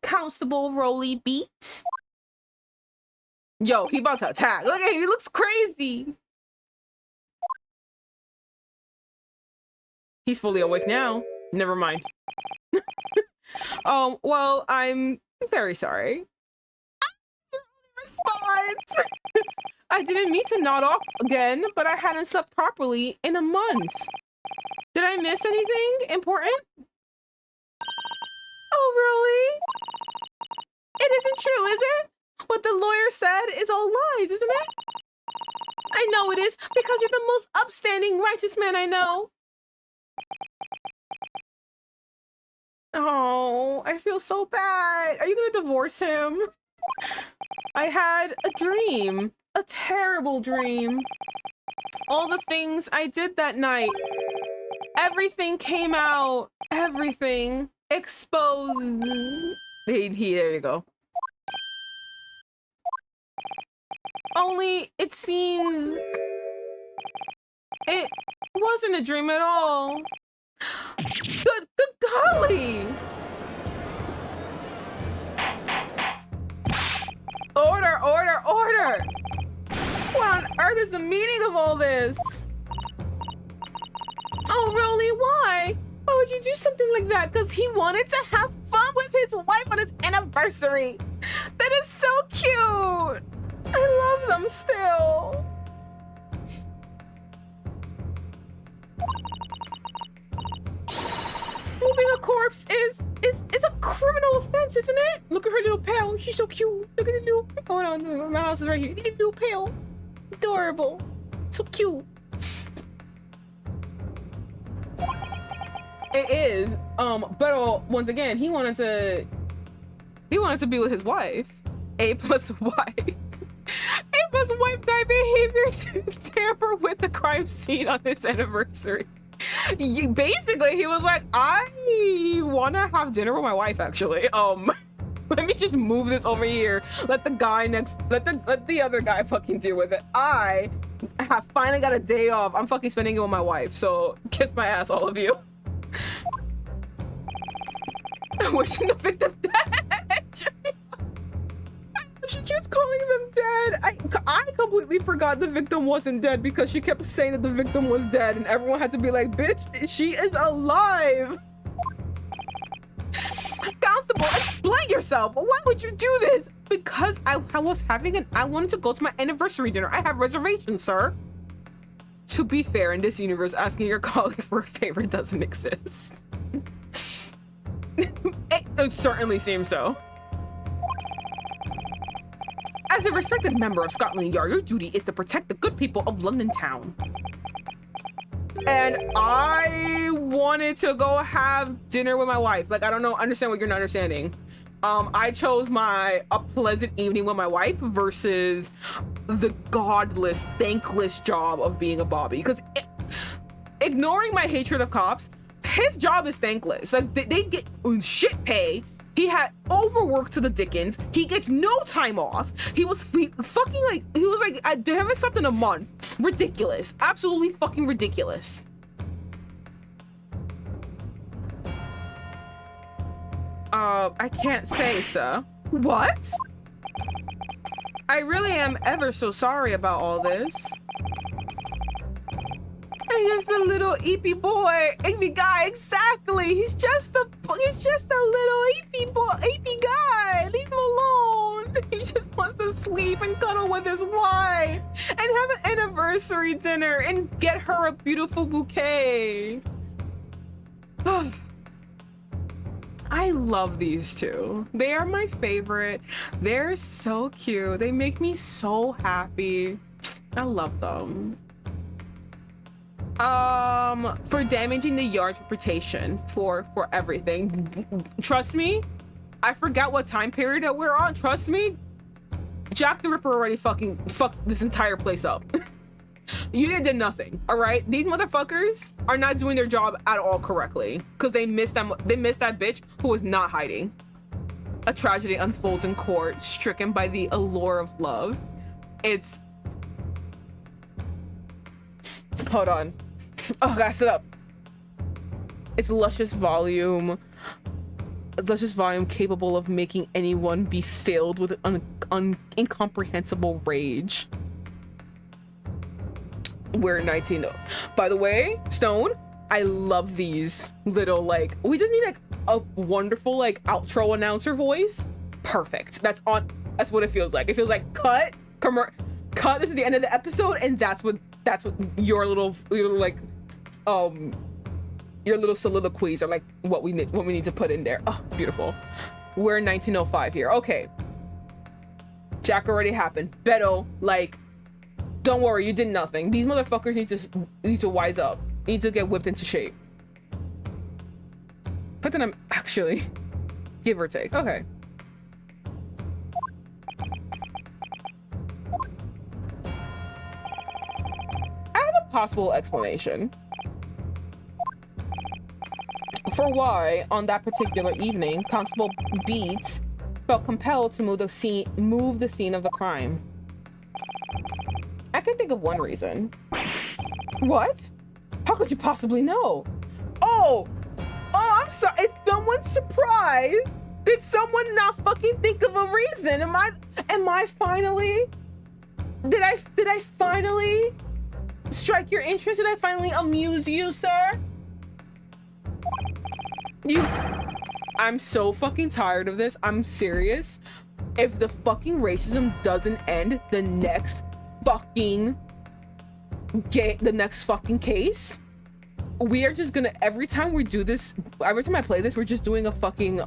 Constable Rolly Beat? Yo, he about to attack. Look at him, he looks crazy. He's fully awake now. Never mind. Well, I'm very sorry. Response. I didn't mean to nod off again, but I hadn't slept properly in a month. Did I miss anything important? Oh, really? It isn't true, is it? What the lawyer said is all lies, isn't it? I know it is, because you're the most upstanding, righteous man I know. Oh, I feel so bad. Are you gonna divorce him? I had a dream. A terrible dream. All the things I did that night. Everything came out. Everything exposed. There you go. Only it seems it wasn't a dream at all. Good golly! Order, order, order! What on earth is the meaning of all this? Oh, really? Why? Why would you do something like that? Because he wanted to have fun with his wife on his anniversary. That is so cute. I love them still. Moving a corpse is a criminal offense, isn't it? Look at her little pail. She's so cute. Look at the little. Oh no, my house is right here. Look at the little pail. Adorable. So cute. It is. But once again, he wanted to be with his wife. A plus wife. A plus wife guy behavior to tamper with the crime scene on his anniversary. Basically, he was like, I want to have dinner with my wife, actually. Let me just move this over here. Let the guy let the other guy fucking deal with it. I have finally got a day off. I'm fucking spending it with my wife, so kiss my ass, all of you. Wishing the victim dead. She keeps calling them dead. I completely forgot the victim wasn't dead because she kept saying that the victim was dead, and everyone had to be like, bitch, she is alive. Constable, explain yourself. Why would you do this? Because I wanted to go to my anniversary dinner. I have reservations, sir. To be fair, in this universe, asking your colleague for a favor doesn't exist. It certainly seems so. As a respected member of Scotland Yard, your duty is to protect the good people of London town. And I wanted to go have dinner with my wife. Like, I don't understand what you're not understanding. I chose a pleasant evening with my wife versus the godless, thankless job of being a Bobby. Because ignoring my hatred of cops, his job is thankless. Like, they get shit pay. He had overworked to the dickens. He gets no time off. They haven't slept in a month. Ridiculous. Absolutely fucking ridiculous. I can't say, sir. What? I really am ever so sorry about all this. He's a little eepy boy, eepy guy. Exactly. He's just a little eepy guy. Leave him alone. He just wants to sleep and cuddle with his wife and have an anniversary dinner and get her a beautiful bouquet. I love these two. They are my favorite. They're so cute. They make me so happy. I love them. For damaging the yard's reputation for everything. Trust me, I forgot what time period that we're on. Trust me, Jack the Ripper already fucking fucked this entire place up. You did nothing, all right? These motherfuckers are not doing their job at all correctly because they missed that bitch who was not hiding. A tragedy unfolds in court, stricken by the allure of love. Hold on. Oh, I gotta sit up. It's luscious volume capable of making anyone be filled with incomprehensible rage. We're 19. By the way, Stone, I love these little, like, we just need like a wonderful like outro announcer voice. Perfect. That's what it feels like. It feels like cut. This is the end of the episode, and that's what your little like your little soliloquies are like what we need to put in there. Oh, beautiful. We're in 1905 here. Okay. Jack already happened. Beto, like, don't worry, you did nothing. These motherfuckers need to wise up. Need to get whipped into shape. But then I'm actually, give or take. Okay. I have a possible explanation for why, on that particular evening, Constable Beats felt compelled to move the scene of the crime. I can think of one reason. What? How could you possibly know? Oh, I'm sorry. Is someone surprised? Did someone not fucking think of a reason? Am I finally? Did I finally strike your interest? Did I finally amuse you, sir? I'm so fucking tired of this. I'm serious. If the fucking racism doesn't end the next fucking case, we are just gonna, every time we do this, every time I play this, we're just doing a fucking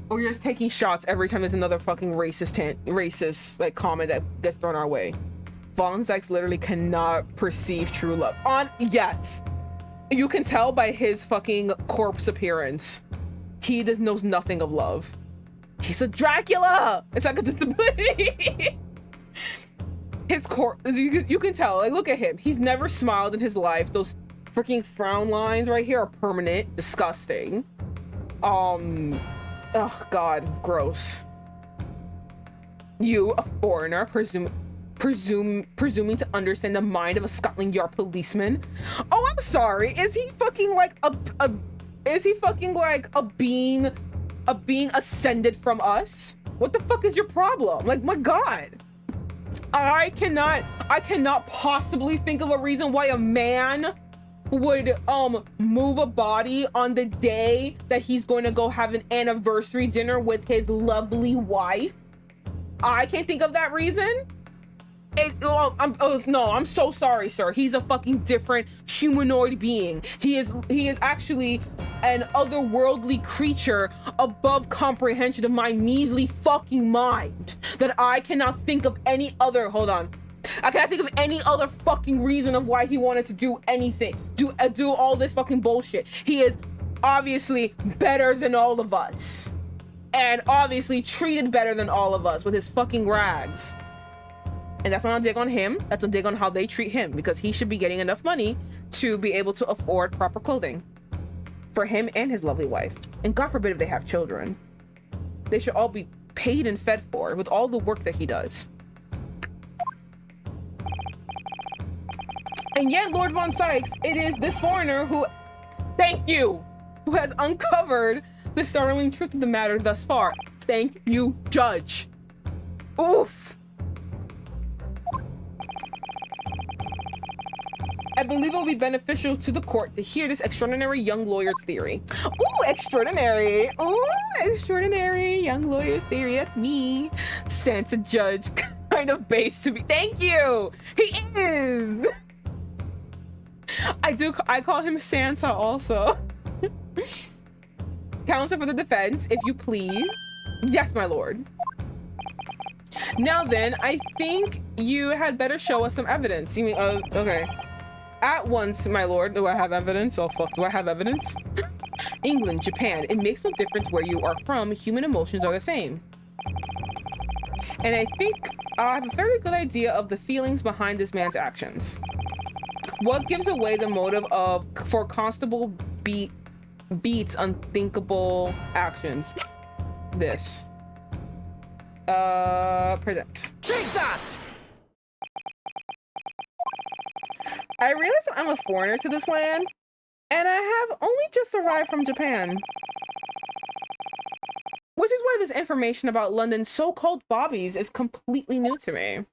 we're just taking shots every time there's another fucking racist like comment that gets thrown our way. Von Zyks literally cannot perceive true love. Yes, you can tell by his fucking corpse appearance. He just knows nothing of love. He's a Dracula. It's like a disability. His corpse, you can tell. Like, look at him. He's never smiled in his life. Those freaking frown lines right here are permanent. Disgusting. Oh God, gross. You, a foreigner, presuming to understand the mind of a Scotland Yard policeman. Oh, I'm sorry. Is he fucking like a being ascended from us? What the fuck is your problem? Like, my God. I cannot possibly think of a reason why a man would move a body on the day that he's going to go have an anniversary dinner with his lovely wife. I can't think of that reason. I'm so sorry, sir. He's a fucking different humanoid being. He is actually an otherworldly creature above comprehension of my measly fucking mind, that I cannot think of any other, I cannot think of any other fucking reason of why he wanted to do anything, do all this fucking bullshit. He is obviously better than all of us, and obviously treated better than all of us with his fucking rags. And that's not a dig on him. That's a dig on how they treat him, because he should be getting enough money to be able to afford proper clothing for him and his lovely wife. And God forbid if they have children. They should all be paid and fed for with all the work that he does. And yet, Lord Von Sykes, it is this foreigner who, thank you, who has uncovered the startling truth of the matter thus far. Thank you, Judge. Oof. I believe it will be beneficial to the court to hear this extraordinary young lawyer's theory. Ooh, extraordinary. Ooh, extraordinary young lawyer's theory. That's me. Santa Judge, kind of base to me. Thank you. He is. I call him Santa also. Counsel for the defense, if you please. Yes, my lord. Now then, I think you had better show us some evidence. You mean, okay. At once, my lord. Do I have evidence? Oh, fuck. Do I have evidence? England, Japan. It makes no difference where you are from. Human emotions are the same. And I think I have a fairly good idea of the feelings behind this man's actions. What gives away the motive for Constable Beats' unthinkable actions? This. Present. Take that! I realize that I'm a foreigner to this land, and I have only just arrived from Japan. Which is why this information about London's so-called bobbies is completely new to me.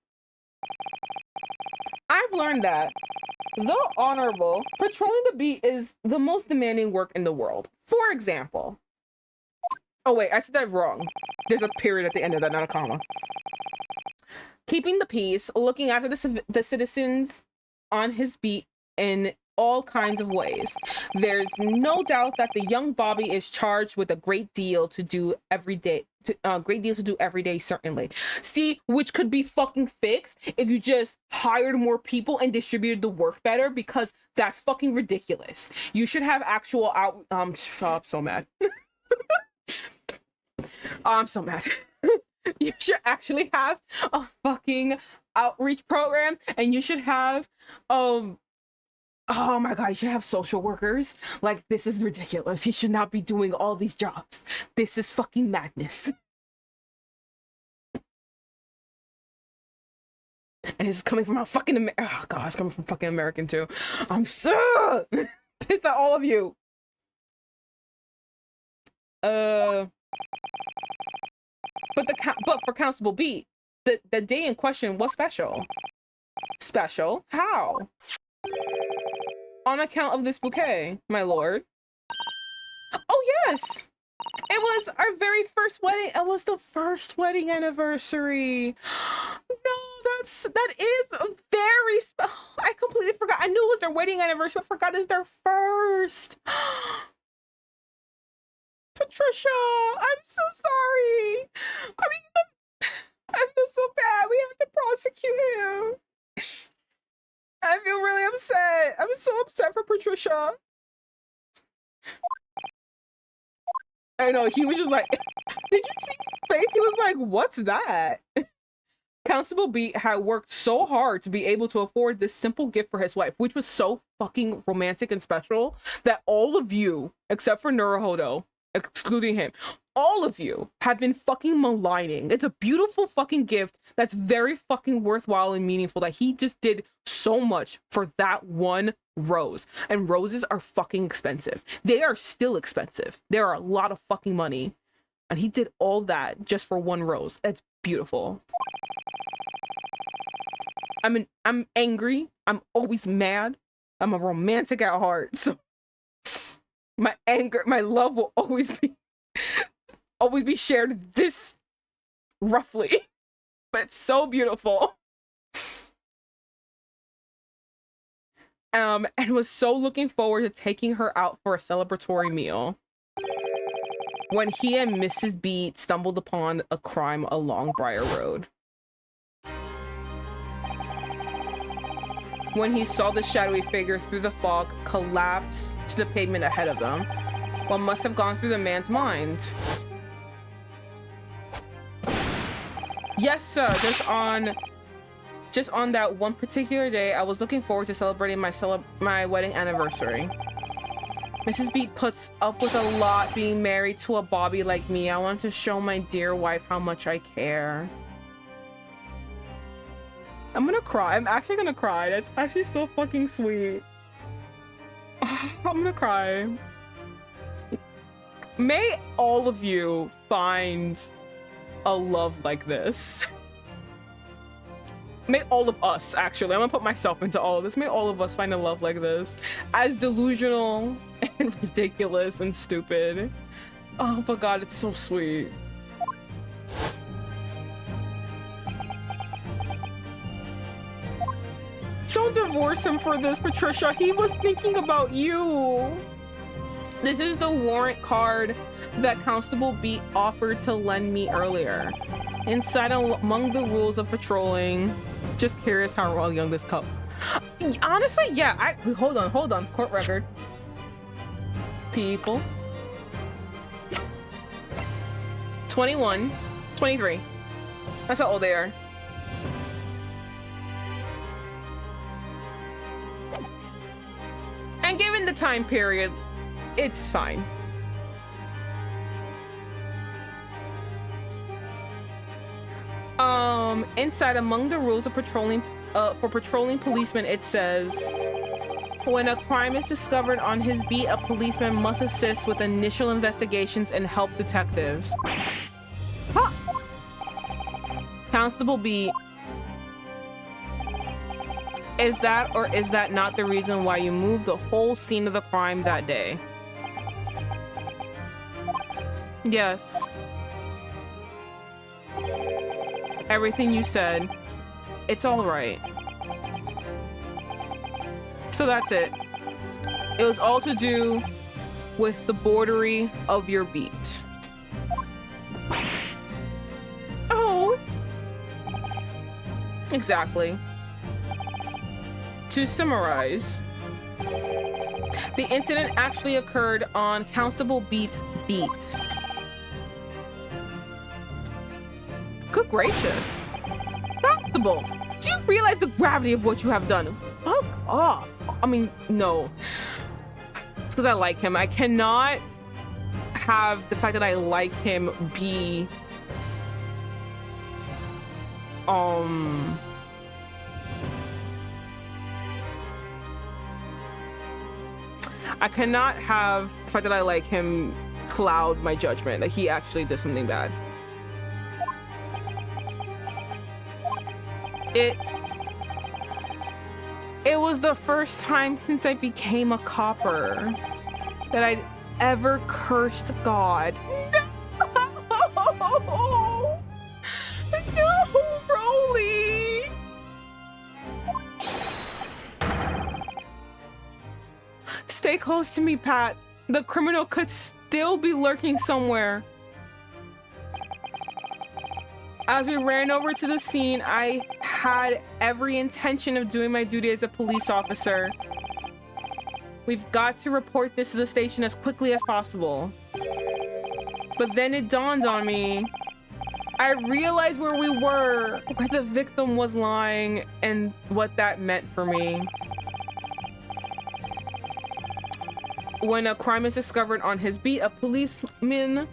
I've learned that, though honorable, patrolling the beat is the most demanding work in the world. For example... Oh wait, I said that wrong. There's a period at the end of that, not a comma. Keeping the peace, looking after the citizens on his beat in all kinds of ways. There's no doubt that the young Bobby is charged with a great deal to do every day. Great deal to do every day, certainly. See, which could be fucking fixed if you just hired more people and distributed the work better, because that's fucking ridiculous. You should have actual out. I'm so mad. I'm so mad. You should actually have a fucking outreach programs, and you should have oh my god, you should have social workers. Like, this is ridiculous. He should not be doing all these jobs. This is fucking madness. And this is coming from a fucking oh god, it's coming from fucking American too. I'm so pissed at all of you. But for Constable B, the day in question was special. Special? How? On account of this bouquet, my lord. Oh yes! It was our very first wedding. It was the first wedding anniversary. No, that is a very I completely forgot. I knew it was their wedding anniversary, but forgot it's their first. Patricia, I'm so sorry. I mean, I feel so bad. We have to prosecute him. I feel really upset. I'm so upset for Patricia. I know, he was just like, did you see his face? He was like, what's that? Constable B had worked so hard to be able to afford this simple gift for his wife, which was so fucking romantic and special that all of you, except for Nurahodo, excluding him, all of you have been fucking maligning. It's a beautiful fucking gift that's very fucking worthwhile and meaningful, that he just did so much for that one rose. And roses are fucking expensive. They are still expensive. They are a lot of fucking money. And he did all that just for one rose. It's beautiful. I'm angry. I'm always mad. I'm a romantic at heart. So my anger, my love will always be shared this roughly. But it's so beautiful. And was so looking forward to taking her out for a celebratory meal when he and Mrs. B stumbled upon a crime along Briar Road. When he saw the shadowy figure through the fog collapse to the pavement ahead of them, what must have gone through the man's mind? Yes, sir. Just on that one particular day, I was looking forward to celebrating my wedding anniversary. Mrs. B puts up with a lot being married to a Bobby like me. I want to show my dear wife how much I care. I'm gonna cry. I'm actually gonna cry. That's actually so fucking sweet. I'm gonna cry. May all of you find a love like this. May all of us, actually, I'm gonna put myself into all of this. May all of us find a love like this. As delusional and ridiculous and stupid. Oh, but God, it's so sweet. Don't divorce him for this, Patricia. He was thinking about you. This is the warrant card that Constable B offered to lend me earlier. Inside, among the rules of patrolling. Just curious how young this couple. Honestly, yeah. Hold on. Court record. People. 21, 23. That's how old they are. And given the time period, it's fine. Inside, among the rules of patrolling, for patrolling policemen, it says, when a crime is discovered on his beat, a policeman must assist with initial investigations and help detectives. Huh. Constable B, is that or is that not the reason why you moved the whole scene of the crime that day? Yes. Everything you said, it's all right. So that's it. It was all to do with the bordery of your beat. Oh. Exactly. To summarize, the incident actually occurred on Constable Beat's beat. Good gracious. Constable, do you realize the gravity of what you have done? Fuck off. I mean, no. It's because I like him. I cannot have the fact that I like him be I cannot have the fact that I like him cloud my judgment that he actually did something bad. It was the first time since I became a copper that I'd ever cursed God. No! No, Rolly! Stay close to me, Pat. The criminal could still be lurking somewhere. As we ran over to the scene, I had every intention of doing my duty as a police officer. We've got to report this to the station as quickly as possible. But then it dawned on me. I realized where we were, where the victim was lying, and what that meant for me. When a crime is discovered on his beat, a policeman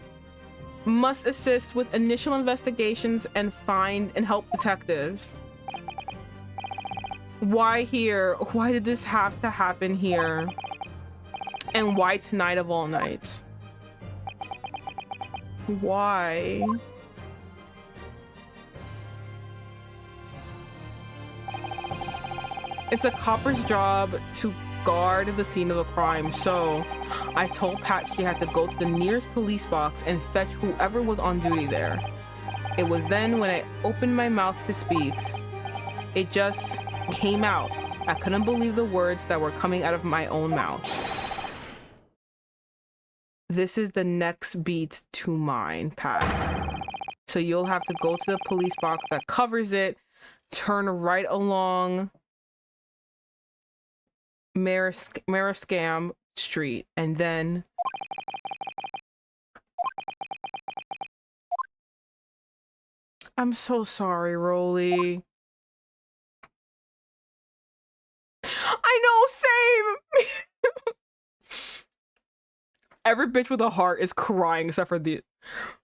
must assist with initial investigations and find and help detectives. Why here? Why did this have to happen here? And why tonight of all nights? Why? It's a copper's job to guard the scene of a crime, so I told Pat she had to go to the nearest police box and fetch whoever was on duty there. It was then when I opened my mouth to speak, it just came out. I couldn't believe the words that were coming out of my own mouth. This is the next beat to mine, Pat. So you'll have to go to the police box that covers it, turn right along Marascam Street, and then I'm so sorry, Rolly. I know, same. Every bitch with a heart is crying except for the.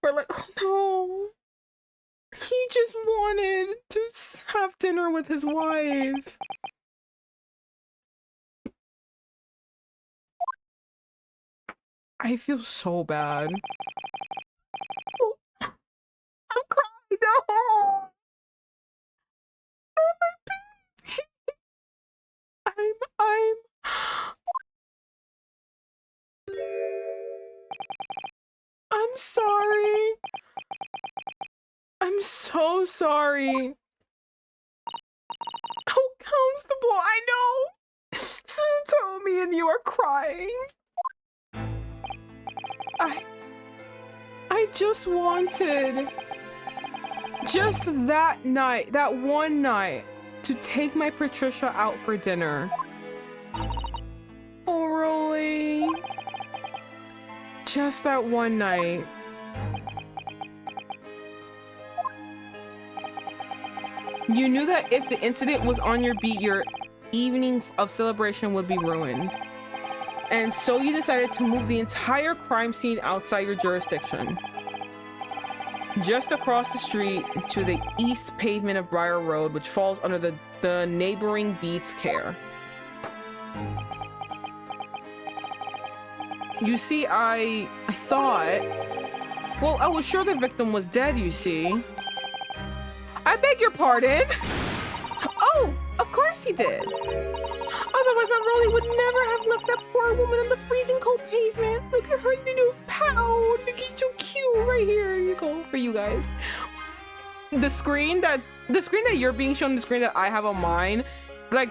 We're like, oh no. He just wanted to have dinner with his wife. I feel so bad. Oh, I'm crying. No. Oh, my baby. I'm sorry. I'm so sorry. Oh, Constable, I know. Susan told me and you are crying. I just wanted just that night, that one night, to take my Patricia out for dinner. Oh, Rolly. Just that one night. You knew that if the incident was on your beat, your evening of celebration would be ruined. And so you decided to move the entire crime scene outside your jurisdiction. Just across the street to the east pavement of Briar Road, which falls under the neighboring beat's care. You see, I thought... Well, I was sure the victim was dead, you see. I beg your pardon. Oh, of course he did. Otherwise, my Rolly would never have left that poor woman on the freezing cold pavement. Look at her little pout. Look, he's so cute. Right here you go for you guys. The screen that you're being shown, the screen that I have on mine, like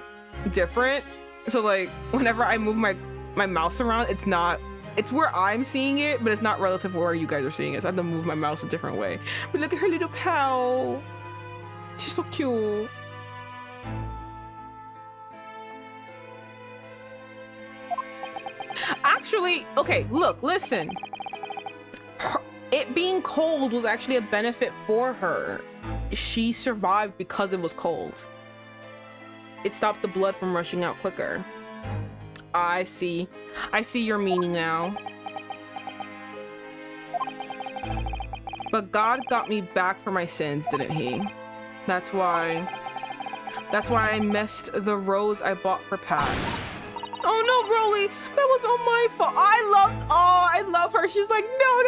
different. So like whenever I move my my mouse around, it's not, it's where I'm seeing it, but it's not relative to where you guys are seeing it. So I have to move my mouse a different way. But look at her little pal. She's so cute. Actually, okay, look, listen. It being cold was actually a benefit for her. She survived because it was cold. It stopped the blood from rushing out quicker. I see your meaning now. But God got me back for my sins, didn't he? That's why I missed the rose I bought for Pat. Oh no, Rolly, that was all my fault. I love her. She's like, no.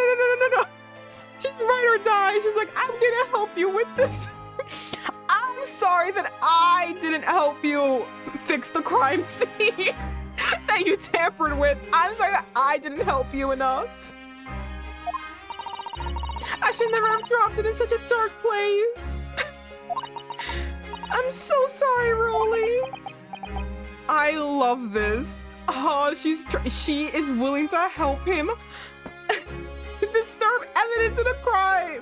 She's ride or die. She's like, I'm gonna help you with this. I'm sorry that I didn't help you fix the crime scene that you tampered with. I'm sorry that I didn't help you enough. I should never have dropped it in such a dark place. I'm so sorry, Rolly. I love this. Oh, she is willing to help him disturb evidence of a crime.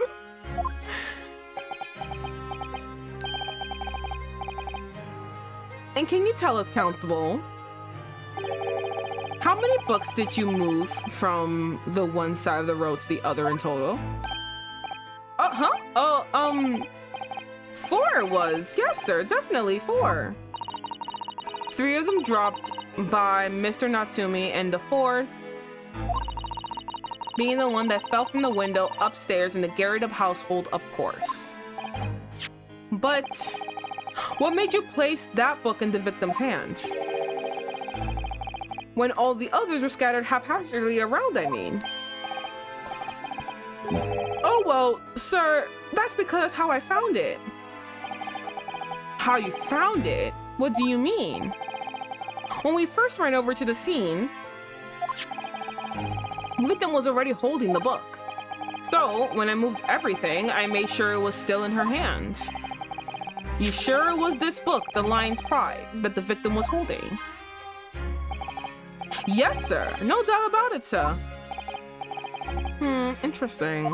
And can you tell us, Constable, how many books did you move from the one side of the road to the other in total? 4 it was. Yes, sir, definitely 4. 3 of them dropped by Mr. Natsumi, and the 4th being the one that fell from the window upstairs in the Garrett household, of course. But what made you place that book in the victim's hand? When all the others were scattered haphazardly around, I mean. Oh, well, sir, that's because that's how I found it. How you found it? What do you mean? When we first ran over to the scene, the victim was already holding the book. So, when I moved everything, I made sure it was still in her hands. You sure it was this book, The Lion's Pride, that the victim was holding? Yes, sir. No doubt about it, sir. Interesting.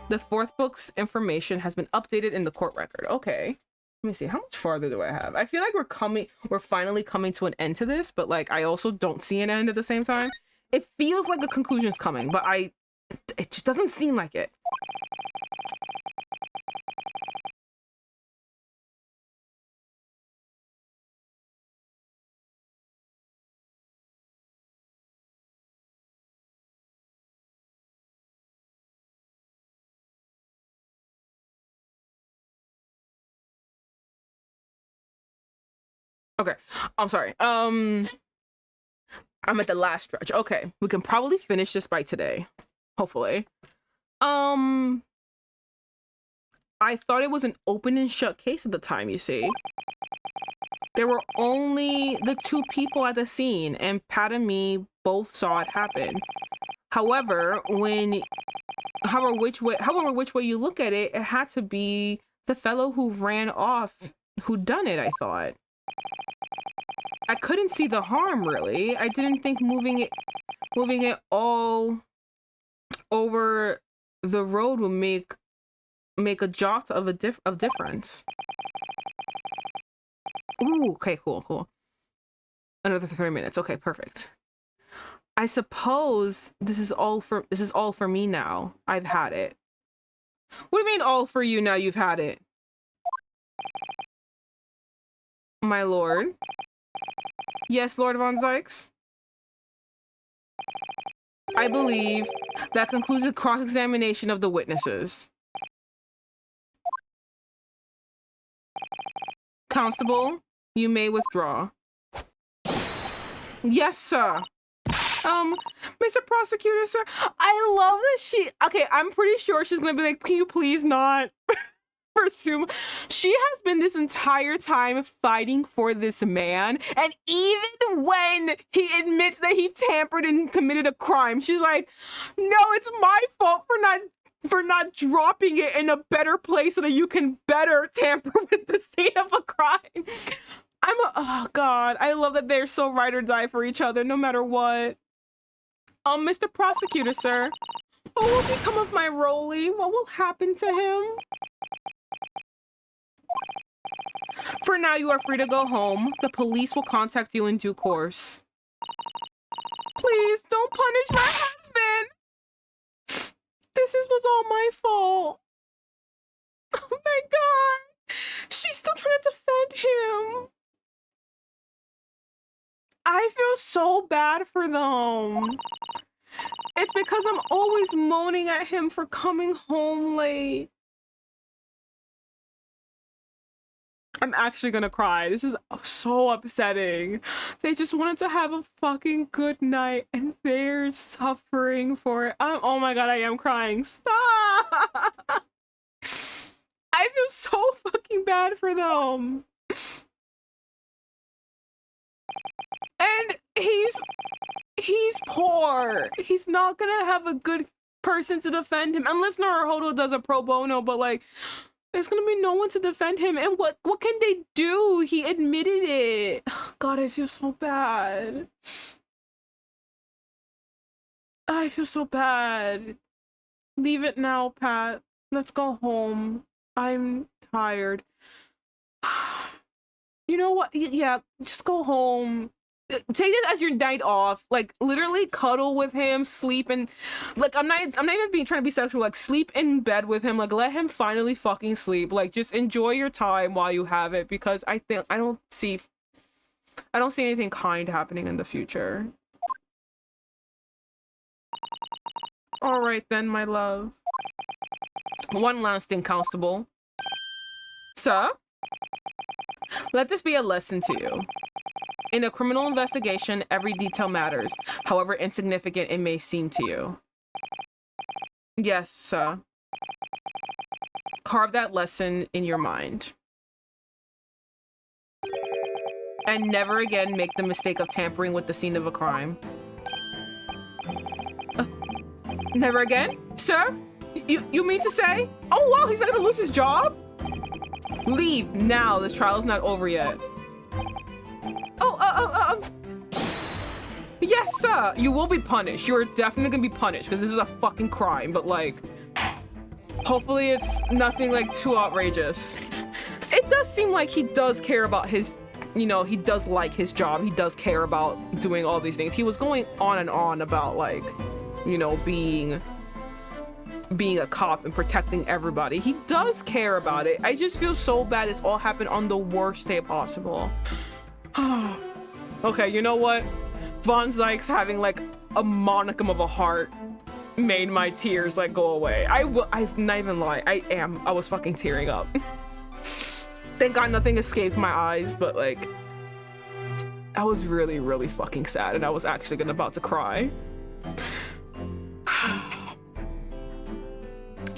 The 4th book's information has been updated in the court record. Okay. Let me see. How much farther do I have? I feel like we're finally coming to an end to this, but like I also don't see an end at the same time. It feels like a conclusion is coming, but it just doesn't seem like it. Okay, I'm sorry. I'm at the last stretch. Okay, we can probably finish this by today, hopefully. I thought it was an open and shut case at the time, you see. There were only the 2 people at the scene, and Pat and me both saw it happen. However, however which way you look at it, it had to be the fellow who ran off who done it, I thought. I couldn't see the harm, really. I didn't think moving it all over the road would make a jot of difference. Ooh, okay, cool. Another 30 minutes. Okay, perfect. I suppose this is all for me now. I've had it. What do you mean all for you now? You've had it, my lord. Yes, Lord Von Zykes. I believe that concludes the cross-examination of the witnesses. Constable, you may withdraw. Yes, sir. Mr. Prosecutor, sir, I love that okay, I'm pretty sure she's gonna be like, can you please not pursue? She has been this entire time fighting for this man, and even when he admits that he tampered and committed a crime, she's like, no, it's my fault for not dropping it in a better place so that you can better tamper with the scene of a crime. Oh God, I love that they're so ride or die for each other, no matter what. Mr. Prosecutor, sir. What will become of my Rolly? What will happen to him? For now, you are free to go home. The police will contact you in due course. Please don't punish my husband. Was all my fault. Oh my God. She's still trying to defend him. I feel so bad for them. It's because I'm always moaning at him for coming home late. I'm actually gonna cry. This is so upsetting. They just wanted to have a fucking good night and they're suffering for it. Oh my God, I am crying. Stop! I feel so fucking bad for them. And he's poor. He's not gonna have a good person to defend him unless Naruhodo does a pro bono, but like there's gonna be no one to defend him. And what can they do? He admitted it. God, I feel so bad. I feel so bad. Leave it now, Pat. Let's go home. I'm tired. You know what? Yeah, just go home. Take it as your night off. Like literally cuddle with him, sleep, and like I'm not even trying to be sexual. Like sleep in bed with him. Like let him finally fucking sleep. Like just enjoy your time while you have it, because I don't see anything kind happening in the future. All right then, my love. One last thing, Constable. Sir, let this be a lesson to you. In a criminal investigation, every detail matters, however insignificant it may seem to you. Yes, sir. Carve that lesson in your mind. And never again make the mistake of tampering with the scene of a crime. Never again? Sir? You mean to say? Oh wow, he's not gonna lose his job? Leave now, this trial is not over yet. Yes, sir. You will be punished. You're definitely gonna be punished because this is a fucking crime. But like, hopefully it's nothing like too outrageous. It does seem like he does care about his, you know, he does like his job. He does care about doing all these things. He was going on and on about like, you know, being a cop and protecting everybody. He does care about it. I just feel so bad this all happened on the worst day possible. Okay, you know what? Von Zykes having like a monicum of a heart made my tears like go away. I'm not even lying. I was fucking tearing up. Thank God nothing escaped my eyes, but like I was really, really fucking sad and I was actually about to cry.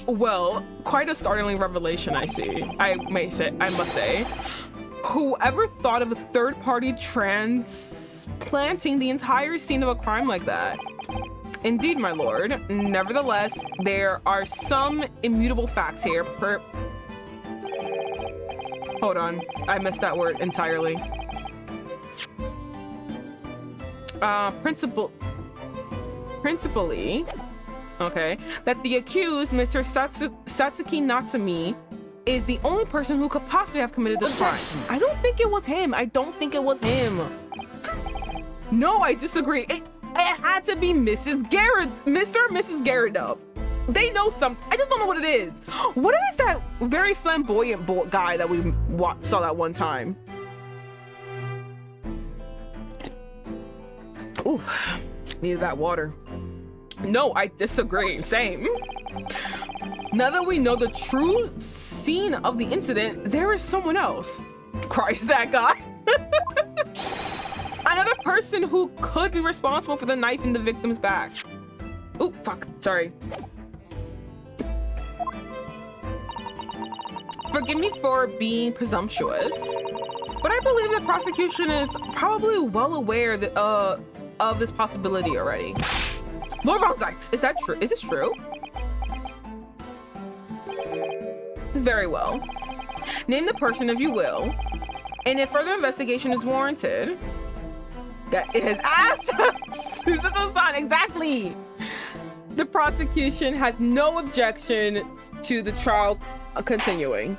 Well, quite a startling revelation I see. I must say. Whoever thought of a third party transplanting the entire scene of a crime like that? Indeed, my lord. Nevertheless, there are some immutable facts here. Hold on, I missed that word entirely. Principally, okay, that the accused, Mr. Satsuki Natsumi, is the only person who could possibly have committed this crime. I don't think it was him. No, I disagree. It had to be Mrs. Garrett, Mr. and Mrs. Garridup. They know something. I just don't know what it is. What is that very flamboyant guy that we saw that one time? Ooh, needed that water. No, I disagree. Same. Now that we know the true scene of the incident, there is someone else. Christ, that guy. Another person who could be responsible for the knife in the victim's back. Oh, fuck. Sorry. Forgive me for being presumptuous, but I believe the prosecution is probably well aware that, of this possibility already. Lord Von Zykes, is that true? Is this true? Very well. Name the person if you will. And if further investigation is warranted, that it has asked Susan-san, exactly. The prosecution has no objection to the trial continuing.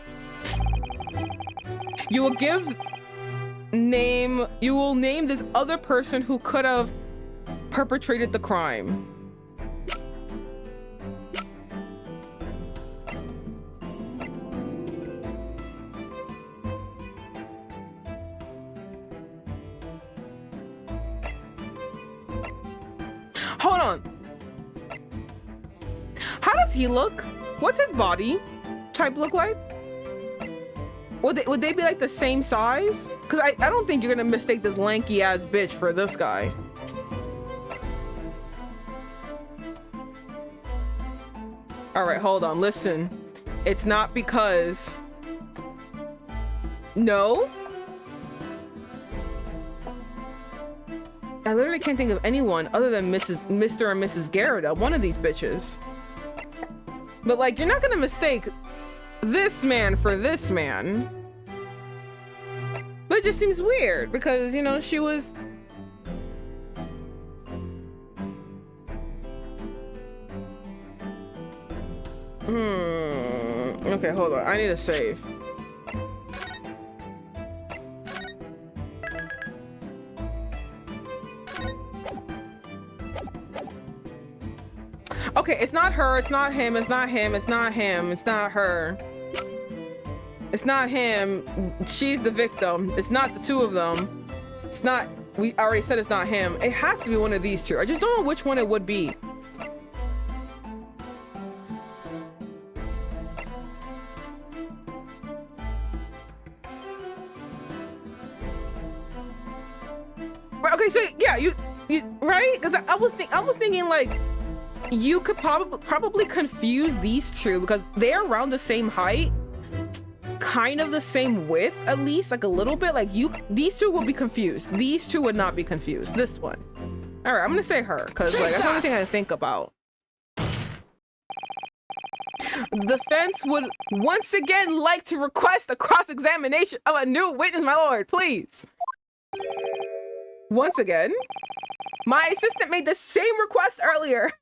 You will name this other person who could have perpetrated the crime. Hold on. How does he look? What's his body type look like? Would they be like the same size? Because I don't think you're gonna mistake this lanky ass bitch for this guy. All right, hold on, listen. It's not because... No? I literally can't think of anyone other than Mr. and Mrs. Garrett, one of these bitches. But like, you're not gonna mistake this man for this man. But it just seems weird because, you know, she was... Okay, hold on. I need a save. Okay, it's not her, it's not him, it's not him, it's not him, it's not her. It's not him, she's the victim. It's not the two of them. It's not, we already said it's not him. It has to be one of these two. I just don't know which one it would be. Okay, so yeah, you right? Because I was thinking like you could probably confuse these two because they're around the same height, kind of the same width, at least like a little bit. Like these two will be confused. These two would not be confused. This one. All right, I'm gonna say her because like that's the only thing I think about. The defense would once again like to request a cross-examination of a new witness, my lord, please. Once again, my assistant made the same request earlier.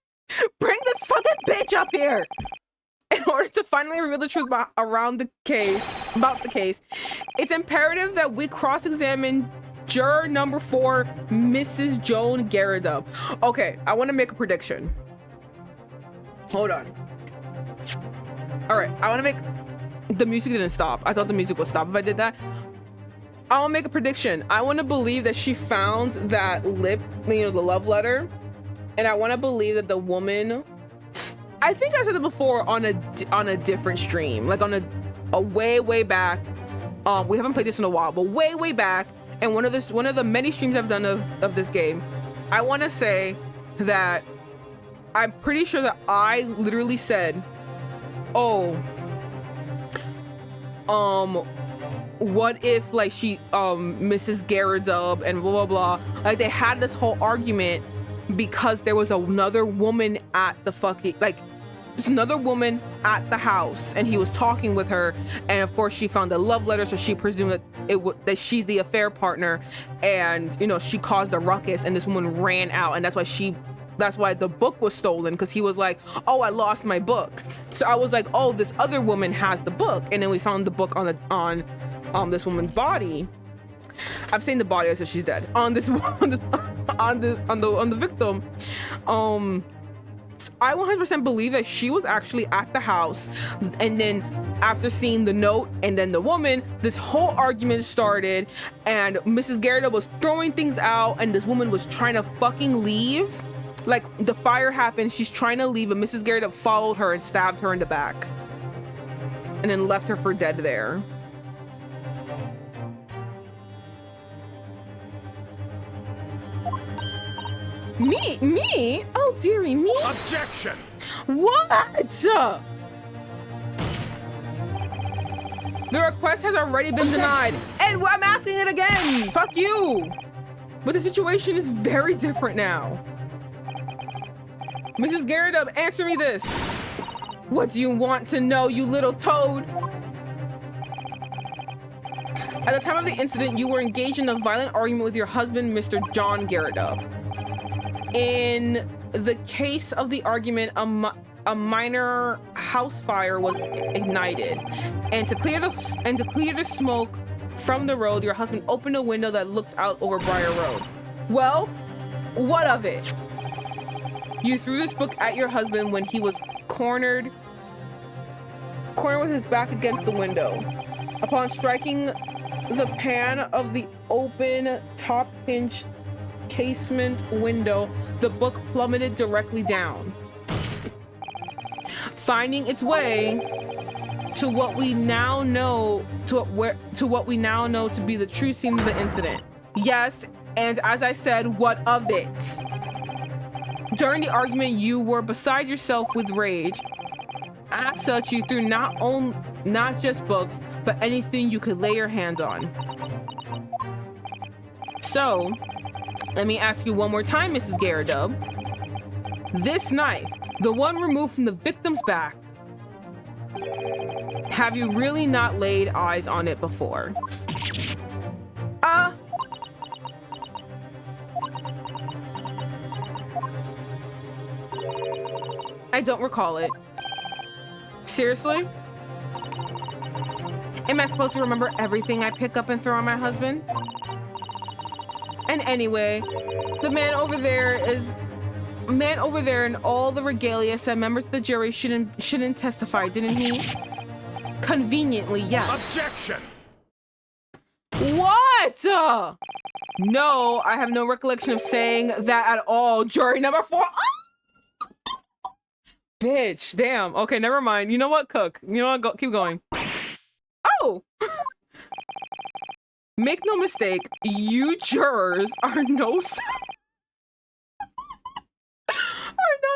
Bring this fucking bitch up here. In order to finally reveal the truth about the case, it's imperative that we cross-examine juror number 4, Mrs. Joan Garrido. Okay, I want to make a prediction. Hold on. All right, I want to make... The music didn't stop. I thought the music would stop if I did that. I want to make a prediction. I want to believe that she found that the love letter. And I want to believe that the woman... I think I said it before on a different stream. Like on a way back. We haven't played this in a while, but way back. And one of the many streams I've done of this game. I want to say that I'm pretty sure that I literally said, oh, what if like she Mrs. Garridub and blah blah blah, like they had this whole argument because there was another woman at the fucking, like there's another woman at the house and he was talking with her, and of course she found a love letter, so she presumed that that she's the affair partner, and you know she caused a ruckus and this woman ran out, and that's why the book was stolen, because he was like, oh, I lost my book. So I was like, oh, this other woman has the book, and then we found the book on this woman's body. I'm saying the body as if she's dead. On the victim. So I 100% believe that she was actually at the house, and then after seeing the note and then the woman, this whole argument started, and Mrs. Garrett was throwing things out, and this woman was trying to fucking leave. Like the fire happened, she's trying to leave, and Mrs. Garrett followed her and stabbed her in the back, and then left her for dead there. Me? Oh, dearie me. Objection! What? The request has already been denied, and I'm asking it again. Fuck you. But the situation is very different now. Mrs. Garridub, answer me this. What do you want to know, you little toad? At the time of the incident, you were engaged in a violent argument with your husband, Mr. John Garridub. In the case of the argument, a minor house fire was ignited, and to clear the smoke from the road, your husband opened a window that looks out over Briar Road. Well, what of it? You threw this book at your husband when he was cornered with his back against the window. Upon striking the pan of the open top hinge casement window, the book plummeted directly down, finding its way to what we now know to be the true scene of the incident. Yes, and as I said, what of it? During the argument, you were beside yourself with rage. As such, you threw not just books, but anything you could lay your hands on. So, let me ask you one more time, Mrs. Garridub. This knife, the one removed from the victim's back, have you really not laid eyes on it before? I don't recall it. Seriously? Am I supposed to remember everything I pick up and throw on my husband? And anyway, the man over there in all the regalia said members of the jury shouldn't testify, didn't he? Conveniently, yes. Objection! What? No, I have no recollection of saying that at all. Jury number 4. Oh! Bitch, damn. Okay, never mind. You know what, Cook? You know what? Keep going. Oh! Make no mistake, you jurors are not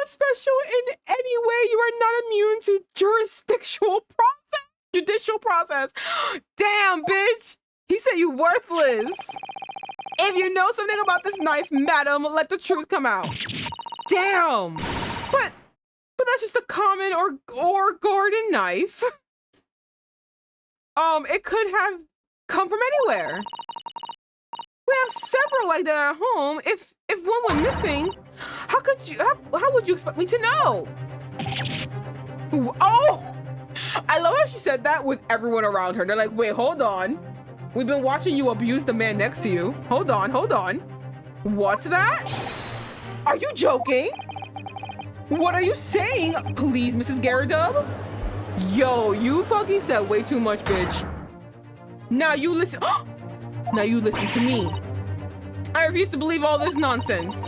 special in any way. You are not immune to judicial process. Damn, bitch. He said you worthless. If you know something about this knife, madam, let the truth come out. Damn. But that's just a common or garden knife. It could have come from anywhere. We have several like that at home. If one went missing, how would you expect me to know? Oh, I love how she said that with everyone around her. They're like, wait, hold on. We've been watching you abuse the man next to you. Hold on. What's that? Are you joking? What are you saying? Please, Mrs. Garridub? Yo, you fucking said way too much, bitch. Now you listen. Now you listen to me. I refuse to believe all this nonsense.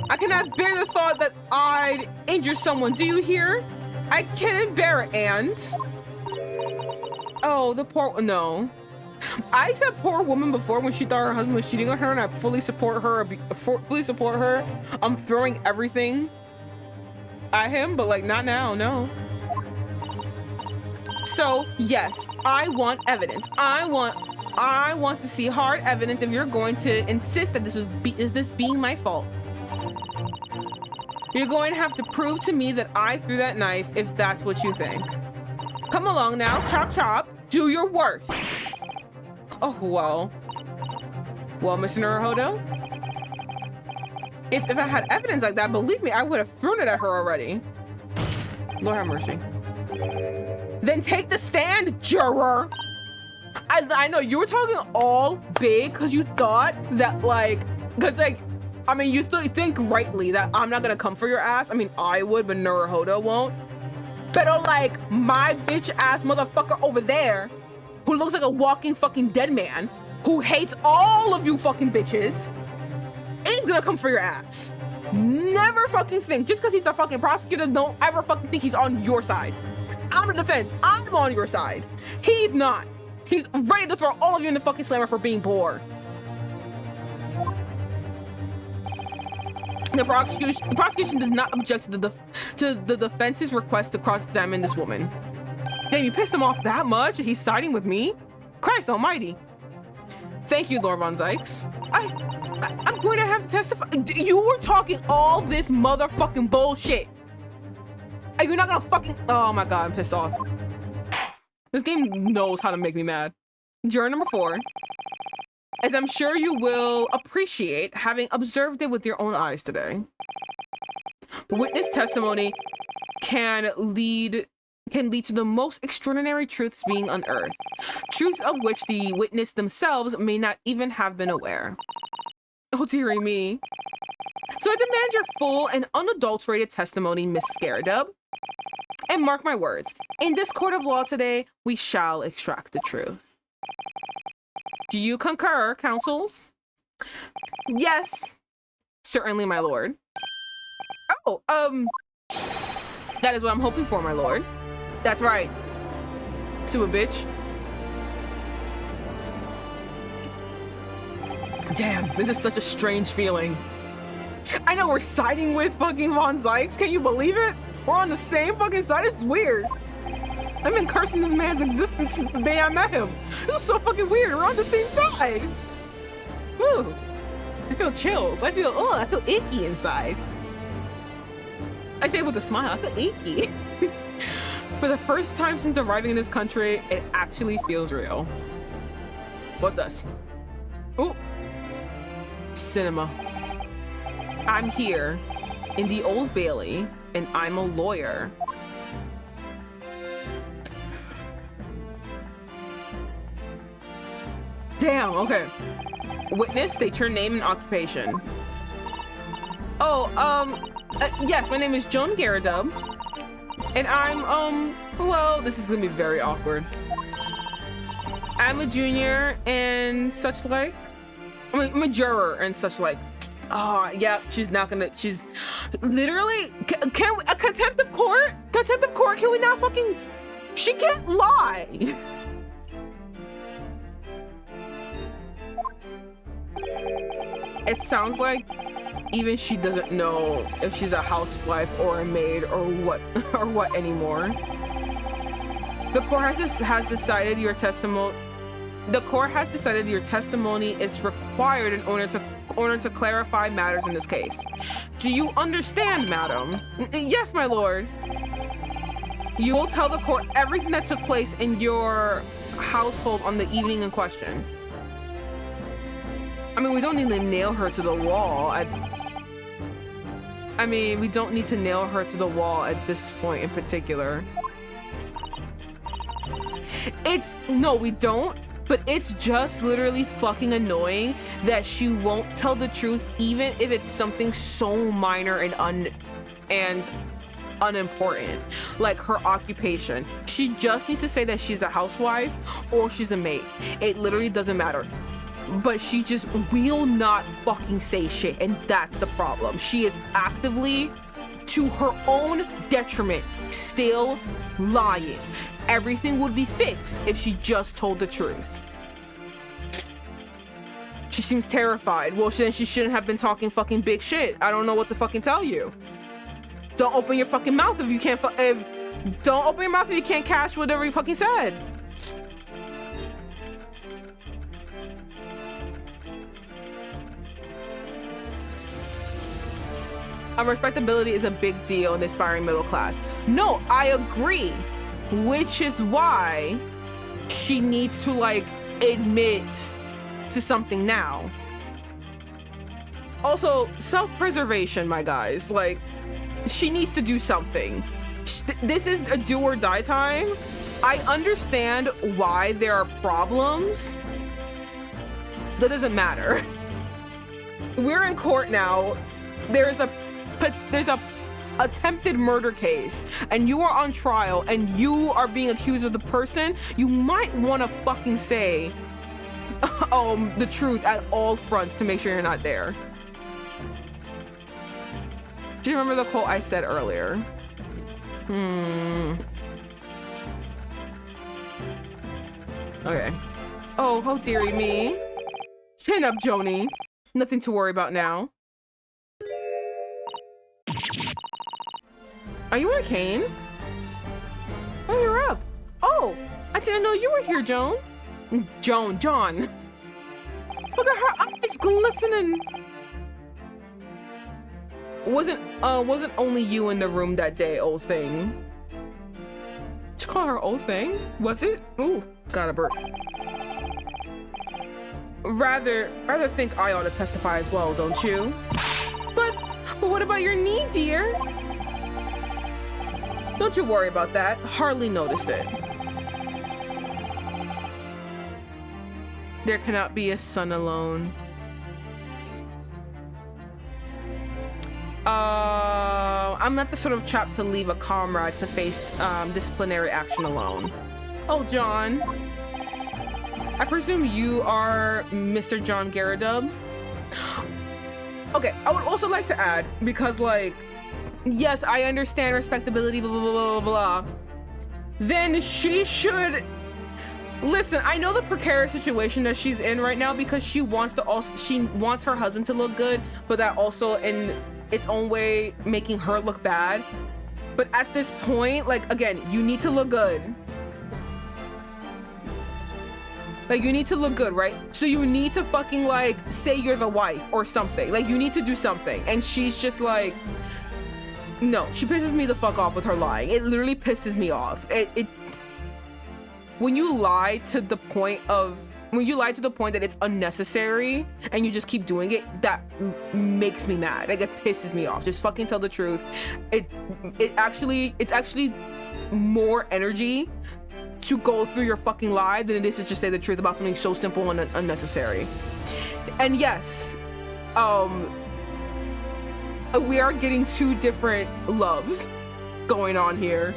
I cannot bear the thought that I'd injure someone. Do you hear? I can't bear it, and... Oh, the poor... No. I said poor woman before when she thought her husband was cheating on her, and I fully support her. I'm throwing everything at him, but like not now, no. So yes, I want evidence. I want to see hard evidence if you're going to insist that this being my fault. You're going to have to prove to me that I threw that knife if that's what you think. Come along now, chop chop, do your worst. Oh, well, Mr. Naruhodo, if I had evidence like that, believe me, I would have thrown it at her already. Lord have mercy. Then take the stand, juror. I know you were talking all big because you thought that you still think rightly that I'm not gonna come for your ass. I mean, I would, but Naruhodo won't. But my bitch ass motherfucker over there, who looks like a walking fucking dead man, who hates all of you fucking bitches, is gonna come for your ass. Never fucking think, just because he's the fucking prosecutor, don't ever fucking think he's on your side. I'm the defense, I'm on your side. He's not. He's ready to throw all of you in the fucking slammer for being poor. The prosecution does not object to the defense's request to cross-examine this woman. Damn, you pissed him off that much? He's siding with me? Christ almighty. Thank you, Lord Von Zykes. I'm going to have to testify. You were talking all this motherfucking bullshit. Are you not gonna fucking... Oh my god, I'm pissed off. This game knows how to make me mad. Juror number 4, as I'm sure you will appreciate having observed it with your own eyes today. Witness testimony can lead to the most extraordinary truths being unearthed, truths of which the witness themselves may not even have been aware. Oh, dearie me. So I demand your full and unadulterated testimony, Miss Scaredub. And mark my words, in this court of law today, we shall extract the truth. Do you concur, counsels? Yes, certainly, my lord. Oh, that is what I'm hoping for, my lord. That's right. Super bitch. Damn, this is such a strange feeling. I know we're siding with fucking Von Zykes. Can you believe it? We're on the same fucking side. It's weird. I've been cursing this man's existence since the day I met him. This is so fucking weird. We're on the same side. Whew. I feel chills. I feel icky inside. I say it with a smile. I feel icky. For the first time since arriving in this country, it actually feels real. What's us? Ooh. Cinema. I'm here in the Old Bailey, and I'm a lawyer. Damn, okay. Witness, state your name and occupation. Oh, yes, my name is Joan Garadub. And I'm, well, this is gonna be very awkward. I'm a junior and such like. I'm a juror and such like. Oh, yeah, she's not gonna, she's literally, can a contempt of court? Contempt of court, can we not fucking, she can't lie. It sounds like even she doesn't know if she's a housewife or a maid or what anymore. The court has decided your testimony. The court has decided your testimony is required in order to clarify matters in this case. Do you understand, madam? Yes, my lord. You will tell the court everything that took place in your household on the evening in question. I mean, we don't need to nail her to the wall. I mean, we don't need to nail her to the wall at this point in particular. No, we don't. But it's just literally fucking annoying that she won't tell the truth, even if it's something so minor and unimportant, like her occupation. She just needs to say that she's a housewife or she's a maid. It literally doesn't matter. But she just will not fucking say shit, and that's the problem. She is actively, to her own detriment, still lying. Everything would be fixed if she just told the truth. She seems terrified. Well, then she shouldn't have been talking fucking big shit. I don't know what to fucking tell you. Don't open your fucking mouth if you can't don't open your mouth if you can't cash whatever you fucking said. Respectability is a big deal in the aspiring middle class. No, I agree. Which is why she needs to like admit to something now. Also, self-preservation, my guys. Like, she needs to do something. This is a do or die time. I understand why there are problems. That doesn't matter. We're in court now. There's a attempted murder case and you are on trial and you are being accused of the person. You might want to fucking say the truth at all fronts to make sure you're not there. Do you remember the quote I said earlier? Okay. Oh dearie me. Chin up, Joni. Nothing to worry about now. Are you on a cane? Oh, you're up. Oh, I didn't know you were here, John. John. Look at her eyes glistening. Wasn't only you in the room that day, old thing. Did you call her old thing? Was it? Ooh, got a burp. rather think I ought to testify as well, don't you? But what about your knee, dear? Don't you worry about that. Hardly noticed it. There cannot be a son alone. I'm not the sort of chap to leave a comrade to face disciplinary action alone. Oh, John. I presume you are Mr. John Garridub? Okay, I would also like to add, because like, yes, I understand respectability, blah, blah, blah, blah, blah. Then she should... Listen, I know the precarious situation that she's in right now because she wants her husband to look good, but that also in its own way making her look bad. But at this point, like, again, you need to look good. Like, you need to look good, right? So you need to fucking like say you're the wife or something. Like, you need to do something. And she's just like, no, she pisses me the fuck off with her lying. It literally pisses me off. When you lie to the point that it's unnecessary and you just keep doing it, that makes me mad. Like, it pisses me off. Just fucking tell the truth. It's actually more energy to go through your fucking lie than it is to just say the truth about something so simple and unnecessary. And yes, we are getting two different loves going on here.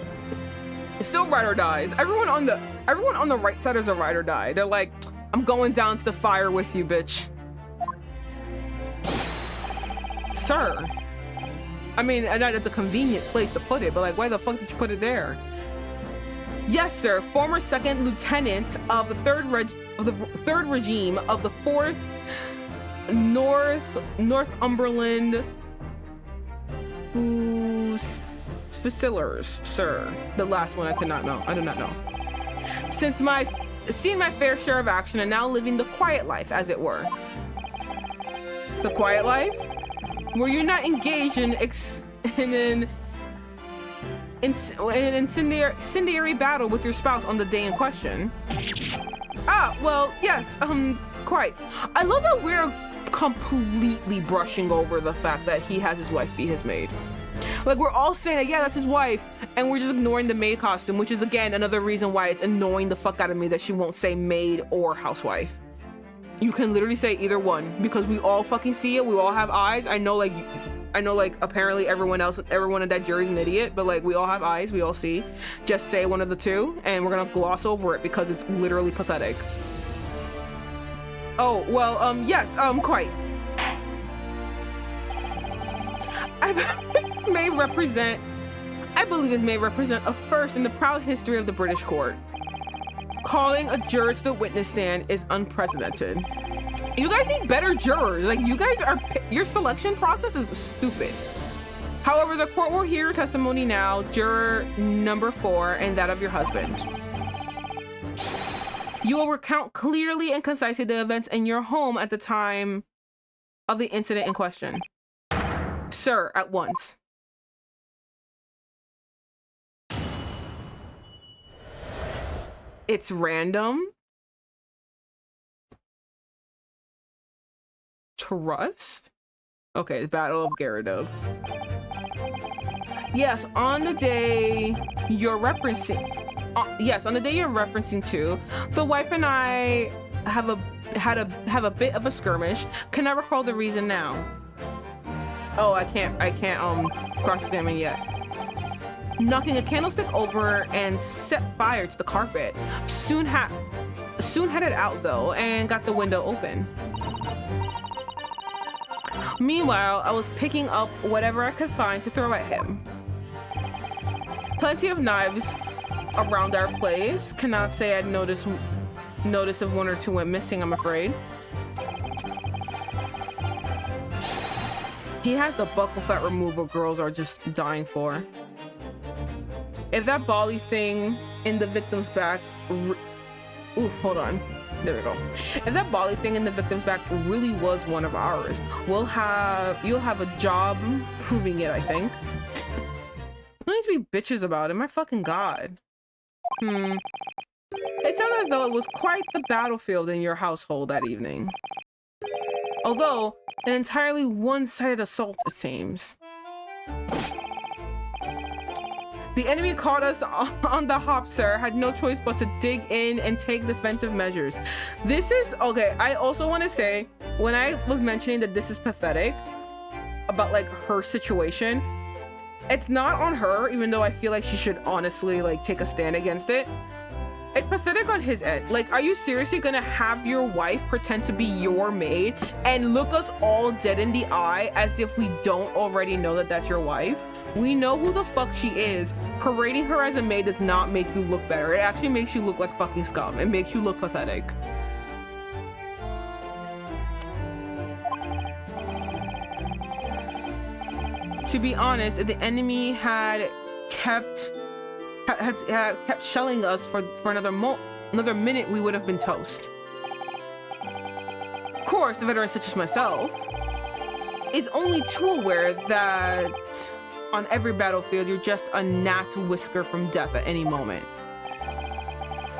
It's still ride or dies. Everyone on the right side is a ride or die. They're like, I'm going down to the fire with you, bitch. Sir. I mean, I know that's a convenient place to put it, but like, why the fuck did you put it there? Yes, sir. Former second lieutenant of the third regime of the 4th Northumberland Fusiliers, sir. The last one I do not know. Since seen my fair share of action and now living the quiet life, as it were. The quiet life? Were you not engaged in an incendiary battle with your spouse on the day in question? Ah, well, yes, quite. I love that we're completely brushing over the fact that he has his wife be his maid. Like, we're all saying that, yeah, that's his wife, and we're just ignoring the maid costume, which is, again, another reason why it's annoying the fuck out of me that she won't say maid or housewife. You can literally say either one, because we all fucking see it, we all have eyes. I know, like, apparently everyone in that jury's an idiot, but, like, we all have eyes, we all see. Just say one of the two, and we're gonna gloss over it because it's literally pathetic. Oh, well, yes, quite. I believe this may represent a first in the proud history of the British court. Calling a juror to the witness stand is unprecedented. You guys need better jurors. Like, your selection process is stupid. However, the court will hear your testimony now, juror number 4, and that of your husband. You will recount clearly and concisely the events in your home at the time of the incident in question. Sir, at once. It's random. Trust? Okay, the Battle of Garridub. Yes, on the day you're referencing to, the wife and I have a bit of a skirmish. Can I recall the reason now? Oh, I can't cross-examine yet. Knocking a candlestick over and set fire to the carpet. Soon headed out though and got the window open. Meanwhile, I was picking up whatever I could find to throw at him. Plenty of knives around our place. Cannot say I'd notice if one or two went missing, I'm afraid. He has the buckle fat removal girls are just dying for. If that bally thing in the victim's back... Oof, hold on. There we go. If that bally thing in the victim's back really was one of ours, you'll have a job proving it, I think. No need to be bitches about it, my fucking god. It sounds as though it was quite the battlefield in your household that evening. Although, an entirely one-sided assault, it seems. The enemy caught us on the hop, sir. Had no choice but to dig in and take defensive measures. This is, okay, I also want to say, when I was mentioning that this is pathetic, about like her situation, it's not on her, even though I feel like she should honestly like take a stand against it. It's pathetic on his end. Like, are you seriously gonna have your wife pretend to be your maid and look us all dead in the eye as if we don't already know that that's your wife? We know who the fuck she is. Parading her as a maid does not make you look better. It actually makes you look like fucking scum. It makes you look pathetic. To be honest, if the enemy had kept shelling us for another minute, we would have been toast. Of course, a veteran such as myself is only too aware that on every battlefield, you're just a gnat's whisker from death at any moment.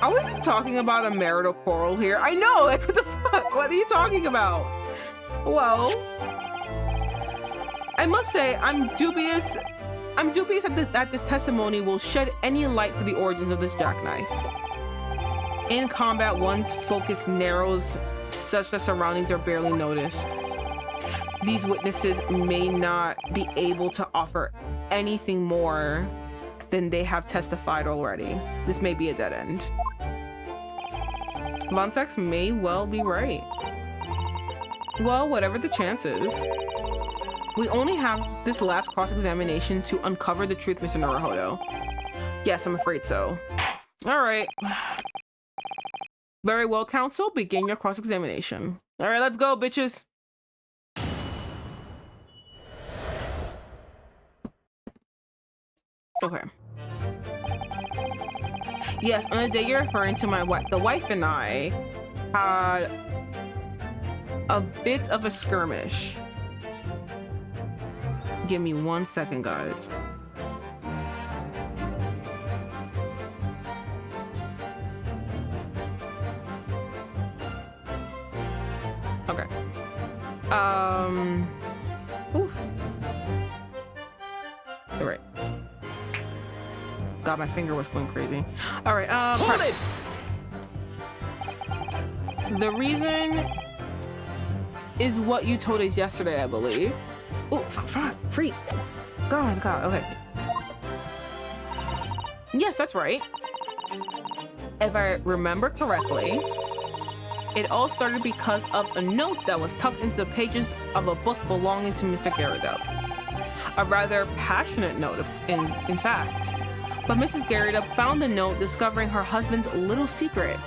Are we talking about a marital quarrel here? I know, like, what the fuck? What are you talking about? Well, I must say, I'm dubious that this testimony will shed any light to the origins of this jackknife. In combat, one's focus narrows such that surroundings are barely noticed. These witnesses may not be able to offer anything more than they have testified already. This may be a dead end. Von Sachs may well be right. Well, whatever the chances, we only have this last cross-examination to uncover the truth, Mr. Naruhodo. Yes, I'm afraid so. All right. Very well, counsel. Begin your cross-examination. All right, let's go, bitches. Okay. Yes, on the day you're referring to, the wife and I had a bit of a skirmish. Give me 1 second, guys. Okay. Oof. All right. God, my finger was going crazy. All right. Hold it! The reason is what you told us yesterday, I believe. Oh, free. God, okay. Yes, that's right. If I remember correctly, it all started because of a note that was tucked into the pages of a book belonging to Mr. Garridup. A rather passionate note, in fact. But Mrs. Garridup found the note discovering her husband's little secret.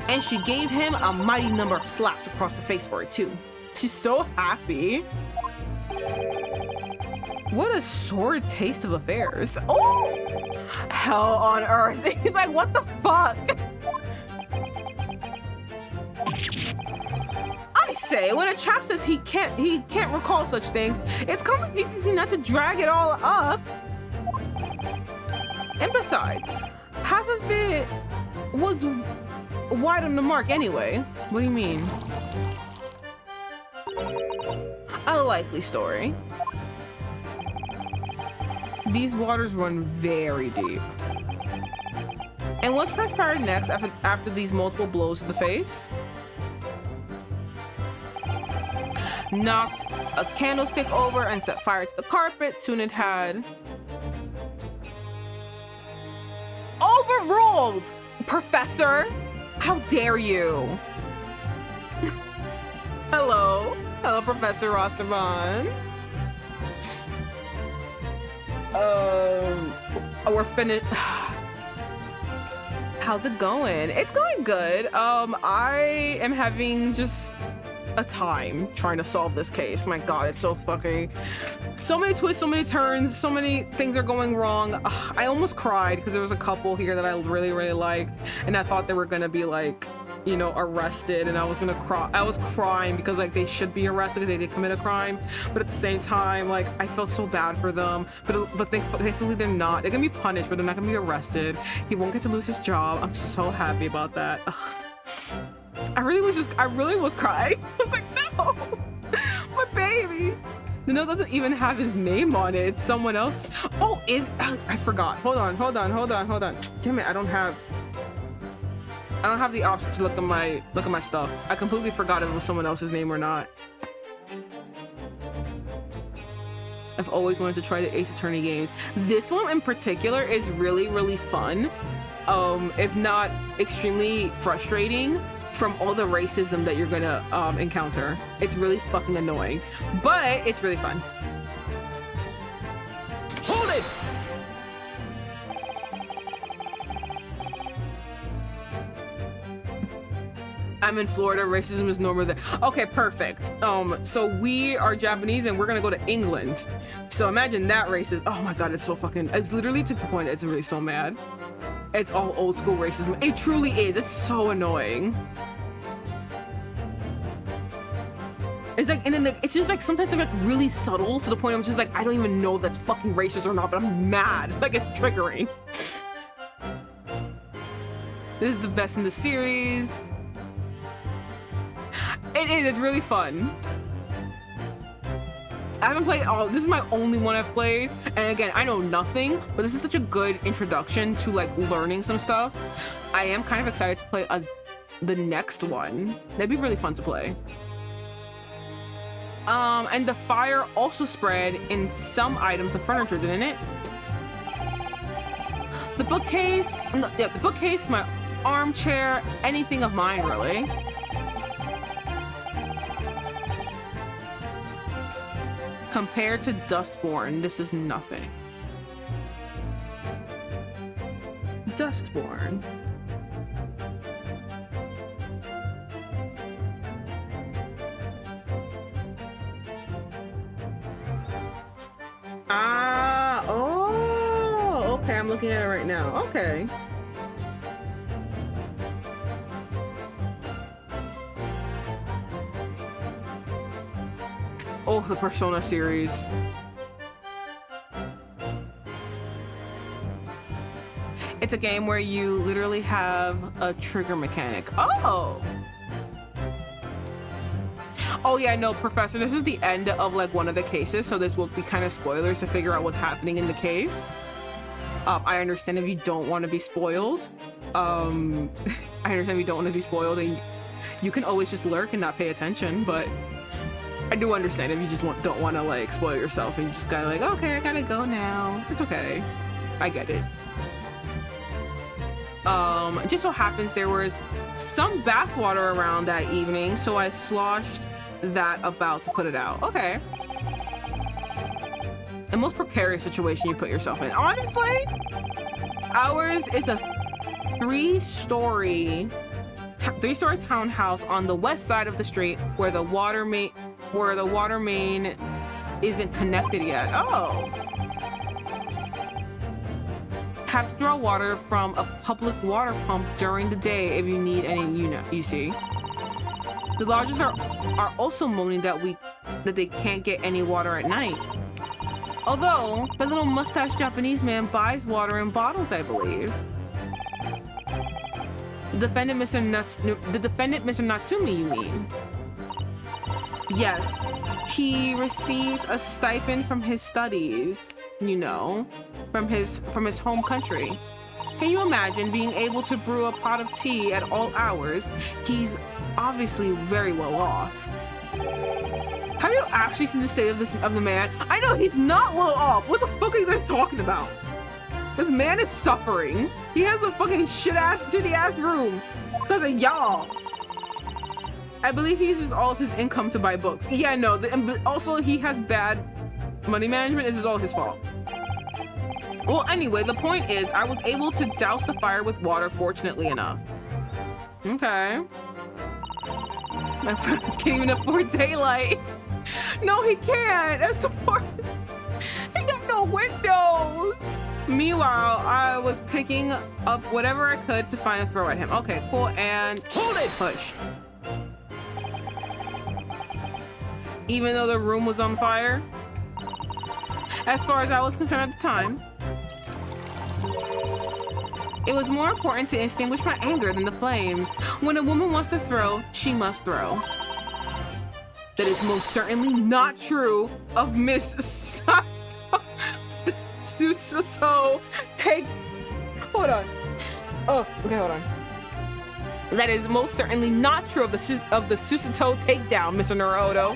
And she gave him a mighty number of slaps across the face for it, too. She's so happy. What a sordid taste of affairs. Oh! Hell on earth. He's like, what the fuck? I say, when a chap says he can't recall such things, it's common decency not to drag it all up. And besides, half of it was wide on the mark anyway. What do you mean? A likely story. These waters run very deep. And what transpired next after these multiple blows to the face? Knocked a candlestick over and set fire to the carpet. Soon it had overruled. Professor, how dare you? Hello, Professor Rosterman. We're finished. How's it going? It's going good. I am having just a time trying to solve this case. My God, it's so fucking... So many twists, so many turns, so many things are going wrong. I almost cried because there was a couple here that I really, really liked. And I thought they were gonna be like you know, arrested, and I was gonna cry. I was crying because like they should be arrested because they did commit a crime, but at the same time, like I felt so bad for them. But thankfully they're not. They're gonna be punished, but they're not gonna be arrested. He won't get to lose his job. I'm so happy about that. Ugh. I really was crying. I was like, no, my babies. The note doesn't even have his name on it. It's someone else. Oh, I forgot. Hold on. Damn it, I don't have the option to look at my stuff. I completely forgot if it was someone else's name or not. I've always wanted to try the Ace Attorney games. This one in particular is really, really fun. If not extremely frustrating from all the racism that you're gonna encounter. It's really fucking annoying, but it's really fun. Hold it! I'm in Florida. Racism is normal there. Okay, perfect. So we are Japanese and we're gonna go to England. So imagine that racist. Oh my god, it's so fucking. It's literally to the point. It's really so mad. It's all old school racism. It truly is. It's so annoying. It's like, and then it's just like sometimes they're like really subtle to the point I'm just like, I don't even know if that's fucking racist or not, but I'm mad. Like it's triggering. This is the best in the series. It is. It's really fun. I haven't played all. This is my only one I've played, and again, I know nothing, but this is such a good introduction to like learning some stuff. I am kind of excited to play the next one. That'd be really fun to play. And the fire also spread in some items of furniture, didn't it? The bookcase, yeah, the bookcase, my armchair, anything of mine, really. Compared to Dustborn, this is nothing. Dustborn. Oh, okay, I'm looking at it right now. Okay. Oh, the Persona series. It's a game where you literally have a trigger mechanic. Oh! Oh yeah, no, Professor, this is the end of like one of the cases, so this will be kind of spoilers to figure out what's happening in the case. I understand if you don't want to be spoiled. I understand if you don't want to be spoiled, and you can always just lurk and not pay attention, but I do understand if you just don't want to like spoil yourself and you just gotta like, okay, I gotta go now. It's okay. I get it. It just so happens there was some bathwater around that evening, so I sloshed that about to put it out. Okay. The most precarious situation you put yourself in. Honestly, ours is a three-story townhouse on the west side of the street where the water main isn't connected yet. Oh. Have to draw water from a public water pump during the day if you need any, you see. The lodgers are also moaning that they can't get any water at night. Although, the little mustache Japanese man buys water in bottles, I believe. The defendant, Mr. Natsumi, you mean? Yes, he receives a stipend from his studies, you know, from his home country. Can you imagine being able to brew a pot of tea at all hours? He's obviously very well off. Have you actually seen the state of the man? I know he's not well off. What the fuck are you guys talking about? This man is suffering. He has a fucking shitty ass room because of y'all. I believe he uses all of his income to buy books. Yeah, no. Also, he has bad money management. This is all his fault. Well, anyway, the point is, I was able to douse the fire with water, fortunately enough. Okay. My friends can't even afford daylight. No, he can't. That's the part. He got no windows. Meanwhile, I was picking up whatever I could to find a throw at him. Okay, cool, and hold it, push. Even though the room was on fire, as far as I was concerned at the time, it was more important to extinguish my anger than the flames. When a woman wants to throw, she must throw. That is most certainly not true of Miss Susato. Hold on. Oh, okay, hold on. That is most certainly not true of the Susato takedown, Mr. Naruto.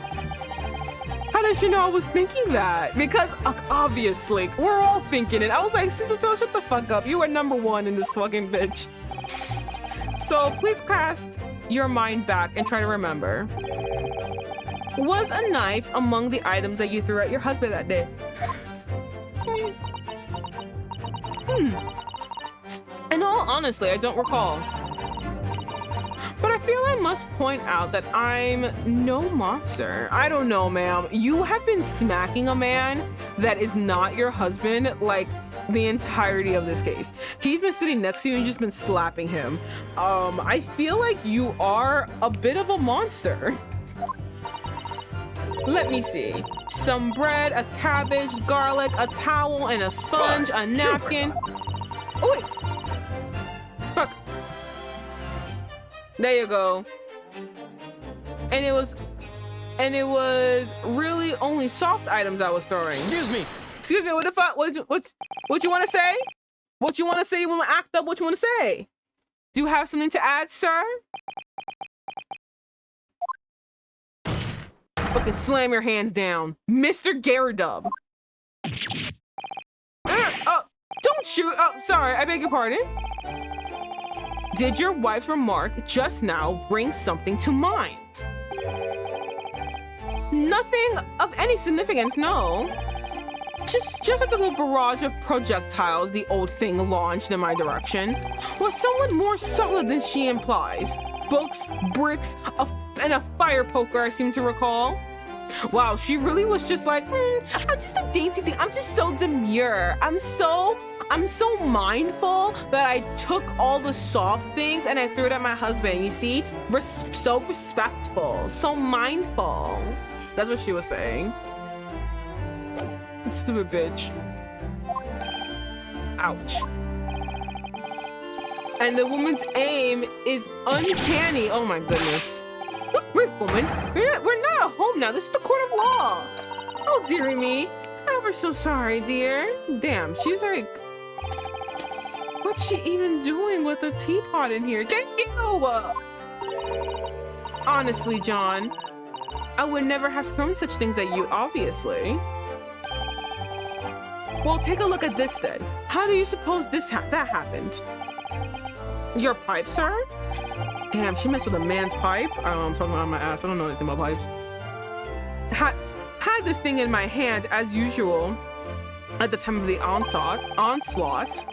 How did you know I was thinking that? Because obviously, we're all thinking it. I was like, Susato, shut the fuck up. You are number one in this fucking bitch. So please cast your mind back and try to remember. Was a knife among the items that you threw at your husband that day? In all honesty, I don't recall. But I feel I must point out that I'm no monster. I don't know, ma'am. You have been smacking a man that is not your husband, like, the entirety of this case. He's been sitting next to you and just been slapping him. I feel like you are a bit of a monster. Let me see. Some bread, a cabbage, garlic, a towel, and a sponge, a napkin. Oh, wait. Fuck. There you go. And it was really only soft items I was throwing. Excuse me. Excuse me, what the fuck? What you want to say? What you want to say? You want to act up? What you want to say? Do you have something to add, sir? Fucking slam your hands down, Mr. Gyarados. Oh, don't shoot. Oh, sorry. I beg your pardon. Did your wife's remark just now bring something to mind? Nothing of any significance, no. Just like a little barrage of projectiles the old thing launched in my direction. Was someone more solid than she implies? Books, bricks, and a fire poker, I seem to recall. Wow, she really was just like, I'm just a dainty thing. I'm just so demure. I'm so mindful that I took all the soft things and I threw it at my husband. You see? So respectful, so mindful. That's what she was saying. Stupid bitch. Ouch. And the woman's aim is uncanny. Oh my goodness. Look, brief woman. We're not at home now. This is the court of law. Oh, dearie me. I'm ever so sorry, dear. Damn, she's like... What's she even doing with a teapot in here? Thank you! Honestly, John, I would never have thrown such things at you, obviously. Well, take a look at this then. How do you suppose that happened? Your pipe, sir? Damn, she messed with a man's pipe. I'm talking about my ass. I don't know anything about pipes. Had this thing in my hand, as usual, at the time of the onslaught.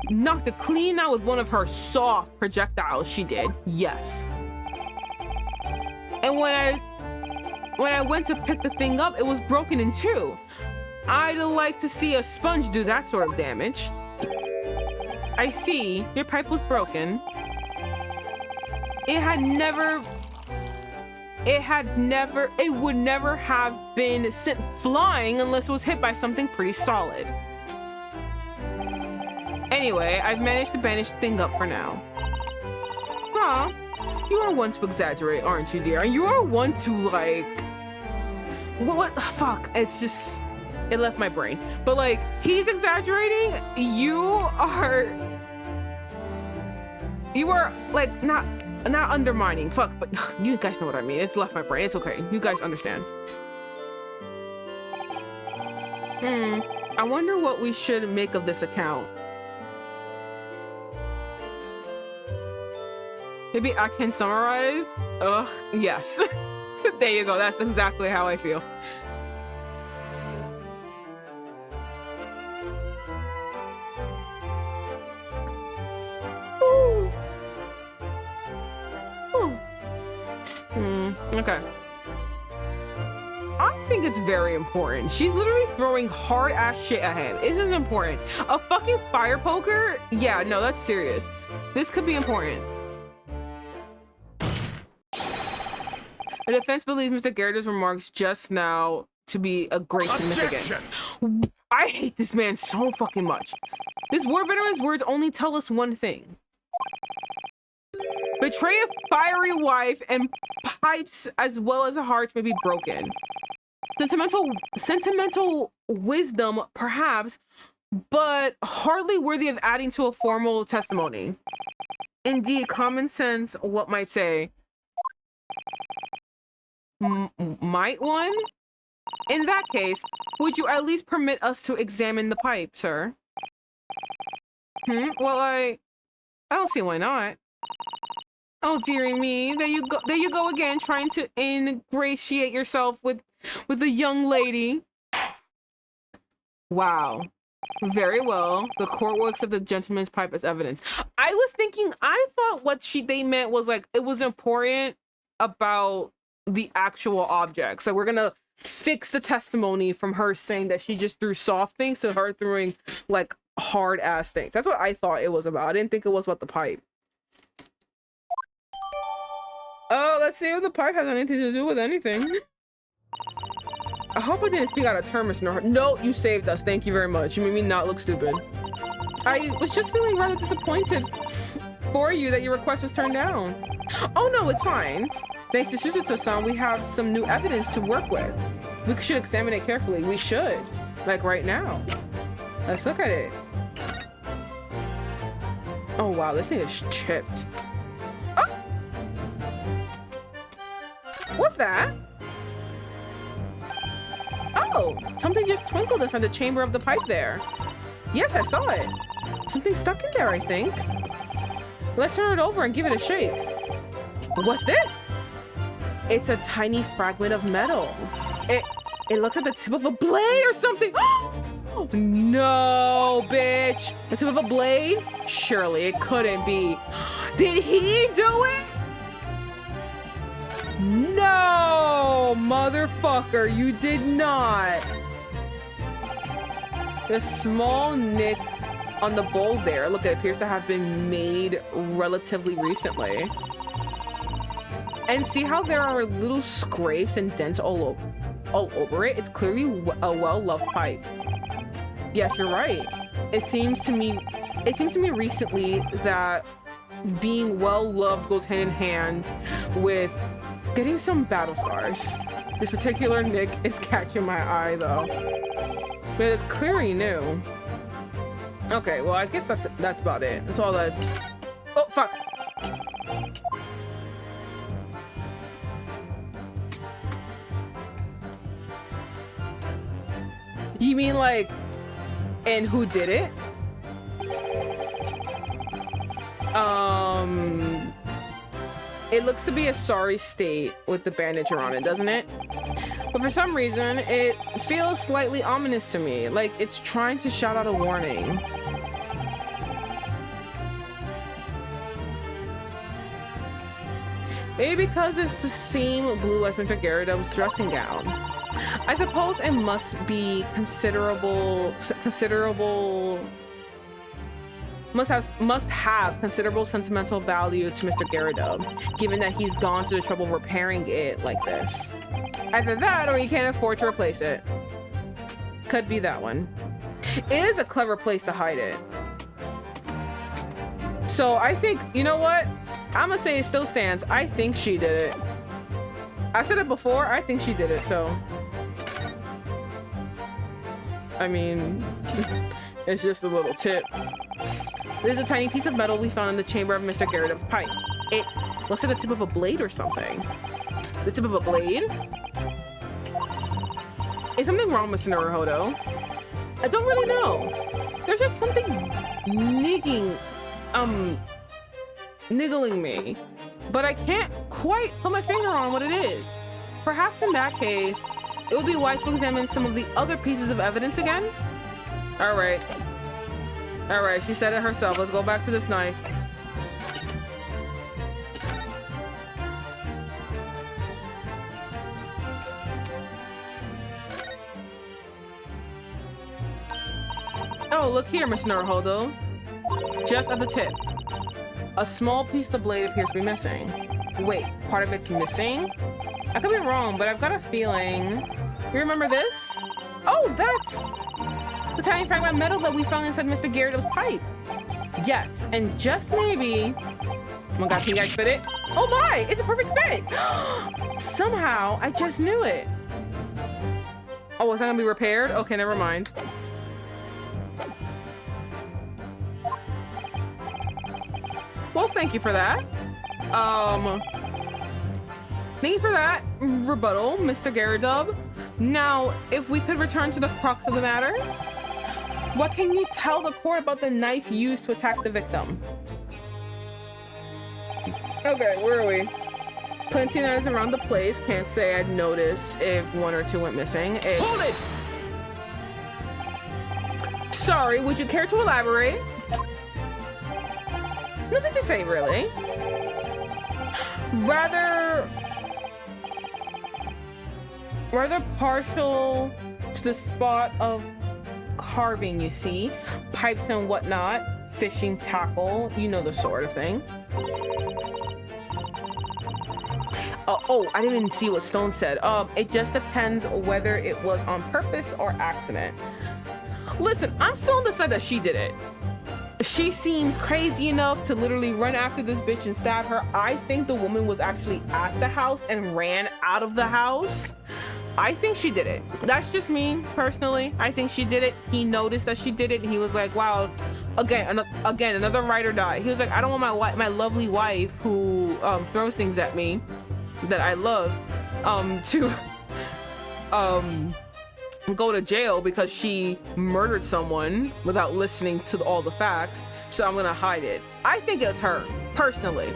Knocked it clean out with one of her soft projectiles, she did. Yes. And when I went to pick the thing up, it was broken in two. I'd like to see a sponge do that sort of damage. I see. Your pipe was broken. It would never have been sent flying unless it was hit by something pretty solid. Anyway, I've managed to bandage the thing up for now. Huh. You are one to exaggerate, aren't you, dear? And you are one to, like... What? Fuck. It's just... It left my brain. But, like, he's exaggerating. You are, like, not undermining. Fuck, but you guys know what I mean. It's left my brain. It's okay. You guys understand. I wonder what we should make of this account. Maybe I can summarize? Ugh, yes. There you go. That's exactly how I feel. Okay. think it's very important. She's literally throwing hard ass shit at him. It is important. A fucking fire poker? Yeah, no, that's serious. This could be important. The defense believes Mr. Garrett's remarks just now to be a great significance. I hate this man so fucking much. This war veteran's words only tell us one thing. Betray a fiery wife and pipes as well as hearts may be broken. Sentimental wisdom, perhaps, but hardly worthy of adding to a formal testimony. Indeed, common sense, what might say. Might one? In that case, would you at least permit us to examine the pipe, sir? Well, I don't see why not. Oh, dearie me, there you go again, trying to ingratiate yourself with a young lady. Wow. Very well. The court will accept the gentleman's pipe as evidence. I thought what they meant was like, it was important about the actual objects. So we're gonna fix the testimony from her saying that she just threw soft things to her throwing like hard ass things. That's what I thought it was about. I didn't think it was about the pipe. Oh, let's see if the pipe has anything to do with anything. I hope I didn't speak out of turn, Miss North. No, you saved us. Thank you very much. You made me not look stupid. I was just feeling rather disappointed for you that your request was turned down. Oh no, it's fine. Thanks to Suzuto-san, we have some new evidence to work with. We should examine it carefully. We should. Like right now. Let's look at it. Oh wow, this thing is chipped. Oh! What's that? Oh, something just twinkled inside the chamber of the pipe there. Yes, I saw it. Something stuck in there, I think. Let's turn it over and give it a shake. What's this? It's a tiny fragment of metal. It looks like the tip of a blade or something. No, bitch. The tip of a blade? Surely it couldn't be. Did he do it? No, motherfucker, you did not. The small nick on the bowl there, look, it appears to have been made relatively recently. And see how there are little scrapes and dents all over it? It's clearly a well-loved pipe. Yes, you're right. It seems to me recently that being well-loved goes hand in hand with getting some battle scars. This particular nick is catching my eye though. But it's clearly new. Okay, well I guess that's about it. That's all that's... Oh, fuck! You mean like, and who did it? It looks to be a sorry state with the bandage on it, doesn't it? But for some reason, it feels slightly ominous to me, like it's trying to shout out a warning. Maybe because it's the same blue as Mr. Garrett's dressing gown. I suppose it must be must have considerable sentimental value to Mr. Garrett, given that he's gone to the trouble of repairing it like this. Either that or he can't afford to replace it. Could be that one. It is a clever place to hide it. So I think, you know what? I'm gonna say it still stands. I think she did it. I said it before, I think she did it, so. I mean, it's just a little tip. This is a tiny piece of metal we found in the chamber of Mr. Garrett's pipe. It looks like the tip of a blade or something. The tip of a blade? Is something wrong, Mr. Naruhodo? I don't really know. There's just something niggling me. But I can't quite put my finger on what it is. Perhaps in that case, it would be wise to examine some of the other pieces of evidence again? Alright. Alright, she said it herself. Let's go back to this knife. Oh, look here, Mr. Naruhodo. Just at the tip. A small piece of the blade appears to be missing. Wait, part of it's missing? I could be wrong, but I've got a feeling... You remember this? Oh, that's the tiny fragment of metal that we found inside Mr. Gyarados' pipe. Yes, and just maybe... Oh my god, can you guys fit it? Oh my, it's a perfect fit! Somehow, I just knew it. Oh, it's not gonna be repaired? Okay, never mind. Well, thank you for that. Thank you for that rebuttal, Mr. Gyarados. Now, if we could return to the crux of the matter, what can you tell the court about the knife used to attack the victim? Okay, where are we? Plenty of knives around the place. Can't say I'd notice if one or two went missing. Hold it! Sorry, would you care to elaborate? Nothing to say, really. Rather partial to the spot of carving, you see. Pipes and whatnot, fishing tackle, you know the sort of thing. Oh, I didn't even see what Stone said. It just depends whether it was on purpose or accident. Listen, I'm still on the side that she did it. She seems crazy enough to literally run after this bitch and stab her. I think the woman was actually at the house and ran out of the house. I think she did it. That's just me, personally. I think she did it. He noticed that she did it, and he was like, wow, again, another ride or die. He was like, I don't want my lovely wife who throws things at me that I love to go to jail because she murdered someone without listening to all the facts, so I'm gonna hide it. I think it's her, personally.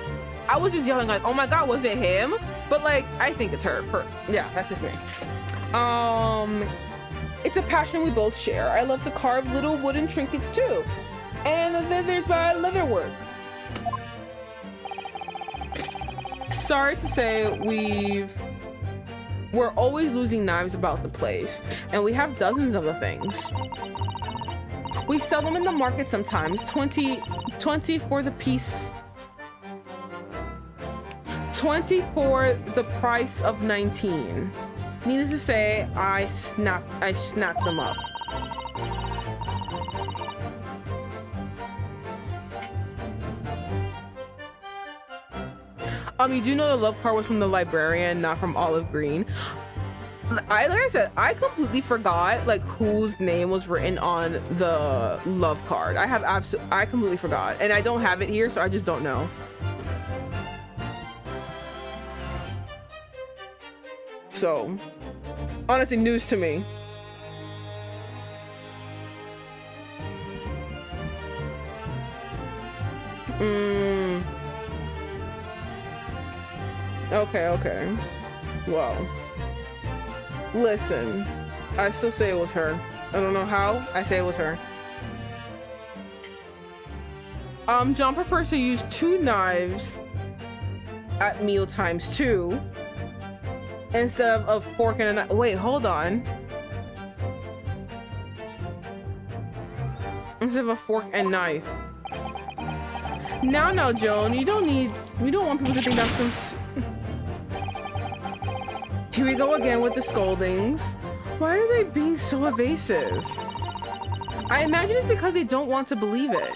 I was just yelling like, oh my god, was it him? But like, I think it's her. Yeah, that's just me. It's a passion we both share. I love to carve little wooden trinkets too. And then there's my leather work. Sorry to say, we're always losing knives about the place, and we have dozens of the things. We sell them in the market sometimes, 20 for the piece. 20 for the price of 19. Needless to say, I snapped them up. You do know the love card was from the librarian, not from Olive Green. Like I said, I completely forgot like whose name was written on the love card. I completely forgot, and I don't have it here, so I just don't know. So, honestly, news to me. Okay. Wow. Listen, I still say it was her. I don't know how, I say it was her. John prefers to use 2 knives at meal times too, instead of a fork and a knife. Wait, hold on. Instead of a fork and knife. Now, Joan, we don't want people to think that's some... Here we go again with the scoldings. Why are they being so evasive? I imagine it's because they don't want to believe it.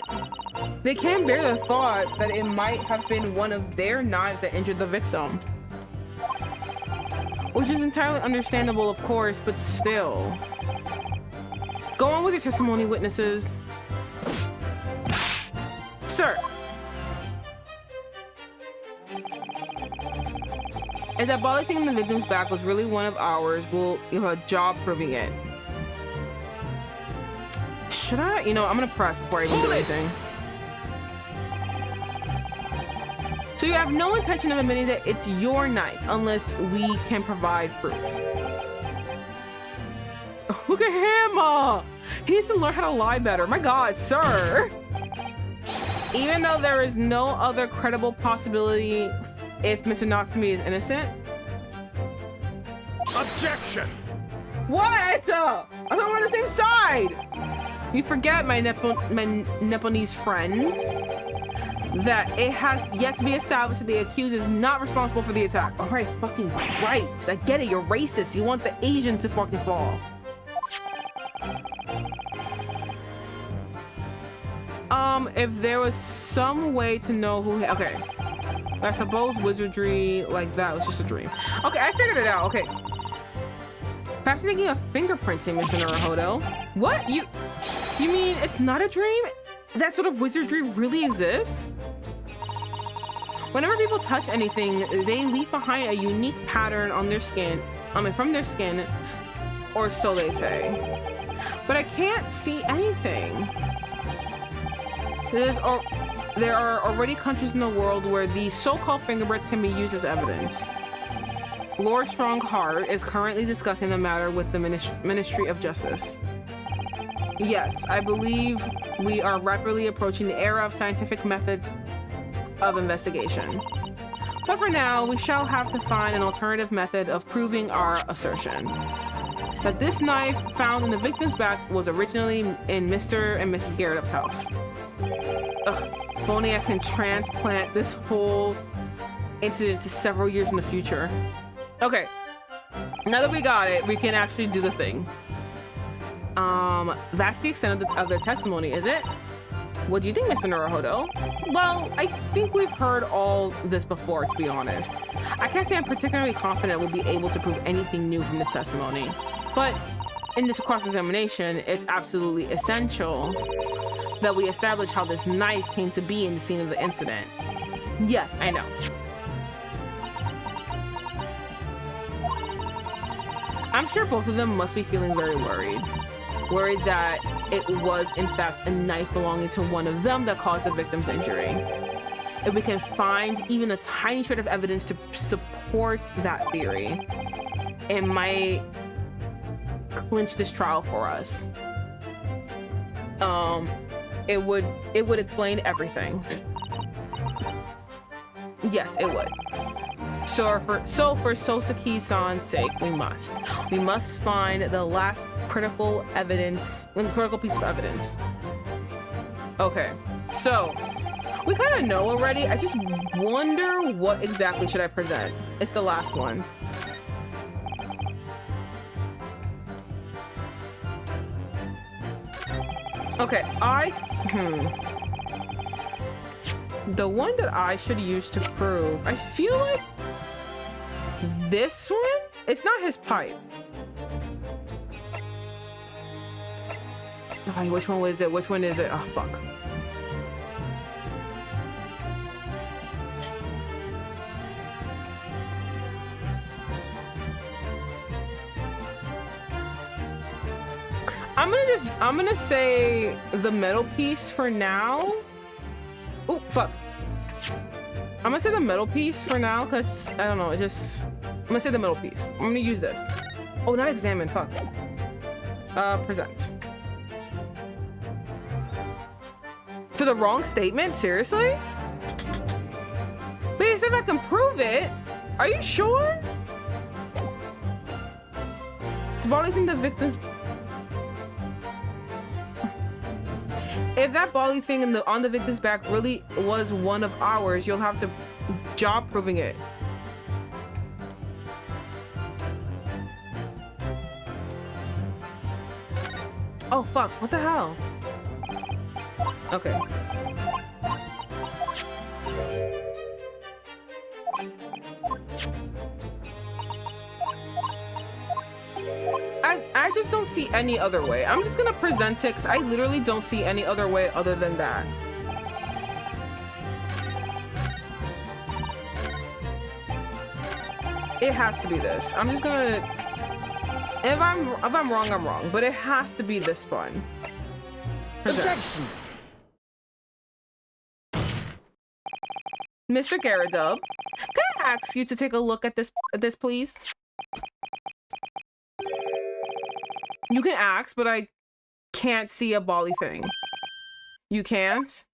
They can't bear the thought that it might have been one of their knives that injured the victim. Which is entirely understandable, of course, but still. Go on with your testimony, witnesses. Sir. If that body thing in the victim's back was really one of ours, we'll have a job proving it. Should I? You know, I'm gonna press before I even do anything. So you have no intention of admitting that it's your knife unless we can provide proof. Look at him! He needs to learn how to lie better. My god, sir! Even though there is no other credible possibility if Mr. Natsumi is innocent. Objection! What? I thought we're on the same side! You forget, my Nepalese friend, that it has yet to be established that the accused is not responsible for the attack. All right, fucking right. I get it. You're racist. You want the Asian to fucking fall. If there was some way to know who... Okay. I suppose wizardry like that was just a dream. Okay, I figured it out. Okay. Perhaps you're thinking of fingerprinting, Mr. Naruhodo. What? You mean it's not a dream? That sort of wizardry really exists? Whenever people touch anything, they leave behind a unique pattern on their skin. From their skin, or so they say. But I can't see anything. There are already countries in the world where these so-called fingerprints can be used as evidence. Lord Strongheart is currently discussing the matter with the Ministry of Justice. Yes, I believe we are rapidly approaching the era of scientific methods of investigation. But for now, we shall have to find an alternative method of proving our assertion. That this knife found in the victim's back was originally in Mr. and Mrs. Garrett's house. Ugh, if only I can transplant this whole incident to several years in the future. Okay, now that we got it, we can actually do the thing. That's the extent of their testimony, is it? What do you think, Mr. Naruhodo? Well, I think we've heard all this before, to be honest. I can't say I'm particularly confident we'll be able to prove anything new from this testimony. But in this cross-examination, it's absolutely essential that we establish how this knife came to be in the scene of the incident. Yes, I know. I'm sure both of them must be feeling very worried. Worried that it was, in fact, a knife belonging to one of them that caused the victim's injury. If we can find even a tiny shred of evidence to support that theory, it might clinch this trial for us. It would explain everything. Yes, it would. So for Soseki-san's sake, we must find the last critical piece of evidence. Okay, so we kind of know already. I just wonder what exactly should I present. It's the last one. Okay, the one that I should use to prove, I feel like this one? It's not his pipe. Okay, which one was it? Which one is it? Oh, fuck. I'm gonna say the metal piece for now. Oh, fuck. I'm gonna say the metal piece for now, cause I don't know, I'm gonna say the metal piece. I'm gonna use this. Oh, not examine, fuck. Present. For the wrong statement? Seriously? But if I can prove it, are you sure? It's bodily thing the victim's... If that bodily thing on the victim's back really was one of ours, you'll have to job proving it. Oh fuck, what the hell? Okay. I just don't see any other way. I'm just gonna present it because I literally don't see any other way other than that. It has to be this. I'm just gonna... If I'm wrong, I'm wrong. But it has to be this one. Objection! Mr. Garadub, can I ask you to take a look at this please? You can ask, but I can't see a bally thing. You can't?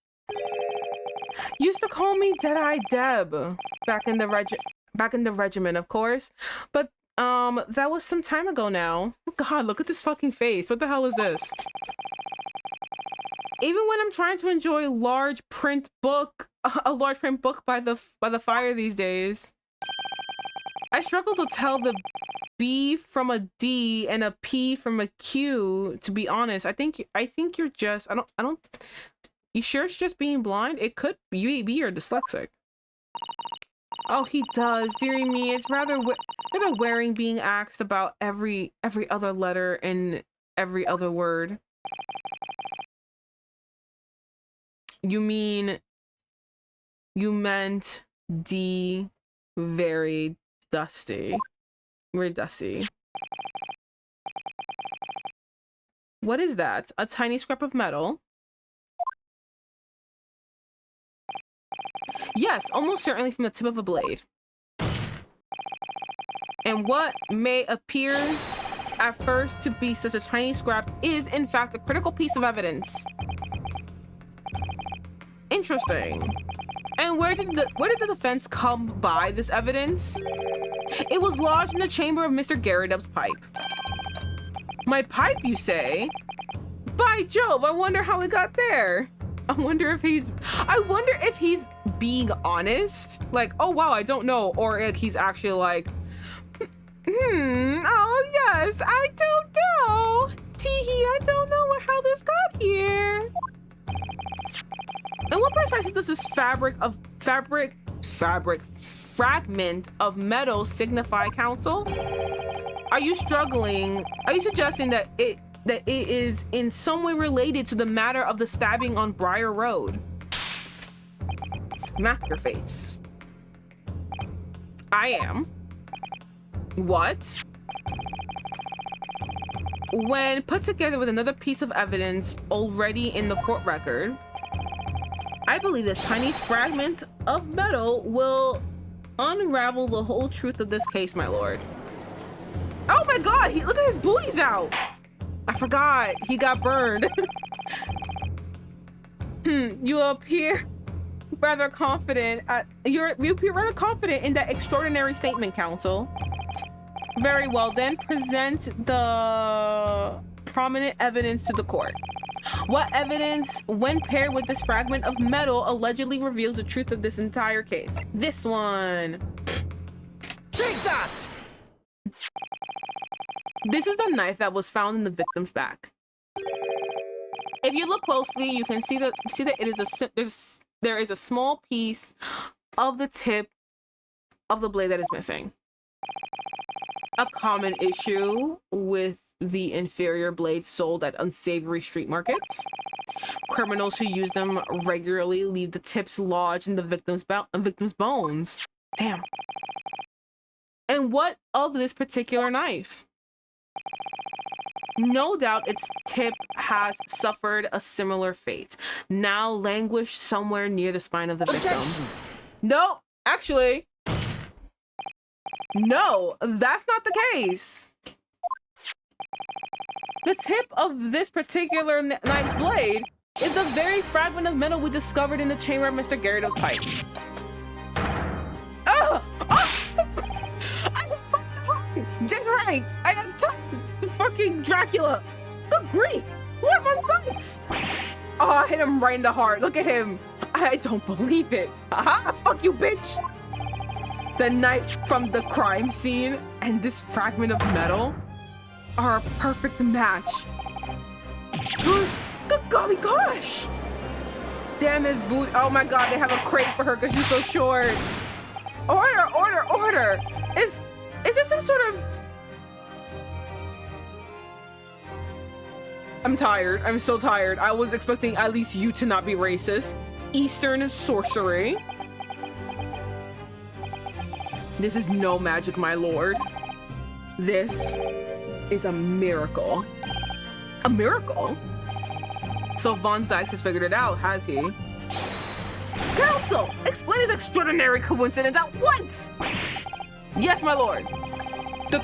Used to call me Deadeye Deb back in the regiment, of course. But that was some time ago now. God, look at this fucking face. What the hell is this? Even when I'm trying to enjoy a large print book by the fire these days, I struggle to tell the B from a D and a P from a Q, to be honest. I think you're just I don't you sure it's just being blind? It could be you're dyslexic. Oh, he does. Dearie me, it's rather wearing being asked about every other letter and every other word. You meant D, very dusty. Very dusty. What is that? A tiny scrap of metal? Yes, almost certainly from the tip of a blade. And what may appear at first to be such a tiny scrap is, in fact, a critical piece of evidence. Interesting. And where did the defense come by this evidence? It was lodged in the chamber of Mr. Garridub's pipe. My pipe, you say? By Jove, I wonder how it got there. I wonder if he's being honest. Like, oh wow, I don't know. Or like he's actually like, oh yes, I don't know. Teehee, I don't know how this got here. And what precisely does this fragment of metal signify, counsel? Are you suggesting that it is in some way related to the matter of the stabbing on Briar Road? Smack your face. I am. What? When put together with another piece of evidence already in the court record, I believe this tiny fragment of metal will unravel the whole truth of this case, my lord. Oh my god, look at his booties out. I forgot, he got burned. You appear rather confident. You appear rather confident in that extraordinary statement, counsel. Very well, then present the prominent evidence to the court. What evidence, when paired with this fragment of metal, allegedly reveals the truth of this entire case? This one. Take that! This is the knife that was found in the victim's back. If you look closely, you can see that it is there is a small piece of the tip of the blade that is missing. A common issue with the inferior blades sold at unsavory street markets. Criminals who use them regularly leave the tips lodged in the victim's bones. Damn. And what of this particular knife? No doubt its tip has suffered a similar fate. Now languished somewhere near the spine of the victim. Objection. No, actually. No, that's not the case. The tip of this particular knife's blade is the very fragment of metal we discovered in the chamber of Mr. Garridub's pipe. Oh! That's right! I got fucking Dracula! Good grief! What on sights? Oh, I hit him right in the heart. Look at him. I don't believe it. Aha! Fuck you, bitch! The knife from the crime scene and this fragment of metal are a perfect match. Good golly gosh! Damn his boot. Oh my god, they have a crate for her because she's so short. Order, order, order! Is this some sort of... I'm tired. I'm so tired. I was expecting at least you to not be racist. Eastern sorcery. This is no magic, my lord. This is a miracle. A miracle? So Von Zyx has figured it out, has he? Counsel, explain this extraordinary coincidence at once! Yes, my lord. The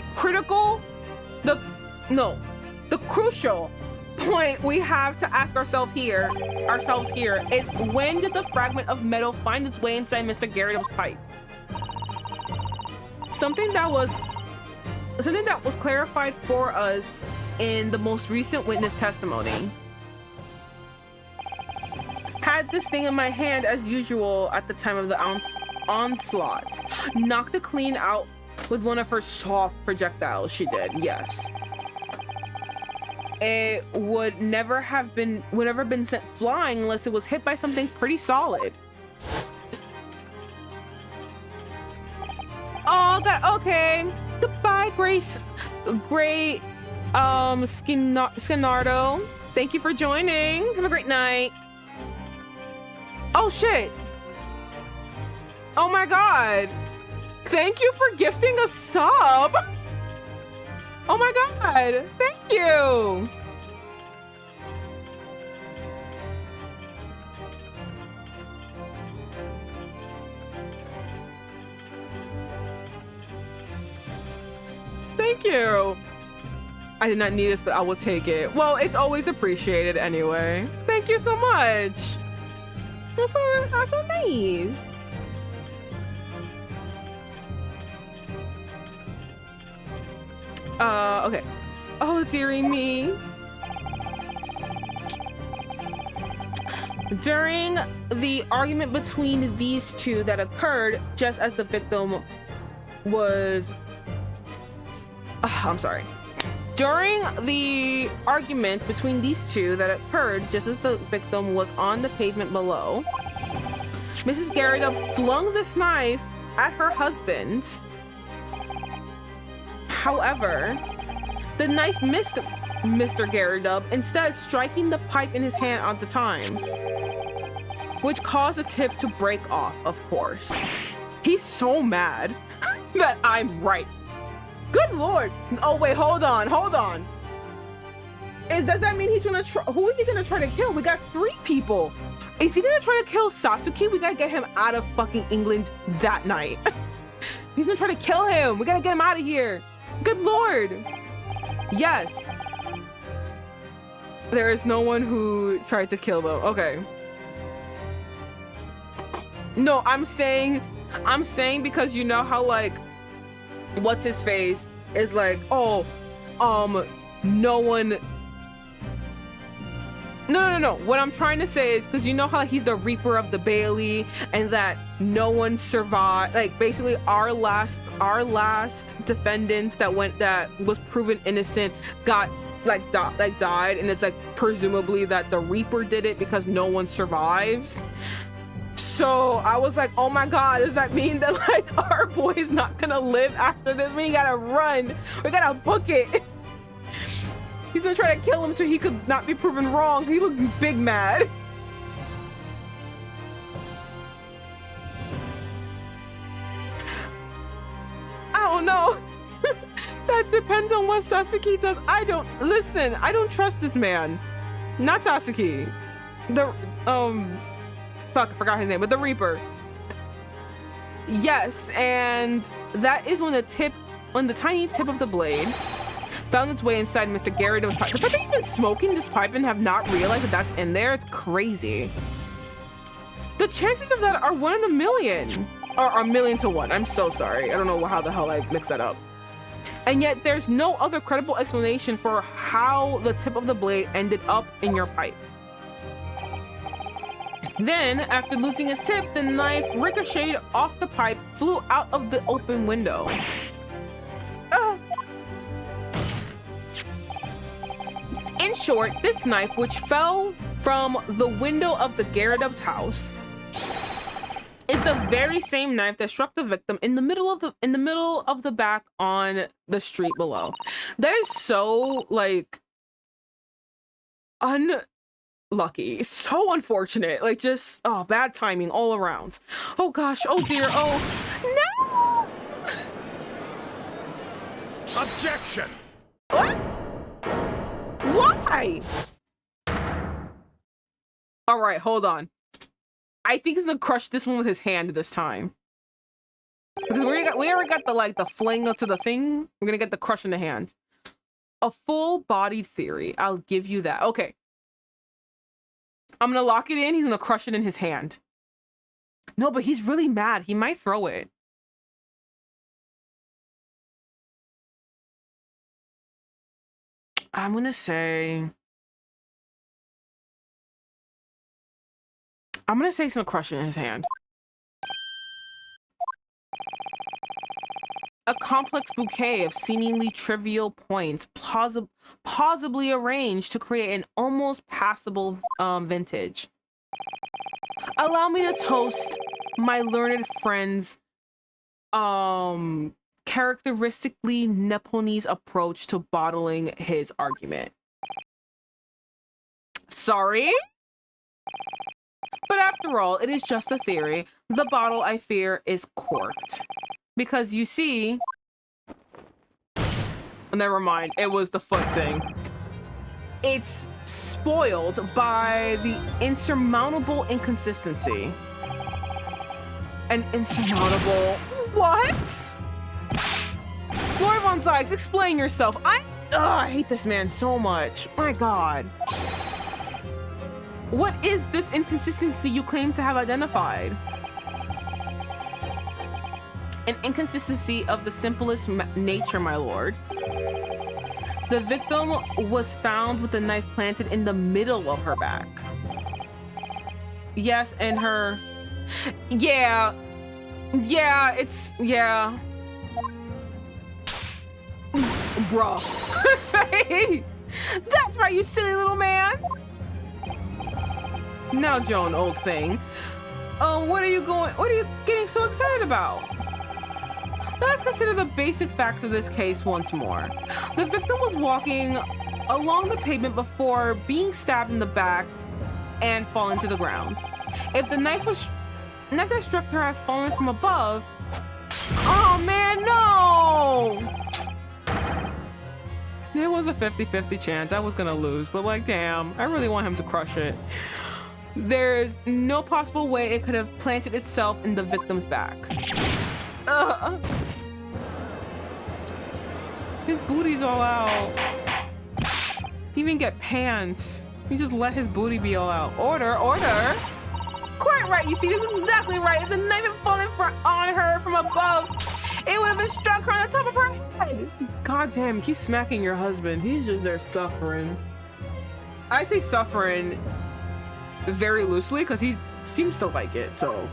crucial point we have to ask ourselves here is, when did the fragment of metal find its way inside Mr. Garridub's pipe? Something that was clarified for us in the most recent witness testimony. had this thing in my hand as usual at the time of the onslaught. Knocked it clean out with one of her soft projectiles, she did, yes. It would never have been sent flying unless it was hit by something pretty solid. Oh god, okay. Goodbye, Grace. Great Skinardo. Thank you for joining. Have a great night. Oh shit. Oh my god. Thank you for gifting a sub. Oh my god. Thank you. Thank you. I did not need this, but I will take it. Well, it's always appreciated anyway. Thank you so that's so nice. Okay. Oh, dearie me. During the argument between these two that occurred just as the victim was... I'm sorry. During the argument between these two that occurred just as the victim was on the pavement below, Mrs. Garrett flung this knife at her husband. However, the knife missed Mr. Garrett, instead striking the pipe in his hand at the time, which caused the tip to break off, of course. He's so mad that I'm right. Good lord. Oh wait, hold on. Does that mean he's gonna try? Who is he gonna try to kill? We got 3 people. Is he gonna try to kill Sasuke? We gotta get him out of fucking England that night. He's gonna try to kill him. We gotta get him out of here. Good lord. Yes. There is no one who tried to kill them. Okay. No, I'm saying because you know how like what's his face is like, oh, no one. No. What I'm trying to say is because you know how he's the Reaper of the Bailey and that no one survived. Like basically our last defendants that was proven innocent got died, and it's like presumably that the Reaper did it because no one survives. So I was like, oh my god, does that mean that like our boy's not gonna live after this? We gotta run. We gotta book it. He's gonna try to kill him so he could not be proven wrong. He looks big mad. I don't know. That depends on what Sasuke does. I don't trust this man. Not Sasuke. Fuck, I forgot his name, but the Reaper. Yes, and that is when the tiny tip of the blade found its way inside Mr. Garrett's pipe. The fact that you've been smoking this pipe and have not realized that that's in there, it's crazy. The chances of that are 1 in a million. Or a million to 1. I'm so sorry. I don't know how the hell I mixed that up. And yet there's no other credible explanation for how the tip of the blade ended up in your pipe. Then, after losing its tip, the knife ricocheted off the pipe, flew out of the open window. In short, this knife, which fell from the window of the Garredub's house, is the very same knife that struck the victim in the middle of the back on the street below. That is so like unlucky, so unfortunate. Like just bad timing all around. Oh gosh, oh dear, oh no! Objection! What? Why? All right, hold on. I think he's gonna crush this one with his hand this time. Because we already got the fling to the thing. We're gonna get the crush in the hand. A full-bodied theory. I'll give you that. Okay. I'm gonna lock it in. He's gonna crush it in his hand. No, but he's really mad. He might throw it. I'm gonna say... I'm gonna say he's gonna crush it in his hand. A complex bouquet of seemingly trivial points plausibly arranged to create an almost passable vintage. Allow me to toast my learned friend's characteristically Nepalese approach to bottling his argument. Sorry? But after all, it is just a theory. The bottle, I fear, is corked. Because you see... Never mind, it was the foot thing. It's spoiled by the insurmountable inconsistency. An insurmountable... What? Lord Von Sykes, explain yourself. I hate this man so much. My God. What is this inconsistency you claim to have identified? An inconsistency of the simplest nature, my lord. The victim was found with the knife planted in the middle of her back. Yes, and her... Yeah, it's... Yeah. Bruh. That's right, you silly little man. Now, Joan, old thing. What are you getting so excited about? Let's consider the basic facts of this case once more. The victim was walking along the pavement before being stabbed in the back and falling to the ground. If the knife that struck her had fallen from above... Oh man, no! It was a 50-50 chance. I was gonna lose, but like, damn, I really want him to crush it. There's no possible way it could have planted itself in the victim's back. His booty's all out. He even get pants. He just let his booty be all out. Order. Quite right, you see, this is exactly right. If the knife had fallen on her from above, it would have been struck her on the top of her head. God damn, keep smacking your husband. He's just there suffering. I say suffering very loosely because he seems to like it, so.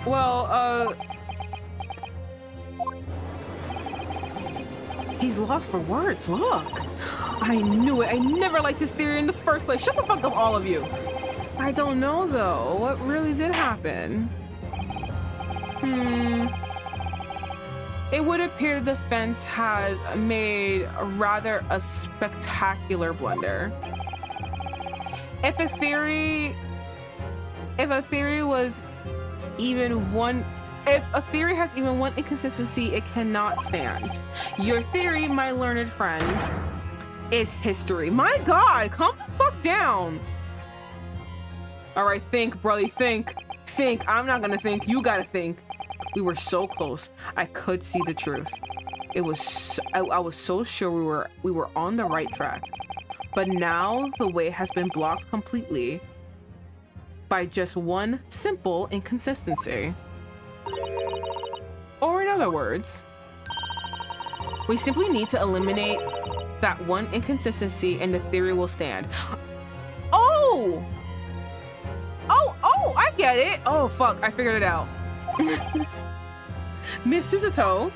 Well, he's lost for words, look. I knew it. I never liked his theory in the first place. Shut the fuck up, all of you. I don't know, though. What really did happen? It would appear the defense has made rather a spectacular blunder. If a theory has even one inconsistency, it cannot stand. Your theory, my learned friend, is history. My God, calm the fuck down. All right, think, brother, think. I'm not gonna think. You gotta think. We were so close. I could see the truth. It was. I was so sure we were on the right track. But now the way has been blocked completely by just one simple inconsistency. Or in other words, we simply need to eliminate that one inconsistency and the theory will stand. Oh, I get it. Oh, fuck, I figured it out. Mr. Sato,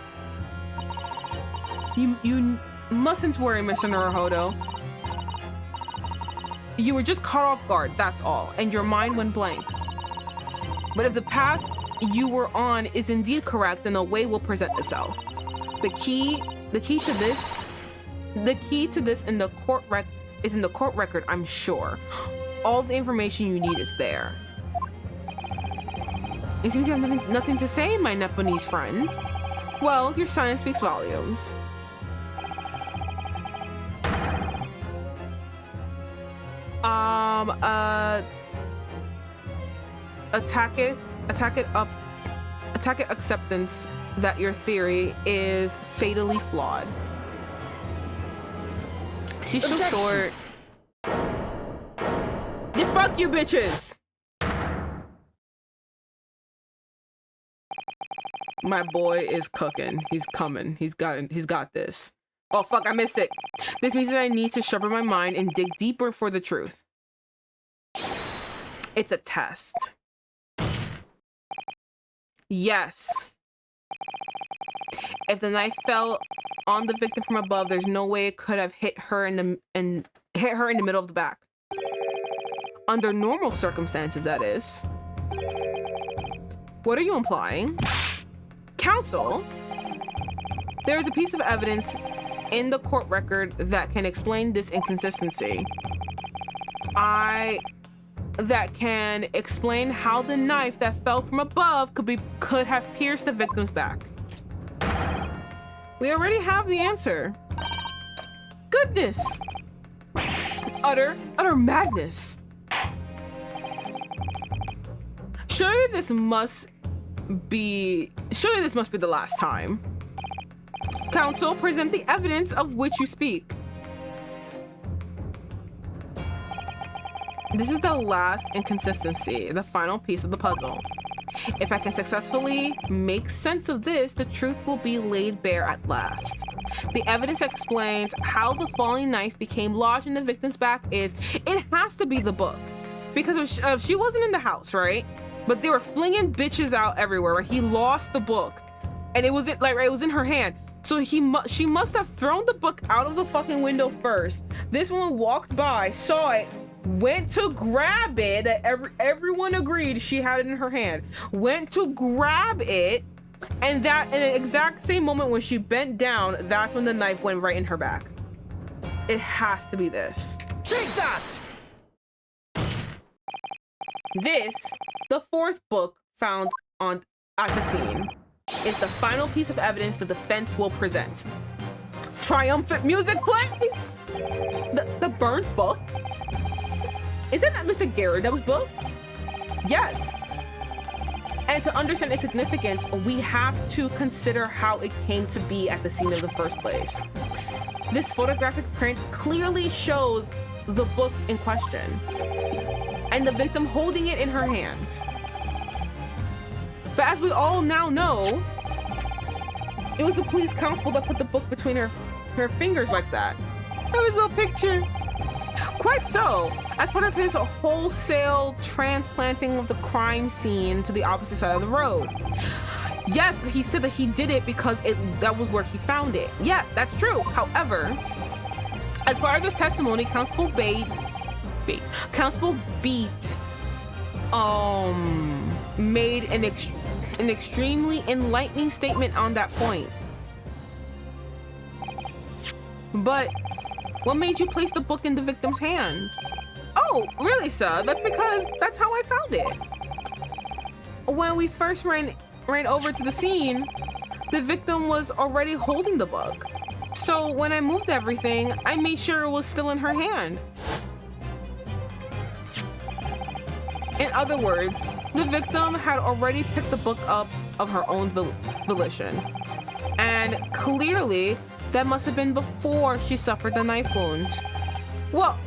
you mustn't worry, Mr. Naruhodo. You were just caught off guard, that's all, and your mind went blank. But if the path you were on is indeed correct, then a way will present itself. The key to this in the court record, I'm sure. All the information you need is there. You seem to have nothing to say, my Nepalese friend. Well, your silence speaks volumes. Attack it acceptance that your theory is fatally flawed. She's so short. Yeah, fuck you, bitches. My boy is cooking. He's coming. He's got this. Oh, fuck, I missed it. This means that I need to sharpen my mind and dig deeper for the truth. It's a test. Yes. If the knife fell on the victim from above, there's no way it could have hit her in the middle of the back. Under normal circumstances, that is. What are you implying? Counsel, there is a piece of evidence in the court record that can explain this inconsistency. That can explain how the knife that fell from above could have pierced the victim's back. We already have the answer. Goodness. Utter madness. Surely this must be the last time. Counsel, present the evidence of which you speak. This is the last inconsistency, the final piece of the puzzle. If I can successfully make sense of this, the truth will be laid bare at last. The evidence explains how the falling knife became lodged in the victim's back it has to be the book. Because if she wasn't in the house, right? But they were flinging bitches out everywhere, right? He lost the book. And it was in her hand. So she must have thrown the book out of the fucking window first. This one walked by, saw it, went to grab it, that everyone agreed she had it in her hand, went to grab it, and that in the exact same moment when she bent down, that's when the knife went right in her back. It has to be this. Take that! This, the fourth book found at the scene, is the final piece of evidence the defense will present. Triumphant music, please! The burnt book? Isn't that Mr. Garridub's book? Yes. And to understand its significance, we have to consider how it came to be at the scene in the first place. This photographic print clearly shows the book in question, and the victim holding it in her hands. But as we all now know, it was the police constable that put the book between her fingers like that. That was a little picture. Quite so. As part of his wholesale transplanting of the crime scene to the opposite side of the road. Yes, but he said that he did it because that was where he found it. Yeah, that's true. However, as part of his testimony, Constable Beat made an extremely enlightening statement on that point. But what made you place the book in the victim's hand? Oh, really, sir? That's because that's how I found it. When we first ran over to the scene, the victim was already holding the book. So when I moved everything, I made sure it was still in her hand. In other words, the victim had already picked the book up of her own volition. And clearly, that must have been before she suffered the knife wound. Well,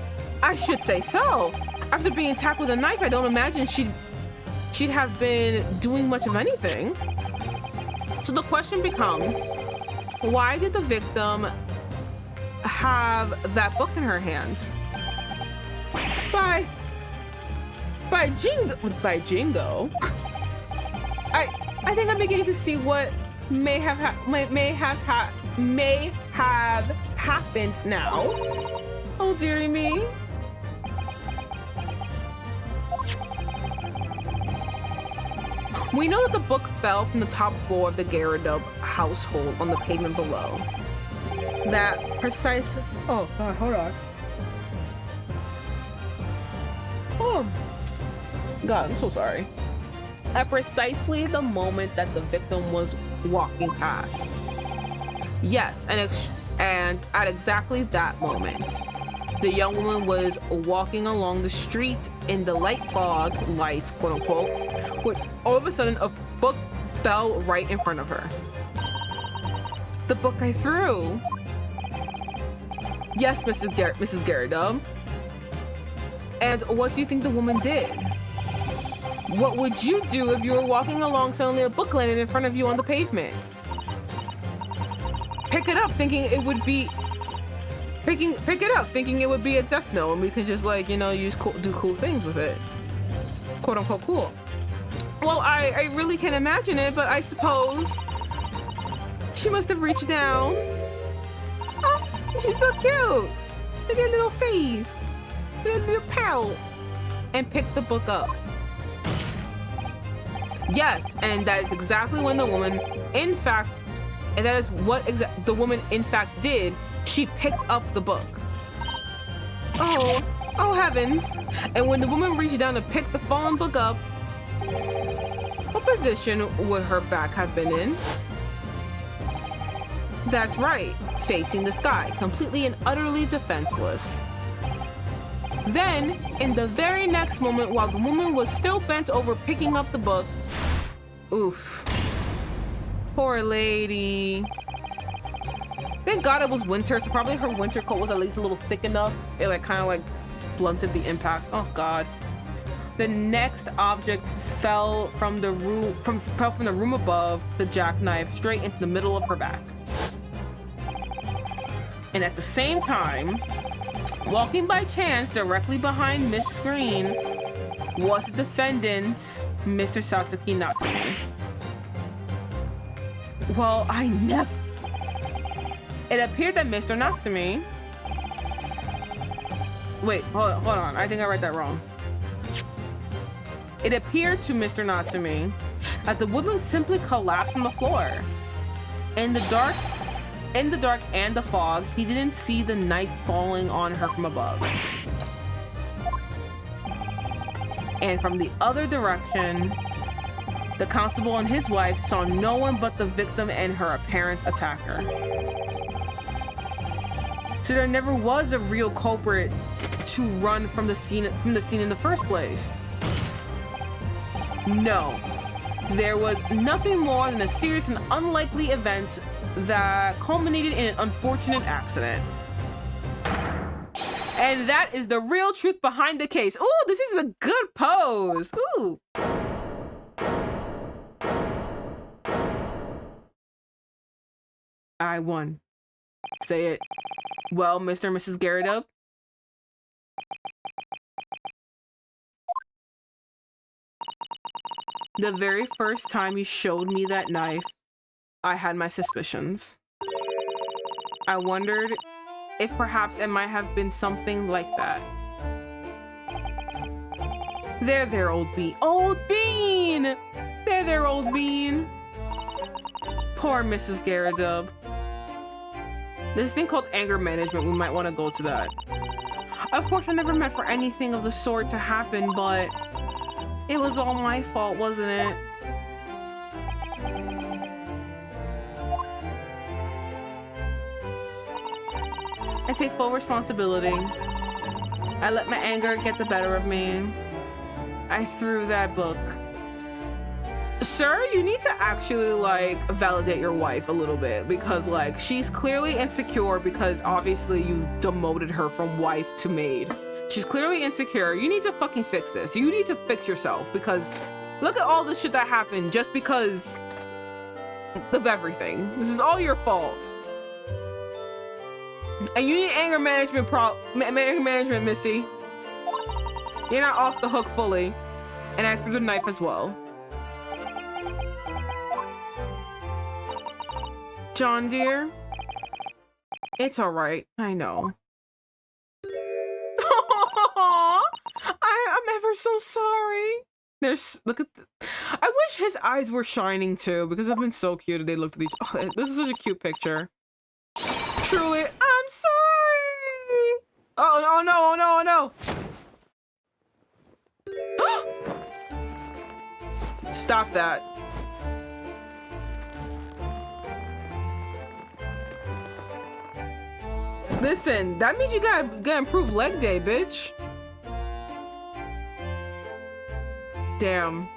I should say so. After being attacked with a knife, I don't imagine she'd have been doing much of anything. So the question becomes, why did the victim have that book in her hands? By Jingo. I think I'm beginning to see what may have happened now. Oh dearie me. We know that the book fell from the top floor of the Garridub household on the pavement below. That precise... Oh, God, hold on. Oh, God, I'm so sorry. At precisely the moment that the victim was walking past. Yes, and at exactly that moment, the young woman was walking along the street in the light, quote unquote, when all of a sudden a book fell right in front of her. The book I threw. Yes, Mrs. Garridub. And what do you think the woman did? What would you do if you were walking along, suddenly a book landed in front of you on the pavement? Pick it up thinking it would be... Pick it up thinking it would be a death note and we could just like, you know, do cool things with it. Quote unquote cool. Well, I really can't imagine it, but I suppose she must have reached down. Oh, she's so cute. Look at her little face. Look at her little pout. And pick the book up. Yes, and that is exactly when the woman, in fact, and that is what the woman in fact did. She picked up the book. Oh heavens. And when the woman reached down to pick the fallen book up, what position would her back have been in? That's right, facing the sky, completely and utterly defenseless. Then, in the very next moment, while the woman was still bent over picking up the book, oof. Poor lady. Thank God it was winter, so probably her winter coat was at least a little thick enough. It like kind of like blunted the impact. Oh God. The next object fell from the room above the jackknife straight into the middle of her back. And at the same time, walking by chance directly behind Miss Screen was the defendant, Mr. Satsuki Natsume. Well, I never... It appeared that Mr. Natsume... Wait, hold on. I think I read that wrong. It appeared to Mr. Natsume that the woman simply collapsed on the floor. In the dark and the fog, he didn't see the knife falling on her from above. And from the other direction, the constable and his wife saw no one but the victim and her apparent attacker. So there never was a real culprit to run from the scene in the first place. No, there was nothing more than a series of unlikely events that culminated in an unfortunate accident. And that is the real truth behind the case. Ooh, this is a good pose. Ooh. I won. Say it. Well, Mr. and Mrs. Garridub. The very first time you showed me that knife, I had my suspicions. I wondered if perhaps it might have been something like that. There, old bean. Old bean! There, old bean. Poor Mrs. Garridub. There's this thing called anger management. We might want to go to that. Of course, I never meant for anything of the sort to happen, but it was all my fault, wasn't it? I take full responsibility. I let my anger get the better of me. I threw that book. Sir, you need to actually like validate your wife a little bit because like she's clearly insecure because obviously you demoted her from wife to maid. She's clearly insecure. You need to fucking fix this. You need to fix yourself because look at all the shit that happened just because of everything. This is all your fault. And you need anger management, Missy. You're not off the hook fully. And I threw the knife as well. John, dear. It's all right. I know. I'm ever so sorry. Look at I wish his eyes were shining too because I've been so cute. They looked at each. Oh, this is such a cute picture. Truly, I'm sorry. Oh no! Oh no! Stop that. Listen, that means you gotta improve leg day, bitch. Damn.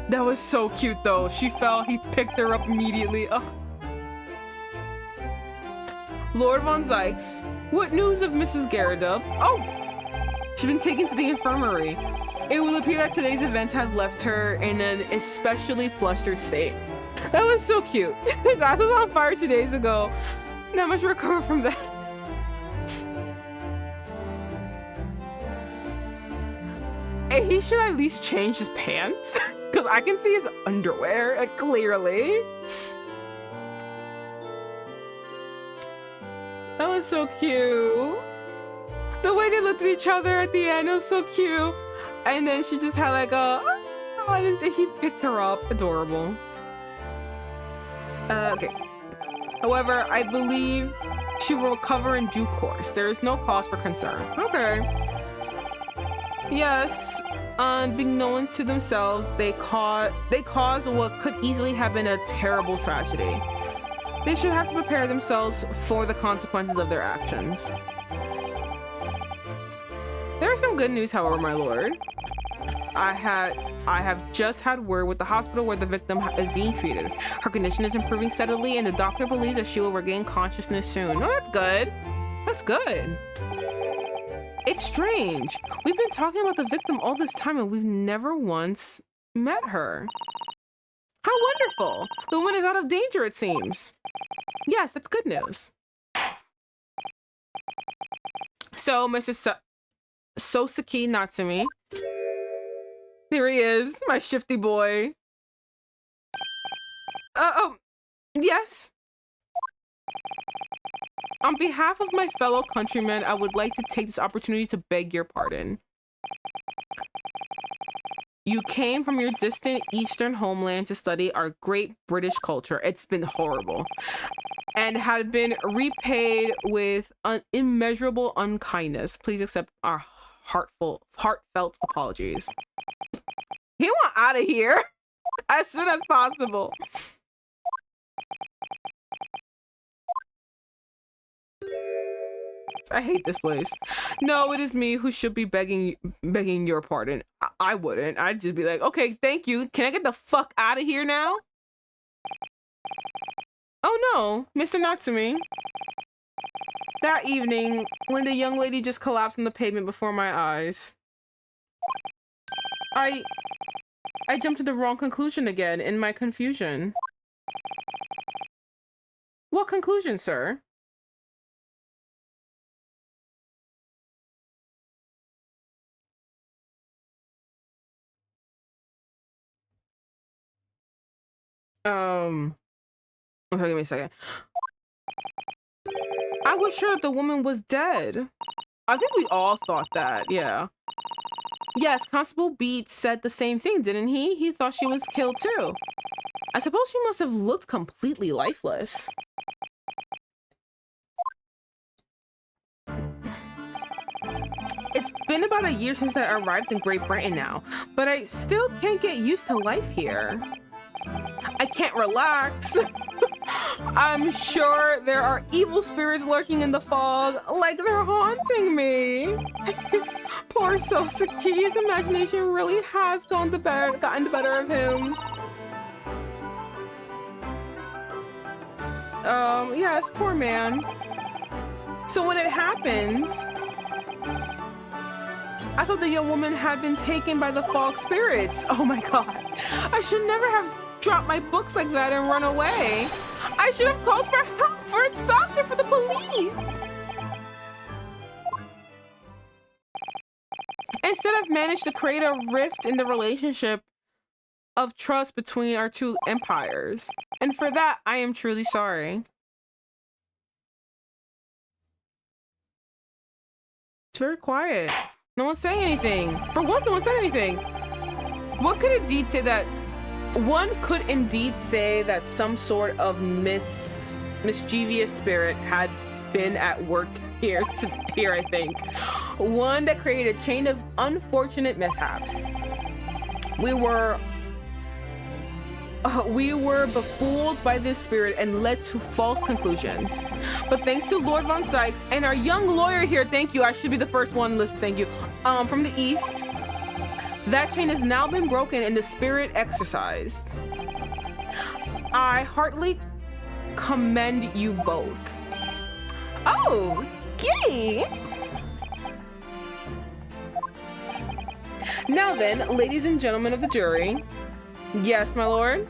That was so cute though. She fell, he picked her up immediately. Oh. Lord Von Zykes, what news of Mrs. Garridub? Oh, she's been taken to the infirmary. It will appear that today's events have left her in an especially flustered state. That was so cute. That was on fire 2 days ago. Not much recover from that. And he should at least change his pants because I can see his underwear clearly. That was so cute. The way they looked at each other at the end was so cute. And then she just had like a, oh, and he picked her up. Adorable. Okay. However, I believe she will recover in due course. There is no cause for concern. Okay. Yes, unbeknownst to themselves, they caused what could easily have been a terrible tragedy. They should have to prepare themselves for the consequences of their actions. There is some good news, however, my lord. I have just had word with the hospital where the victim is being treated. Her condition is improving steadily, and the doctor believes that she will regain consciousness soon. Oh, that's good. That's good. It's strange. We've been talking about the victim all this time, and we've never once met her. How wonderful. The woman is out of danger, it seems. Yes, that's good news. So, Mr. Soseki Natsumi. Here he is, my shifty boy. Oh, yes. On behalf of my fellow countrymen, I would like to take this opportunity to beg your pardon. You came from your distant eastern homeland to study our great British culture. It's been horrible. And had been repaid with immeasurable unkindness. Please accept our heartfelt apologies. He want out of here as soon as possible. I hate this place. No, it is me who should be begging your pardon. I wouldn't. I'd just be like, okay, thank you. Can I get the fuck out of here now? Oh no, Mr. Natsumi. That evening, when the young lady just collapsed on the pavement before my eyes, I jumped to the wrong conclusion again in my confusion. What conclusion, sir? Okay, give me a second. I was sure that the woman was dead. I think we all thought that, yeah. Yes, Constable Beat said the same thing, didn't he? He thought she was killed too. I suppose she must have looked completely lifeless. It's been about a year since I arrived in Great Britain now, but I still can't get used to life here. I can't relax. I'm sure there are evil spirits lurking in the fog, like they're haunting me. Poor Soseki, his imagination really has gotten the better of him. Yes, poor man. So when it happened, I thought the young woman had been taken by the fog spirits. Oh my god. I should never have dropped my books like that and run away. I should have called for help, for a doctor, for the police. Instead, I've managed to create a rift in the relationship of trust between our two empires. And for that, I am truly sorry. It's very quiet. No one's saying anything. For once, no one said anything. One could indeed say that some sort of mischievous spirit had been at work here, I think. One that created a chain of unfortunate mishaps. We were befooled by this spirit and led to false conclusions. But thanks to Lord Von Sykes and our young lawyer here, thank you, I should be the first one to listen, thank you, from the East, that chain has now been broken and the spirit exorcised. I heartily commend you both. Oh, yay! Now then, ladies and gentlemen of the jury. Yes, my lord.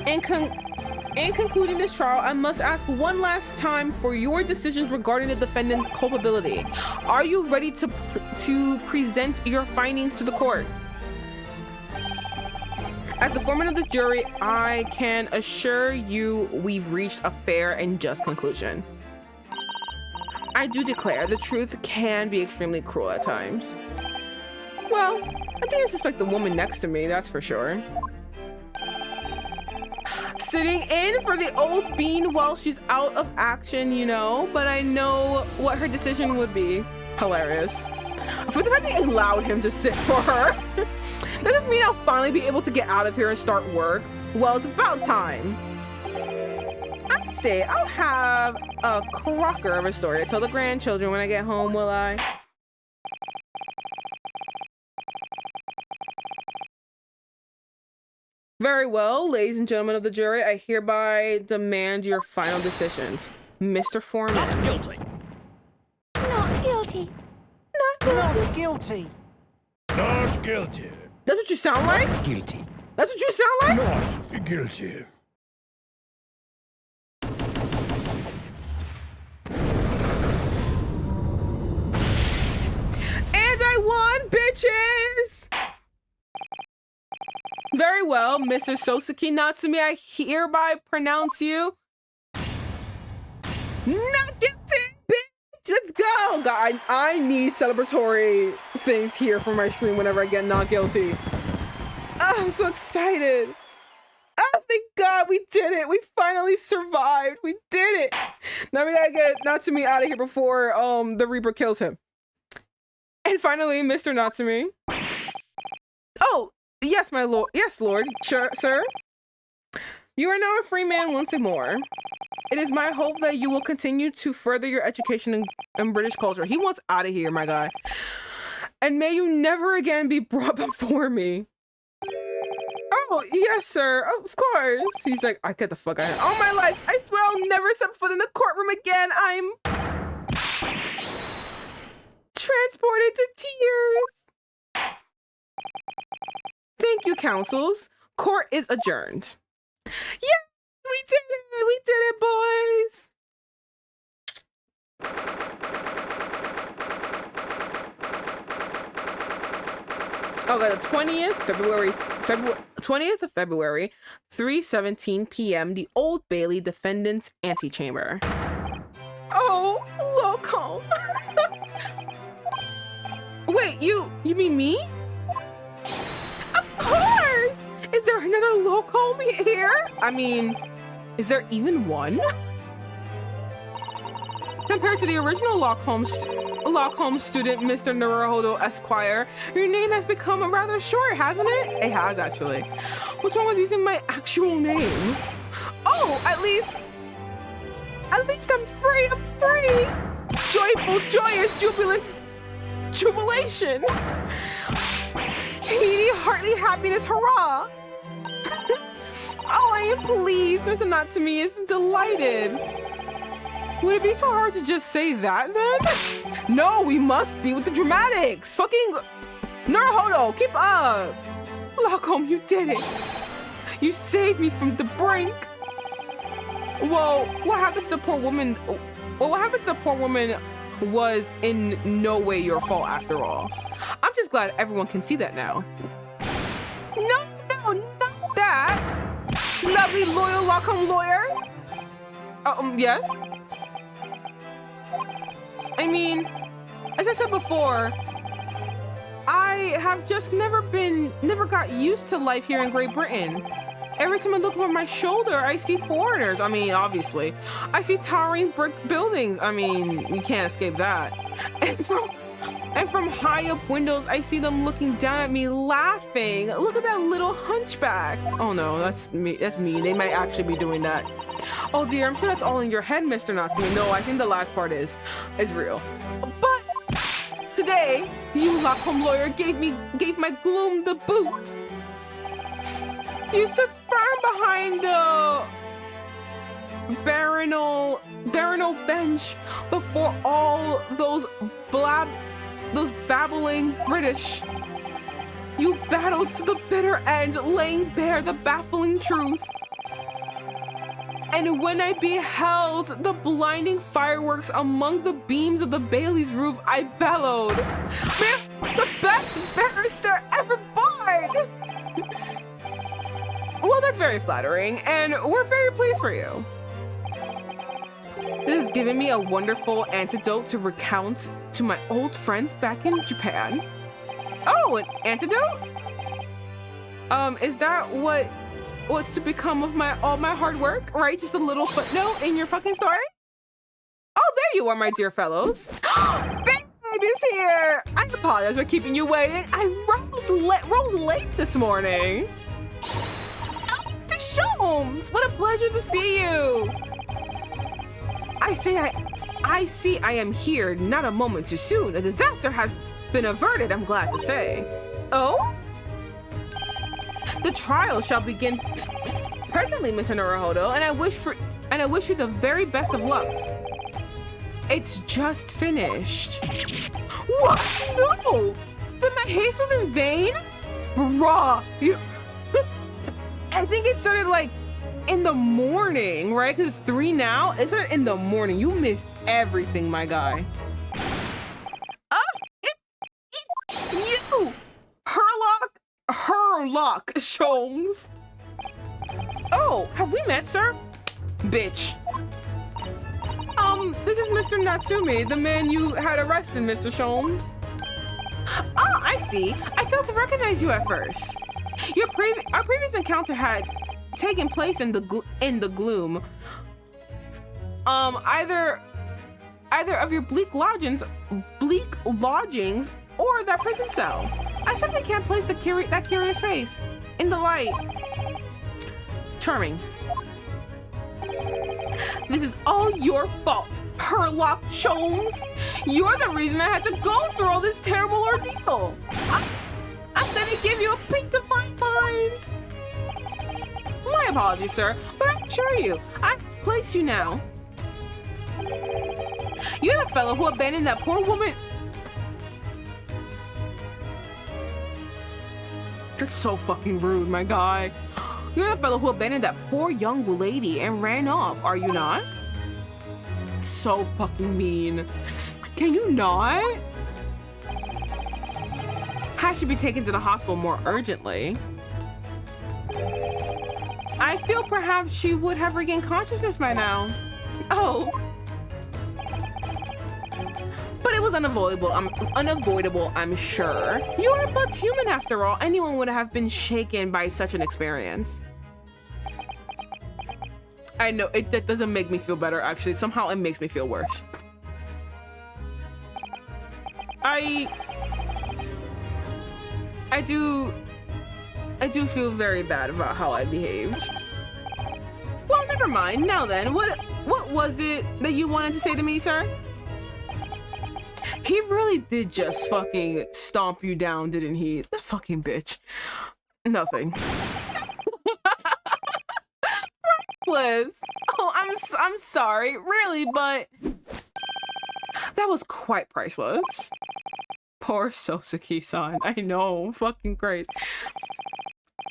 In concluding this trial, I must ask one last time for your decisions regarding the defendant's culpability. Are you ready to present your findings to the court? As the foreman of the jury, I can assure you we've reached a fair and just conclusion. I do declare the truth can be extremely cruel at times. Well, I didn't suspect the woman next to me, that's for sure. Sitting in for the old bean while she's out of action, you know, but I know what her decision would be. Hilarious. For the fact that they allowed him to sit for her. That doesn't mean I'll finally be able to get out of here and start work. Well, it's about time. I'd say I'll have a crocker of a story to tell the grandchildren when I get home, will I? Very well, ladies and gentlemen of the jury, I hereby demand your final decisions. Mr. Foreman. Not guilty. Not guilty. Not guilty. Not guilty. That's what you sound like? Guilty. That's what you sound like? Not guilty. And I won, bitches! Very well, Mr. Soseki Natsumi, I hereby pronounce you not guilty, bitch! Let's go! God, I need celebratory things here for my stream whenever I get not guilty. Oh, I'm so excited. Oh, thank God we did it. We finally survived. We did it. Now we gotta get Natsumi out of here before the Reaper kills him. And finally, Mr. Natsumi. Oh, yes, my lord. Yes, lord. Sure, sir. You are now a free man once more. It is my hope that you will continue to further your education in British culture. He wants out of here, my guy. And may you never again be brought before me. Oh, yes, sir. Of course. He's like, I get the fuck out of here. All my life, I swear I'll never step foot in the courtroom again. I'm transported to tears. Thank you, counsels. Court is adjourned. Yeah, we did it. We did it, boys. Okay, the 20th of February, 3:17 p.m. The Old Bailey Defendant's Antechamber. Oh, loco. Wait, you mean me? Of course! Is there another loco here? I mean, is there even one? Compared to the original Lockholm student, Mr. Naruhodo Esquire, your name has become rather short, hasn't it? It has, actually. What's wrong with using my actual name? Oh, at least I'm free, I'm free! Joyful, joyous, jubilant, jubilation! Heedy, heartily happiness, hurrah! Oh, I am pleased. Mr. Natsumi is delighted. Would it be so hard to just say that then? No, we must be with the dramatics. Fucking Naruhodo, keep up. Lockham, you did it. You saved me from the brink. Well, what happened to the poor woman? Well, what happened to the poor woman was in no way your fault after all. I'm just glad everyone can see that now. No, not that. Lovely, loyal Lockham lawyer. Yes? I mean, as I said before, I have just never got used to life here in Great Britain. Every time I look over my shoulder, I see foreigners. I mean, obviously. I see towering brick buildings. I mean, you can't escape that. And from high up windows, I see them looking down at me laughing. Look at that little hunchback. Oh no, that's me. That's me. They might actually be doing that. Oh dear, I'm sure that's all in your head, Mr. Natsumi. No, I think the last part is real. But today, you Lockham lawyer gave my gloom the boot. You stood firm behind the baronal bench before all those those babbling British. You battled to the bitter end, laying bare the baffling truth. And when I beheld the blinding fireworks among the beams of the Bailey's roof, I bellowed, "Man, the best barrister ever born!" Well, that's very flattering, and we're very pleased for you. This has given me a wonderful antidote to recount to my old friends back in Japan. Oh, an antidote? Is that what's to become of all my hard work, right? Just a little footnote in your fucking story? Oh, there you are, my dear fellows. Baby's here. I apologize for keeping you waiting. I rose late this morning. Oh, Mr. Sholmes, what a pleasure to see you. I see I am here not a moment too soon. A disaster has been averted, I'm glad to say. Oh? The trial shall begin presently, Mr. Naruhodo, and I wish you the very best of luck. It's just finished. What? No! Then my haste was in vain? Bruh! I think it started like in the morning, right? Because it's 3 now. It started in the morning. You missed everything, my guy. You! Herlock Sholmes. Oh, have we met, sir? Bitch. This is Mr. Natsumi, the man you had arrested, Mr. Sholmes. Oh, I see. I failed to recognize you at first. Our previous encounter had taken place in the gloom. Either of your bleak lodgings or that prison cell. I simply can't place that curious face in the light. Charming. This is all your fault, Herlock Sholmes. You're the reason I had to go through all this terrible ordeal. I'm gonna give you a piece of my mind. My apologies, sir, but I assure you, I place you now. You're the fellow who abandoned that poor woman. That's so fucking rude, my guy. You're the fellow who abandoned that poor young lady and ran off, are you not? So fucking mean. Can you not? Has she be taken to the hospital more urgently? I feel perhaps she would have regained consciousness by now. Oh. But it was unavoidable, I'm sure. You are but human after all. Anyone would have been shaken by such an experience. I know, that doesn't make me feel better, actually. Somehow it makes me feel worse. I do feel very bad about how I behaved. Well, never mind. Now then, what was it that you wanted to say to me, sir? He really did just fucking stomp you down, didn't he? That fucking bitch. Nothing. Priceless. Oh, I'm sorry, really, but that was quite priceless. Poor Soseki-san. I know, fucking Christ.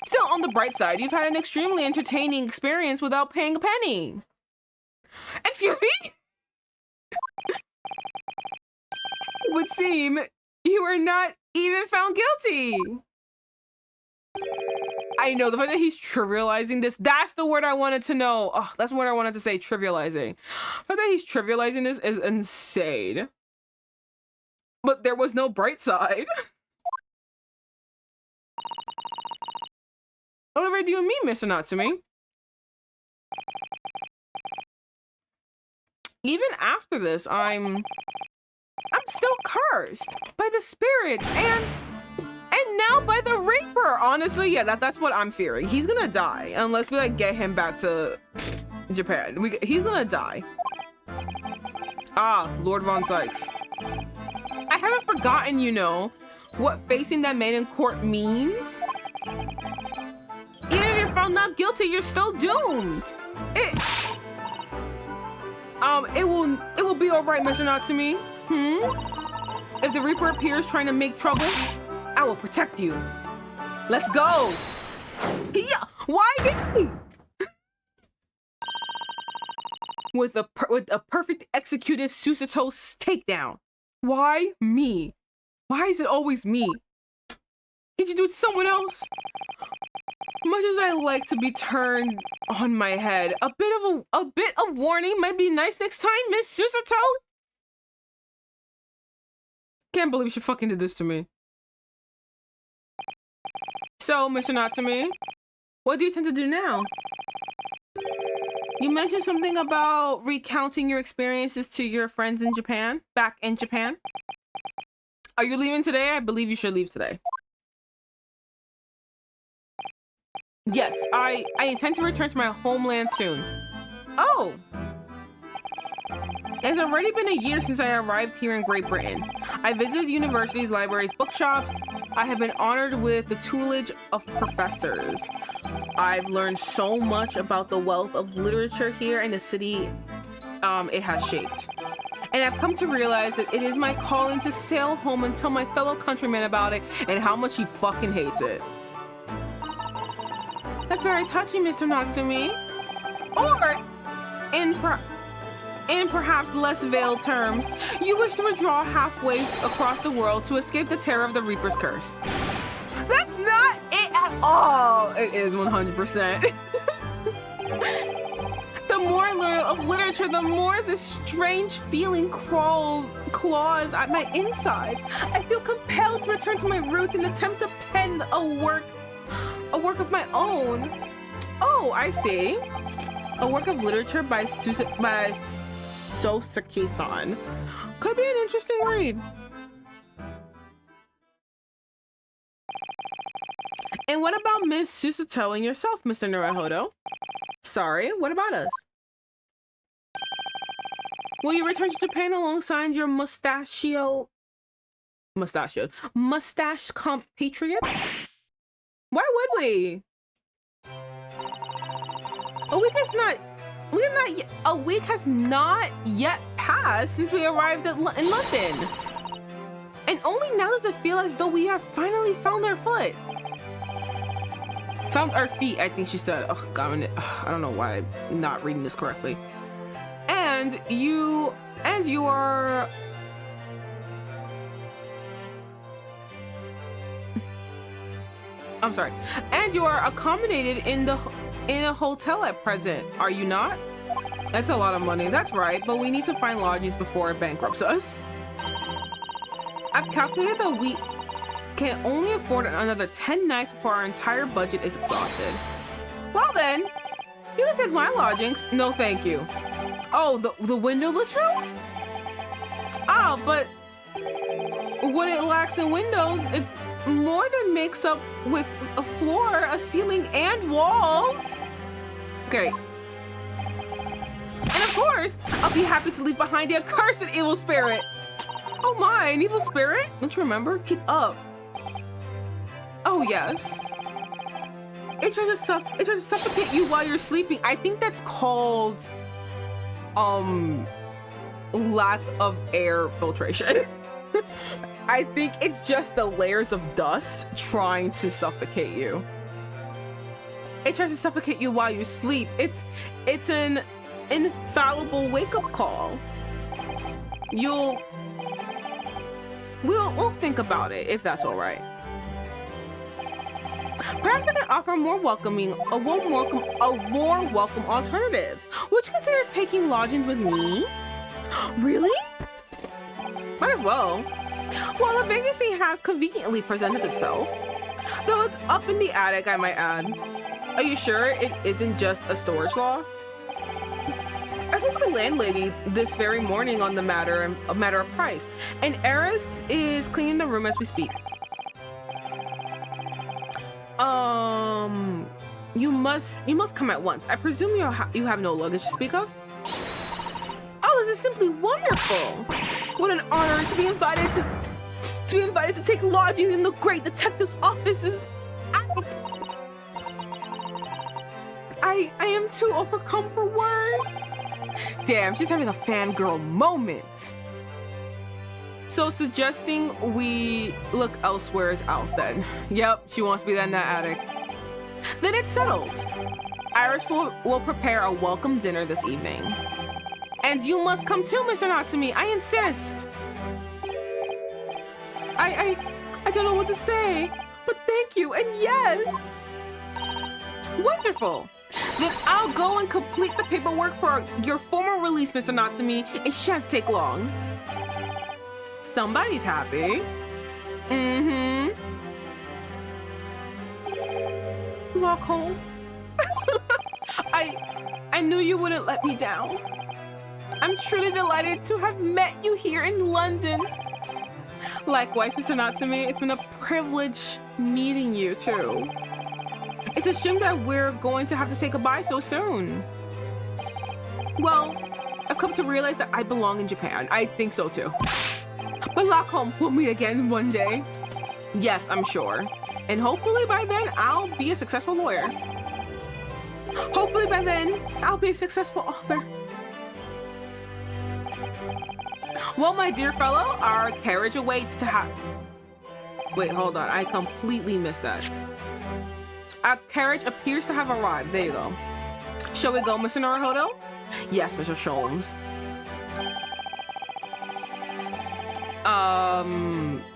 Still, on the bright side, you've had an extremely entertaining experience without paying a penny. Excuse me? It would seem you were not even found guilty. I know, the fact that he's trivializing this, that's the word I wanted to know. Oh, that's what I wanted to say, trivializing. The fact that he's trivializing this is insane. But there was no bright side. Whatever do you mean, Mr. Natsumi? Even after this, I'm still cursed by the spirits and now by the Reaper. Honestly, yeah, that's what I'm fearing. He's gonna die unless we like get him back to Japan. He's gonna die. Ah, Lord Von Sykes. I haven't forgotten, you know, what facing that man in court means. Even if you're found not guilty, you're still doomed. It will be all right, Mr. Natsumi. If the Reaper appears trying to make trouble, I will protect you. Let's go. Yeah, why me? With a perfect executed Susato takedown. Why me? Why is it always me? Can't you do it to someone else? Much as I like to be turned on my head, a bit of warning might be nice next time, Miss Susato. Can't believe she fucking did this to me. So, Mr. Natsumi, what do you tend to do now? You mentioned something about recounting your experiences to your friends in Japan, back in Japan. Are you leaving today? I believe you should leave today. Yes, I intend to return to my homeland soon. Oh! It's already been a year since I arrived here in Great Britain. I visited universities, libraries, bookshops. I have been honored with the tutelage of professors. I've learned so much about the wealth of literature here in the city it has shaped. And I've come to realize that it is my calling to sail home and tell my fellow countrymen about it and how much he fucking hates it. That's very touching, Mr. Natsumi. Or, in perhaps less veiled terms, you wish to withdraw halfway across the world to escape the terror of the Reaper's curse. That's not it at all. It is 100%. The more I learn of literature, the more this strange feeling claws at my insides. I feel compelled to return to my roots and attempt to pen a work of my own. Oh, I see. A work of literature by Soseki-san. Could be an interesting read. And what about Miss Susato and yourself, Mr. Naruhodo? Sorry, what about us? Will you return to Japan alongside your mustache compatriot? Why would we? A week has not yet passed since we arrived in London. And only now does it feel as though we have finally found our foot. Found our feet, I think she said. Oh, God, I don't know why I'm not reading this correctly. And you are... I'm sorry. And you are accommodated in a hotel at present, are you not? That's a lot of money, that's right, but we need to find lodgings before it bankrupts us. I've calculated that we can only afford another 10 nights before our entire budget is exhausted. Well then, you can take my lodgings. No, thank you. Oh, the windowless room? Ah, but what it lacks in windows, it's more than makes up with a floor, a ceiling, and walls. Okay. And of course, I'll be happy to leave behind the accursed evil spirit. Oh my, an evil spirit? Don't you remember? Keep up. Oh yes. It tries to suffocate you while you're sleeping. I think that's called lack of air filtration. I think it's just the layers of dust trying to suffocate you. It tries to suffocate you while you sleep. It's an infallible wake-up call. We'll think about it if that's all right. Perhaps I can offer a more welcome alternative. Would you consider taking lodgings with me? Really? Might as well. Well, the vacancy has conveniently presented itself. Though it's up in the attic, I might add. Are you sure it isn't just a storage loft? I spoke with the landlady this very morning on a matter of price, and Eris is cleaning the room as we speak. You must come at once. I presume you have no luggage to speak of? Oh, this is simply wonderful! What an honor to be invited to take lodgings in the great detective's office. I am too overcome for words. Damn, she's having a fangirl moment. So suggesting we look elsewhere is out then. Yep, she wants to be in that attic. Then it's settled. Iris will prepare a welcome dinner this evening. And you must come too, Mr. Natsumi. I insist. I don't know what to say, but thank you, and yes. Wonderful. Then I'll go and complete the paperwork for your formal release, Mr. Natsumi. It shan't take long. Somebody's happy. Mm-hmm. Lock home. I knew you wouldn't let me down. I'm truly delighted to have met you here in London. Likewise, Mr. Natsumi, it's been a privilege meeting you too. It's a shame that we're going to have to say goodbye so soon. Well, I've come to realize that I belong in Japan. I think so too. But lock home, we'll meet again one day. Yes, I'm sure. And hopefully by then, I'll be a successful lawyer. Hopefully by then, I'll be a successful author. Well, my dear fellow, our carriage awaits to have... Wait, hold on. I completely missed that. Our carriage appears to have arrived. There you go. Shall we go, Mr. Naruhodo? Yes, Mr. Sholmes.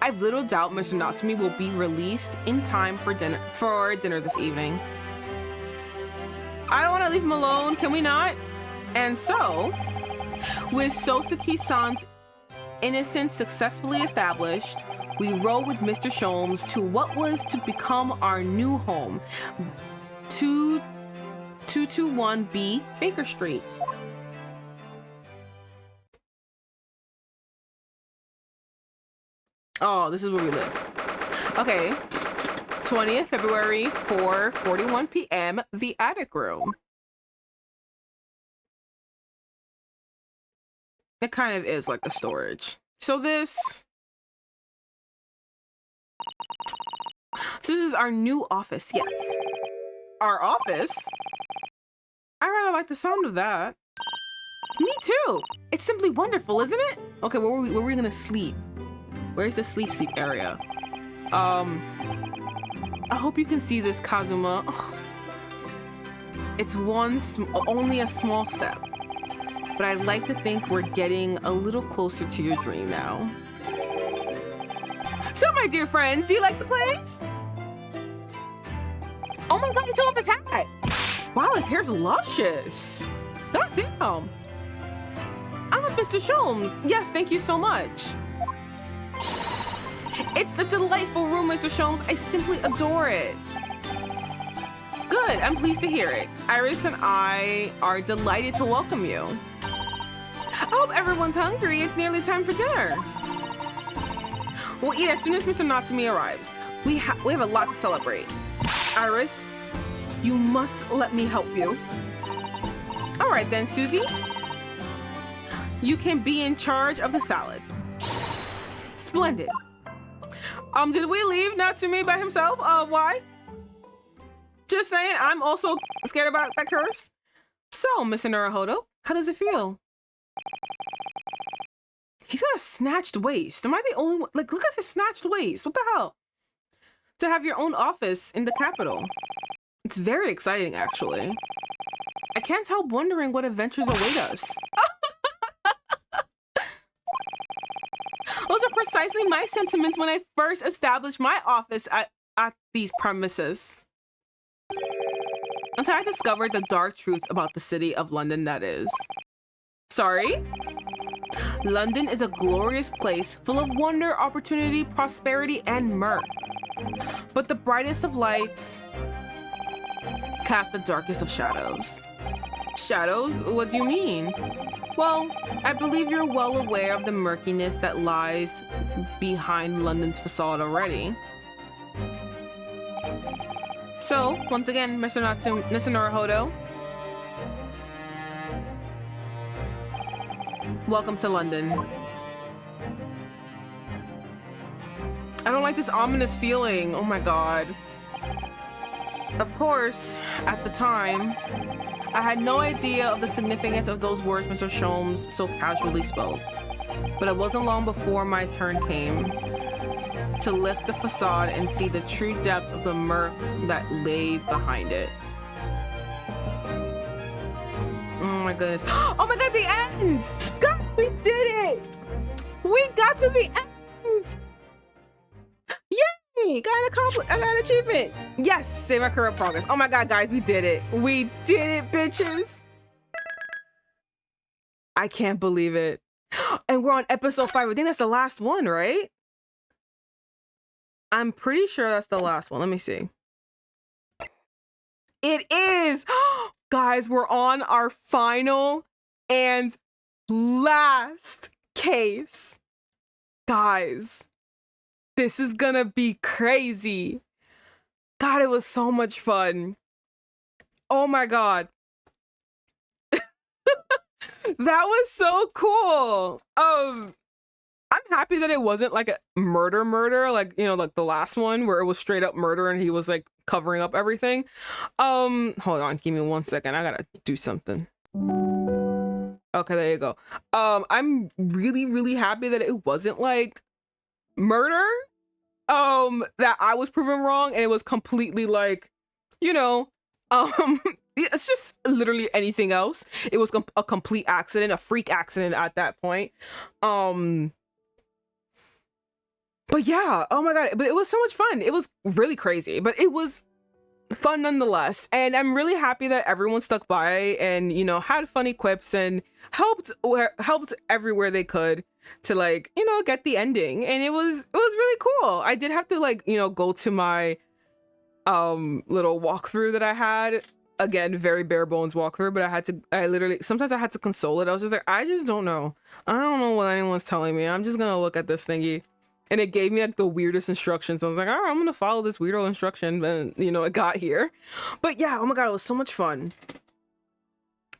I've little doubt Mr. Natsumi will be released in time for dinner this evening. I don't want to leave him alone, can we not? And so, with Sosuke-san's innocence successfully established, we rode with Mr. Sholmes to what was to become our new home, 221B Baker Street. Oh, this is where we live. Okay. 20th February, 4:41 p.m., the attic room. It kind of is like a storage. So this is our new office, yes. Our office? I rather like the sound of that. Me too. It's simply wonderful, isn't it? Okay, where were we gonna sleep? Where's the sleep area? I hope you can see this, Kazuma. Oh. It's only a small step. But I'd like to think we're getting a little closer to your dream now. So, my dear friends, do you like the place? Oh my god, he took off his hat! Wow, his hair's luscious. God damn. Mr. Sholmes. Yes, thank you so much. It's a delightful room, Mr. Sholmes. I simply adore it. Good, I'm pleased to hear it. Iris and I are delighted to welcome you. I hope everyone's hungry. It's nearly time for dinner. We'll eat as soon as Mr. Natsumi arrives. We have a lot to celebrate. Iris, you must let me help you. All right then, Susie. You can be in charge of the salad. Splendid. Did we leave Natsumi by himself? Why? Just saying, I'm also scared about that curse. So, Mr. Naruhodo, how does it feel? He's got a snatched waist. Am I the only one? Like, look at his snatched waist. What the hell? To have your own office in the capital. It's very exciting, actually. I can't help wondering what adventures await us. Those are precisely my sentiments when I first established my office at these premises. Until I discovered the dark truth about the city of London, that is. Sorry? London is a glorious place full of wonder, opportunity, prosperity, and mirth. But the brightest of lights cast the darkest of shadows. Shadows? What do you mean? Well, I believe you're well aware of the murkiness that lies behind London's facade already. So, once again, Mr. Naruhodo, welcome to London. I don't like this ominous feeling. Oh my god. Of course, at the time, I had no idea of the significance of those words Mr. Sholmes so casually spoke. But it wasn't long before my turn came to lift the facade and see the true depth of the murk that lay behind it. Oh my goodness. Oh my god, the end! God, we did it! We got to the end! Yay! I got an achievement! Yes! Save my career progress. Oh my god, guys, we did it. We did it, bitches! I can't believe it. And we're on episode 5. I think that's the last one, right? I'm pretty sure that's the last one. Let me see. It is! Guys, we're on our final and last case. Guys, this is gonna be crazy. God, it was so much fun. Oh my god. That was so cool. I'm happy that it wasn't like a murder, like, you know, like the last one where it was straight up murder and he was like covering up everything. Hold on, give me 1 second. I gotta do something. Okay, there you go. I'm really happy that it wasn't like murder. That I was proven wrong and it was completely like, you know, it's just literally anything else. It was a complete accident, a freak accident at that point. But yeah, oh my god, but it was so much fun. It was really crazy, but it was fun nonetheless. And I'm really happy that everyone stuck by and, you know, had funny quips and helped everywhere they could to, like, you know, get the ending. And it was really cool. I did have to, like, you know, go to my little walkthrough that I had. Again, very bare bones walkthrough, but I literally sometimes I had to console it. I was just like, I just don't know. I don't know what anyone's telling me. I'm just gonna look at this thingy. And it gave me like the weirdest instructions. I was like, all right, I'm gonna follow this weirdo instruction. And, you know, it got here. But yeah, oh my god, it was so much fun.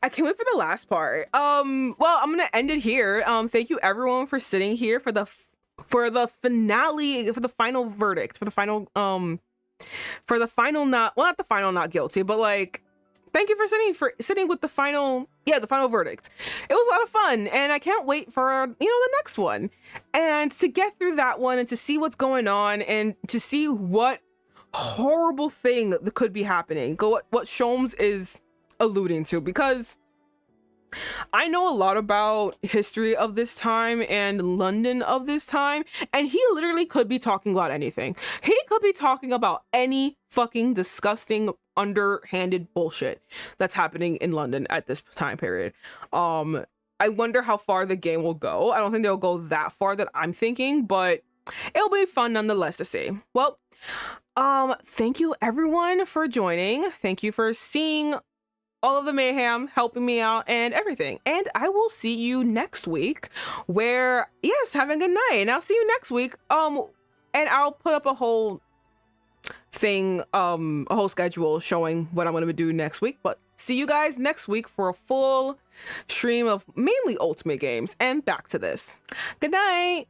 I can't wait for the last part. Well, I'm gonna end it here. Thank you everyone for sitting here for the finale, for the final verdict, for the final not the final not guilty, but like, thank you for sitting with the final verdict. It was a lot of fun, and I can't wait for, you know, the next one, and to get through that one and to see what's going on and to see what horrible thing that could be happening. What Sholmes is alluding to, because I know a lot about history of this time and London of this time, and he literally could be talking about anything. He could be talking about any fucking disgusting, underhanded bullshit that's happening in London at this time period. I wonder how far the game will go. I don't think they'll go that far that I'm thinking, but it'll be fun nonetheless to see. Well, thank you everyone for joining. Thank you for seeing all of the mayhem, helping me out and everything. And I will see you next week where, yes, have a good night. And I'll see you next week. And I'll put up a whole thing, a whole schedule showing what I'm going to do next week. But see you guys next week for a full stream of mainly Ultimate games and back to this. Good night.